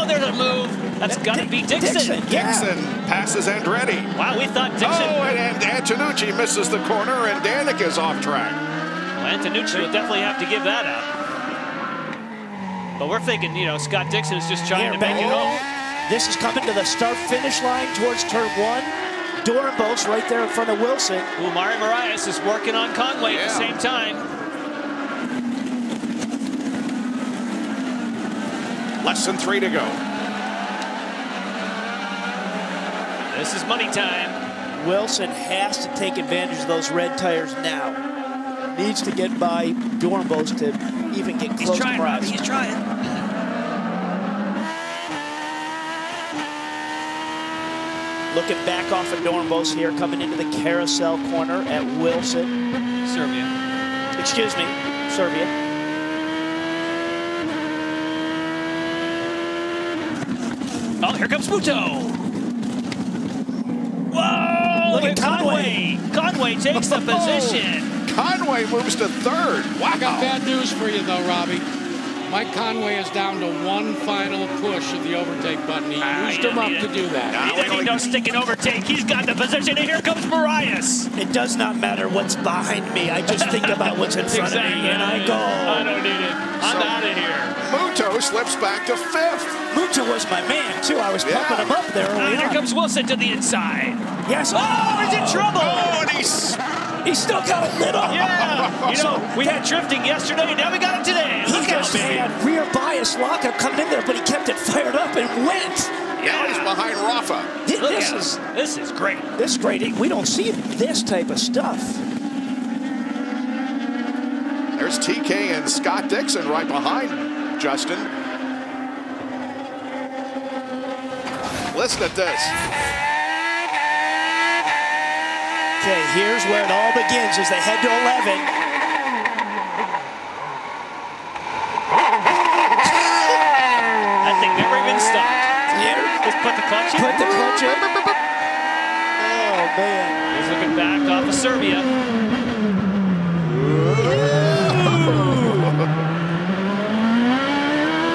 there's a move. That's got to be Dixon. Dixon passes Andretti. Wow, we thought Dixon. And Antonucci misses the corner, and Danik is off track. Well, Antonucci will definitely have to give that up. But we're thinking, Scott Dixon is just trying to make it home. This is coming to the start-finish line towards turn 1. Dornbos right there in front of Wilson. Mari Marias is working on Conway at the same time. Less than 3 to go. This is money time. Wilson has to take advantage of those red tires now. Needs to get by Dornbos to even get close to Marias. He's trying. Looking back off of Dornbos here, coming into the carousel corner at Wilson. Serbia. Excuse me, Serbia. Oh, here comes Muto. Whoa! Look at Conway. Conway takes the position. Conway moves to 3rd. Wow. I got bad news for you, though, Robbie. Mike Conway is down to one final push of the overtake button. He used him up to do that. He doesn't need no stick and overtake. He's got the position, and here comes Marias. It does not matter what's behind me. I just think about what's in front of me, and I go. I don't need it. I'm out of here. Muto slips back to 5th. Muto was my man, too. I was pumping him up there early Here on. comes Wilson to the inside. Yes. Oh, he's in trouble. Oh, and He's still got it lit up. Yeah. We had drifting yesterday, now we got it today. He just had rear bias lockup coming in there, but he kept it fired up and went. Now he's behind Rafa. This is great. This is great. We don't see this type of stuff. There's TK and Scott Dixon right behind Justin. Listen at this. Okay, here's where it all begins as they head to 11. That thing never even stopped. Yeah. Just put the clutch in. Put the clutch in. Oh, man. He's looking back off of Serbia.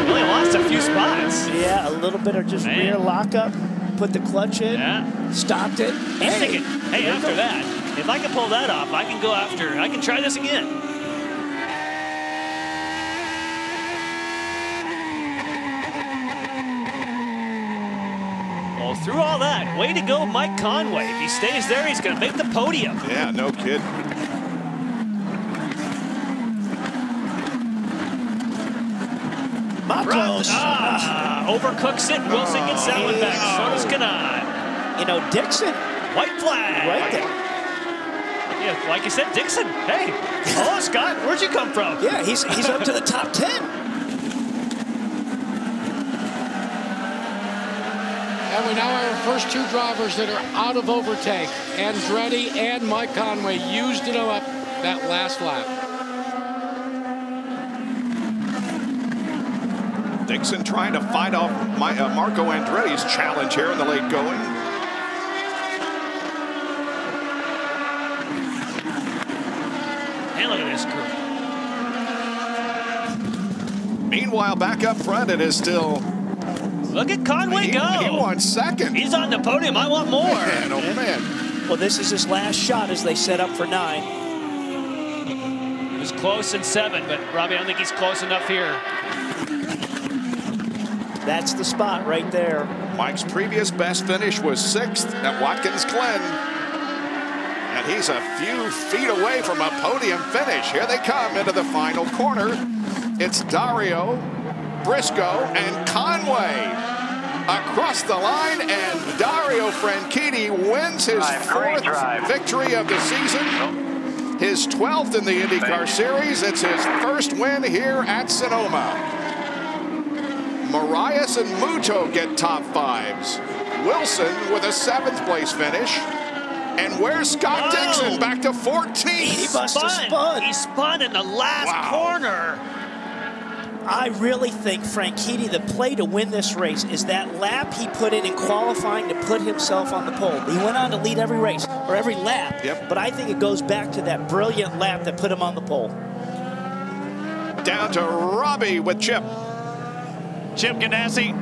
Really lost a few spots. Yeah, a little bit of just rear lockup. Put the clutch in. Yeah. Stopped it. Hey, after that, if I can pull that off, I can go after. I can try this again. Well, through all that, way to go, Mike Conway. If he stays there, he's going to make the podium. Yeah, no kidding. Matos. Overcooks it. Wilson gets that one back. So does Kanai. Dixon. White flag. Right there. Yeah, like you said, Dixon. Hey, hello, Scott. Where'd you come from? Yeah, he's up to the top 10. And we now have our first 2 drivers that are out of overtake. Andretti and Mike Conway used it up that last lap. Dixon trying to fight off Marco Andretti's challenge here in the late going. And look at this crew. Meanwhile, back up front, it is still... Look at Conway go. He won 2nd. He's on the podium. I want more. Man, oh man. Well, this is his last shot as they set up for 9. He was close in 7, but Robbie, I don't think he's close enough here. That's the spot right there. Mike's previous best finish was 6th at Watkins Glen. And he's a few feet away from a podium finish. Here they come into the final corner. It's Dario, Briscoe, and Conway across the line, and Dario Franchitti wins his 4th victory of the season. His 12th in the IndyCar Series. It's his first win here at Sonoma. Marias and Muto get top 5s. Wilson with a 7th place finish. And where's Scott Dixon? Back to 14th. He must have spun. He spun in the last corner. I really think Franchitti, the play to win this race is that lap he put in qualifying to put himself on the pole. He went on to lead every race, or every lap, but I think it goes back to that brilliant lap that put him on the pole. Down to Robbie with Chip. Chip Ganassi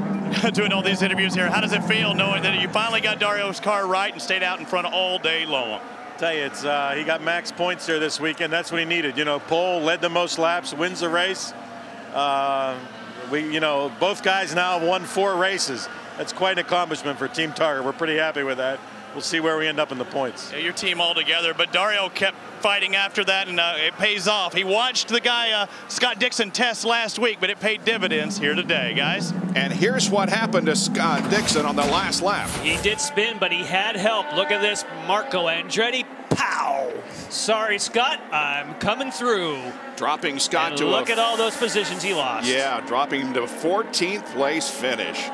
doing all these interviews here. How does it feel knowing that you finally got Dario's car right and stayed out in front all day long? Tell you, it's he got max points there this weekend. That's what he needed. You know, pole, led the most laps, wins the race. Both guys now have won 4 races. That's quite an accomplishment for Team Target. We're pretty happy with that. We'll see where we end up in the points. Yeah, your team all together, but Dario kept fighting after that, and it pays off. He watched the guy, Scott Dixon, test last week, but it paid dividends here today, guys. And here's what happened to Scott Dixon on the last lap. He did spin, but he had help. Look at this, Marco Andretti. Pow! Sorry, Scott, I'm coming through. Dropping Scott and to look at all those positions he lost. Yeah, dropping to 14th place finish.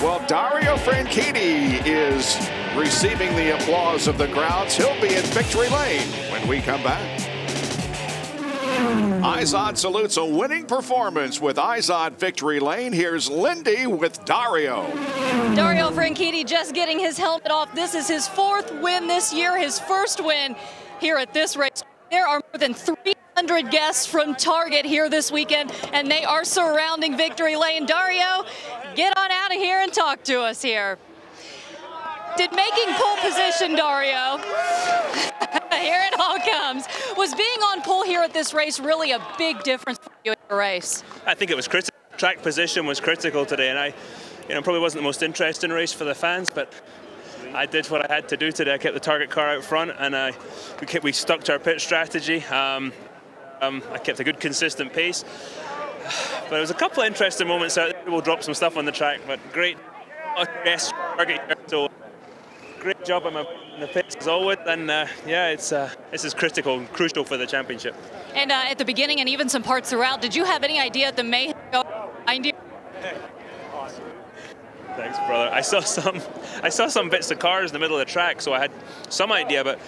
Well, Dario Franchitti is receiving the applause of the crowds. He'll be in victory lane when we come back. Izod salutes a winning performance with Izod victory lane. Here's Lindy with Dario. Dario Franchitti just getting his helmet off. This is his 4th win this year, his first win here at this race. There are more than 300 guests from Target here this weekend, and they are surrounding victory lane. Dario, get on out of here and talk to us here. Did making pole position, Dario, here it all comes. Was being on pole here at this race really a big difference for you in the race? I think it was critical. Track position was critical today, and I probably wasn't the most interesting race for the fans, but I did what I had to do today. I kept the Target car out front, and we stuck to our pit strategy. I kept a good, consistent pace. But there was a couple of interesting moments out there. We'll drop some stuff on the track, but great Target. So great job in the pits as always, and this is critical and crucial for the championship. And at the beginning and even some parts throughout, did you have any idea at the mayhem behind you? Awesome. Thanks, brother. I saw some bits of cars in the middle of the track, so I had some idea, but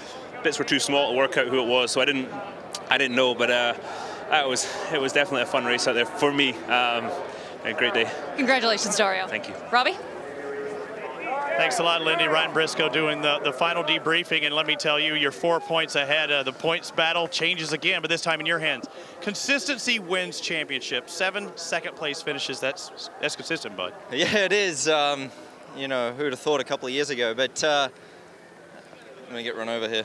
bits were too small to work out who it was, so I didn't know. But it was definitely a fun race out there for me. A great day. Congratulations, Dario. Thank you. Robbie? Thanks a lot, Lindy. Ryan Briscoe doing the final debriefing, and let me tell you, you're 4 points ahead. The points battle changes again, but this time in your hands. Consistency wins championship. 7 second-place finishes. That's consistent, bud. Yeah, it is. Who'd have thought a couple of years ago? But I'm gonna get run over here.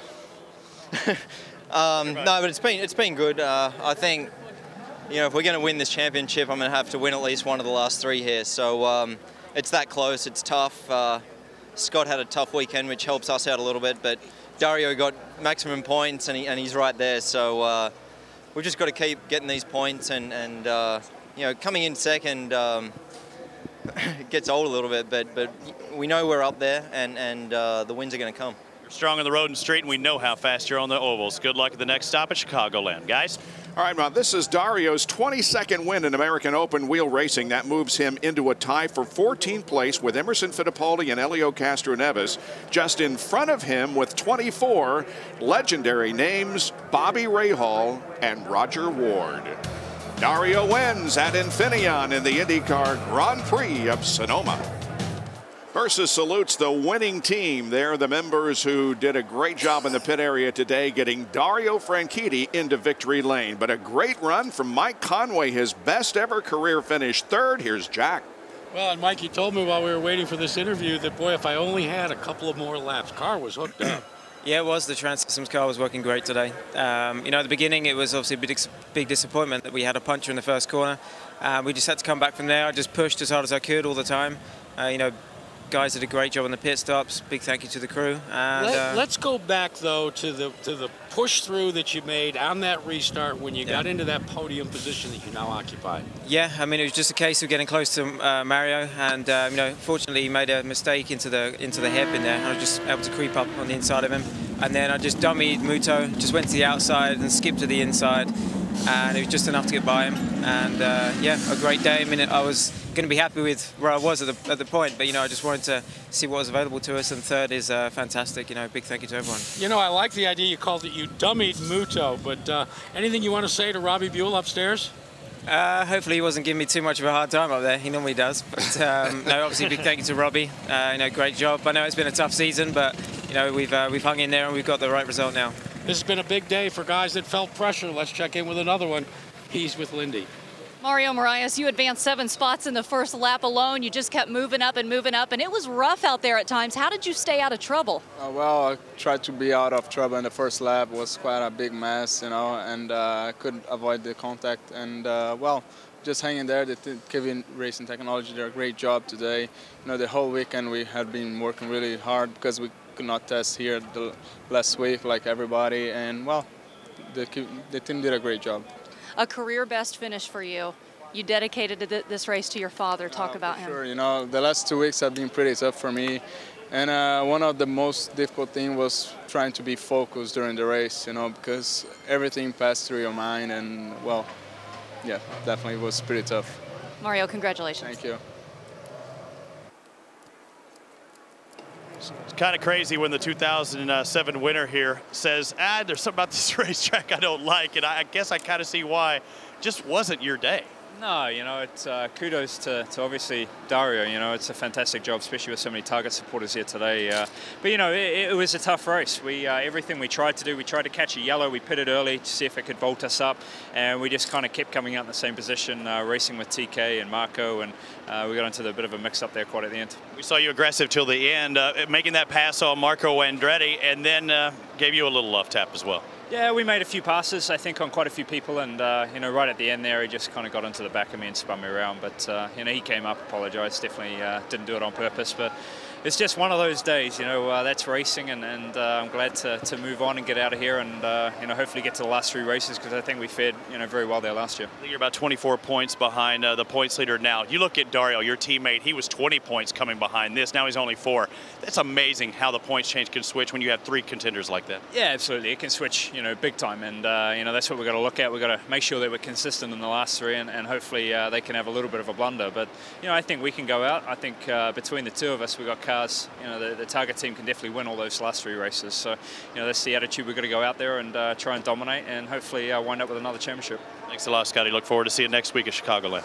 No, but it's been good. I think if we're going to win this championship, I'm going to have to win at least one of the last 3 here. So it's that close. It's tough. Scott had a tough weekend, which helps us out a little bit, but Dario got maximum points, and he's right there. So we've just got to keep getting these points, and coming in second it gets old a little bit, but we know we're up there, and the wins are going to come. You're strong on the road and street, and we know how fast you're on the ovals. Good luck at the next stop at Chicagoland, guys. All right, Bob, this is Dario's 22nd win in American Open wheel racing. That moves him into a tie for 14th place with Emerson Fittipaldi and Helio Castroneves. Just in front of him with 24 legendary names, Bobby Rahal and Roger Ward. Dario wins at Infineon in the INDYCAR Grand Prix of Sonoma. Versus salutes the winning team. They're the members who did a great job in the pit area today, getting Dario Franchitti into victory lane. But a great run from Mike Conway, his best ever career finish 3rd. Here's Jack. Well, and Mikey told me while we were waiting for this interview that, boy, if I only had a couple of more laps. Car was hooked up. Yeah, it was. The Trans-Systems car was working great today. You know, at the beginning, it was obviously a big disappointment that we had a puncher in the first corner. We just had to come back from there. I just pushed as hard as I could all the time. You know, guys did a great job on the pit stops. Big thank you to the crew. And, let's go back though to the push through that you made on that restart when you got into that podium position that you now occupy. Yeah, I mean, it was just a case of getting close to Mario, and you know, fortunately he made a mistake into the hairpin there. I was just able to creep up on the inside of him, and then I just dummied Muto, just went to the outside and skipped to the inside, and it was just enough to get by him. And yeah, a great day. I mean, I was going to be happy with where I was at the point, but you know, I just wanted to see what was available to us, and third is fantastic. You know, big thank you to everyone. You know, I like the idea you called it, you dummied Muto, but anything you want to say to Robbie Buell upstairs? Hopefully he wasn't giving me too much of a hard time up there. He normally does, but no, obviously big thank you to Robbie. You know, great job. I know it's been a tough season, but you know, we've hung in there and we've got the right result now. This has been a big day for guys that felt pressure. Let's check in with another one. He's with Lindy. Mario Moraes, you advanced 7 spots in the first lap alone. You just kept moving up, and it was rough out there at times. How did you stay out of trouble? Well, I tried to be out of trouble in the first lap. It was quite a big mess, you know, and I couldn't avoid the contact. And, well, just hanging there. The Kevin Racing Technology did a great job today. You know, the whole weekend we had been working really hard because we could not test here the last week like everybody. And, well, the team did a great job. A career best finish for you. You dedicated this race to your father. Talk about him. Sure, you know, the last 2 weeks have been pretty tough for me. And one of the most difficult things was trying to be focused during the race, you know, because everything passed through your mind. And, well, yeah, definitely was pretty tough. Mario, congratulations. Thank you. It's kind of crazy when the 2007 winner here says, there's something about this racetrack I don't like, and I guess I kind of see why. Just wasn't your day. No, you know, it's kudos to obviously Dario. You know, it's a fantastic job, especially with so many Target supporters here today. But you know, it was a tough race. We everything we tried to do, we tried to catch a yellow. We pitted early to see if it could vault us up, and we just kind of kept coming out in the same position, racing with TK and Marco, and we got into a bit of a mix-up there quite at the end. We saw you aggressive till the end, making that pass on Marco Andretti, and then gave you a little love tap as well. Yeah, we made a few passes, I think, on quite a few people, and you know, right at the end there, he just kind of got into the back of me and spun me around. But you know, he came up, apologised, definitely didn't do it on purpose, but it's just one of those days, you know. That's racing, and I'm glad to move on and get out of here, and you know, hopefully get to the last 3 races, because I think we fared, you know, very well there last year. I think you're about 24 points behind the points leader now. You look at Dario, your teammate. He was 20 points coming behind this. Now he's only 4. That's amazing how the points change can switch when you have 3 contenders like that. Yeah, absolutely. It can switch, you know, big time, and you know, that's what we've got to look at. We've got to make sure that we're consistent in the last 3, and hopefully they can have a little bit of a blunder. But you know, I think we can go out. I think between the 2 of us, we've got cars. You know, the Target team can definitely win all those last 3 races. So, you know, that's the attitude. We've got to go out there and try and dominate, and hopefully wind up with another championship. Thanks a lot, Scotty. Look forward to seeing you next week at Chicagoland.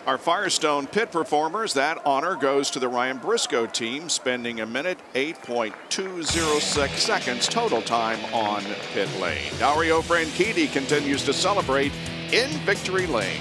Our Firestone pit performers, that honor goes to the Ryan Briscoe team, spending a minute 8.206 seconds total time on pit lane. Dario Franchitti continues to celebrate in victory lane.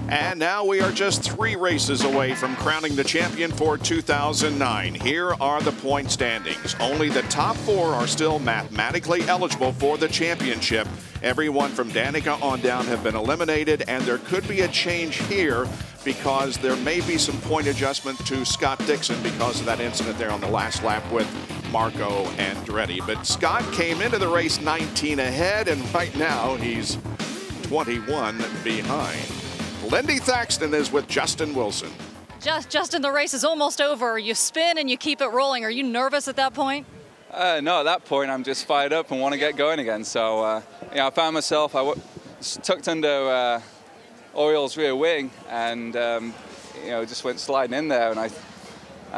And now we are just 3 races away from crowning the champion for 2009. Here are the point standings. Only the top 4 are still mathematically eligible for the championship. Everyone from Danica on down have been eliminated, and there could be a change here because there may be some point adjustment to Scott Dixon because of that incident there on the last lap with Marco Andretti. But Scott came into the race 19 ahead, and right now he's 21 behind. Lindy Thaxton is with Justin Wilson. Justin, the race is almost over. You spin and you keep it rolling. Are you nervous at that point? No, at that point I'm just fired up and want to get going again. So yeah, I found myself tucked under Oriol's rear wing, and you know, just went sliding in there, and I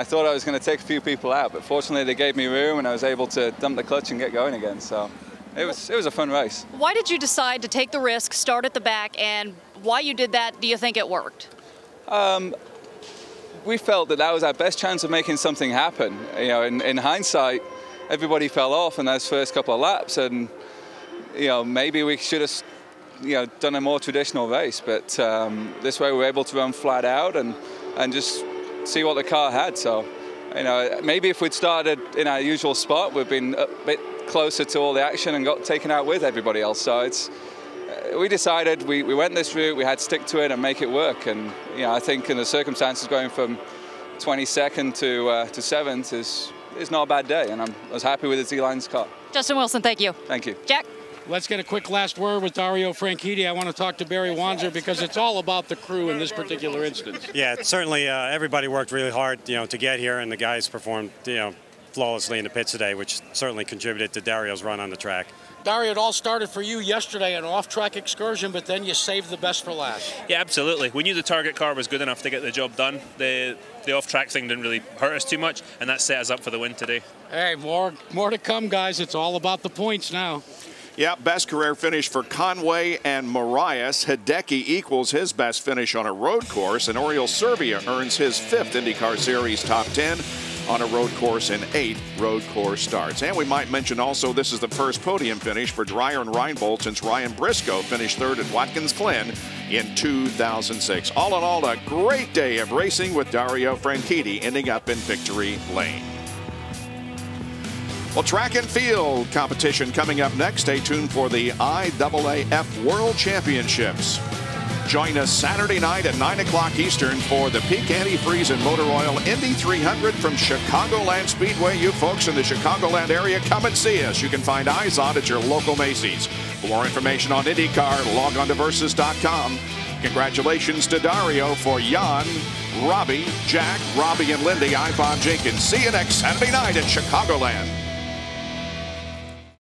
thought I was going to take a few people out, but fortunately they gave me room and I was able to dump the clutch and get going again. So it was a fun race. Why did you decide to take the risk, start at the back, and why you did that? Do you think it worked? We felt that was our best chance of making something happen. You know, in hindsight, everybody fell off in those first couple of laps, and you know, maybe we should have, you know, done a more traditional race. But this way, we were able to run flat out and just see what the car had. So You know, maybe if we'd started in our usual spot, we'd been a bit closer to all the action and got taken out with everybody else. So it's, we decided we went this route, we had to stick to it and make it work. And you know, I think in the circumstances, going from 22nd to 7th is not a bad day, and I was happy with the Z-Line's car. Justin Wilson, thank you. Thank you. Jack? Let's get a quick last word with Dario Franchitti. I want to talk to Barry Wanzer because it's all about the crew in this particular instance. Yeah, certainly everybody worked really hard, to get here, and the guys performed, flawlessly in the pits today, which certainly contributed to Dario's run on the track. Dario, it all started for you yesterday, an off-track excursion, but then you saved the best for last. Yeah, absolutely. We knew the target car was good enough to get the job done. The off-track thing didn't really hurt us too much, and that set us up for the win today. Hey, more to come, guys. It's all about the points now. Yeah, best career finish for Conway and Marias. Hideki equals his best finish on a road course, and Oriol Servia earns his 5th IndyCar Series top 10 on a road course in 8 road course starts. And we might mention also this is the first podium finish for Dreyer and Reinbold since Ryan Briscoe finished 3rd at Watkins Glen in 2006. All in all, a great day of racing with Dario Franchitti ending up in victory lane. Well, track and field competition coming up next. Stay tuned for the IAAF World Championships. Join us Saturday night at 9 o'clock Eastern for the Peak Antifreeze and Motor Oil Indy 300 from Chicagoland Speedway. You folks in the Chicagoland area, come and see us. You can find IZOD at your local Macy's. For more information on IndyCar, log on to Versus.com. Congratulations to Dario. For Jan, Robbie, Jack, Robbie, and Lindy, I'm Bob Jenkins. See you next Saturday night at Chicagoland.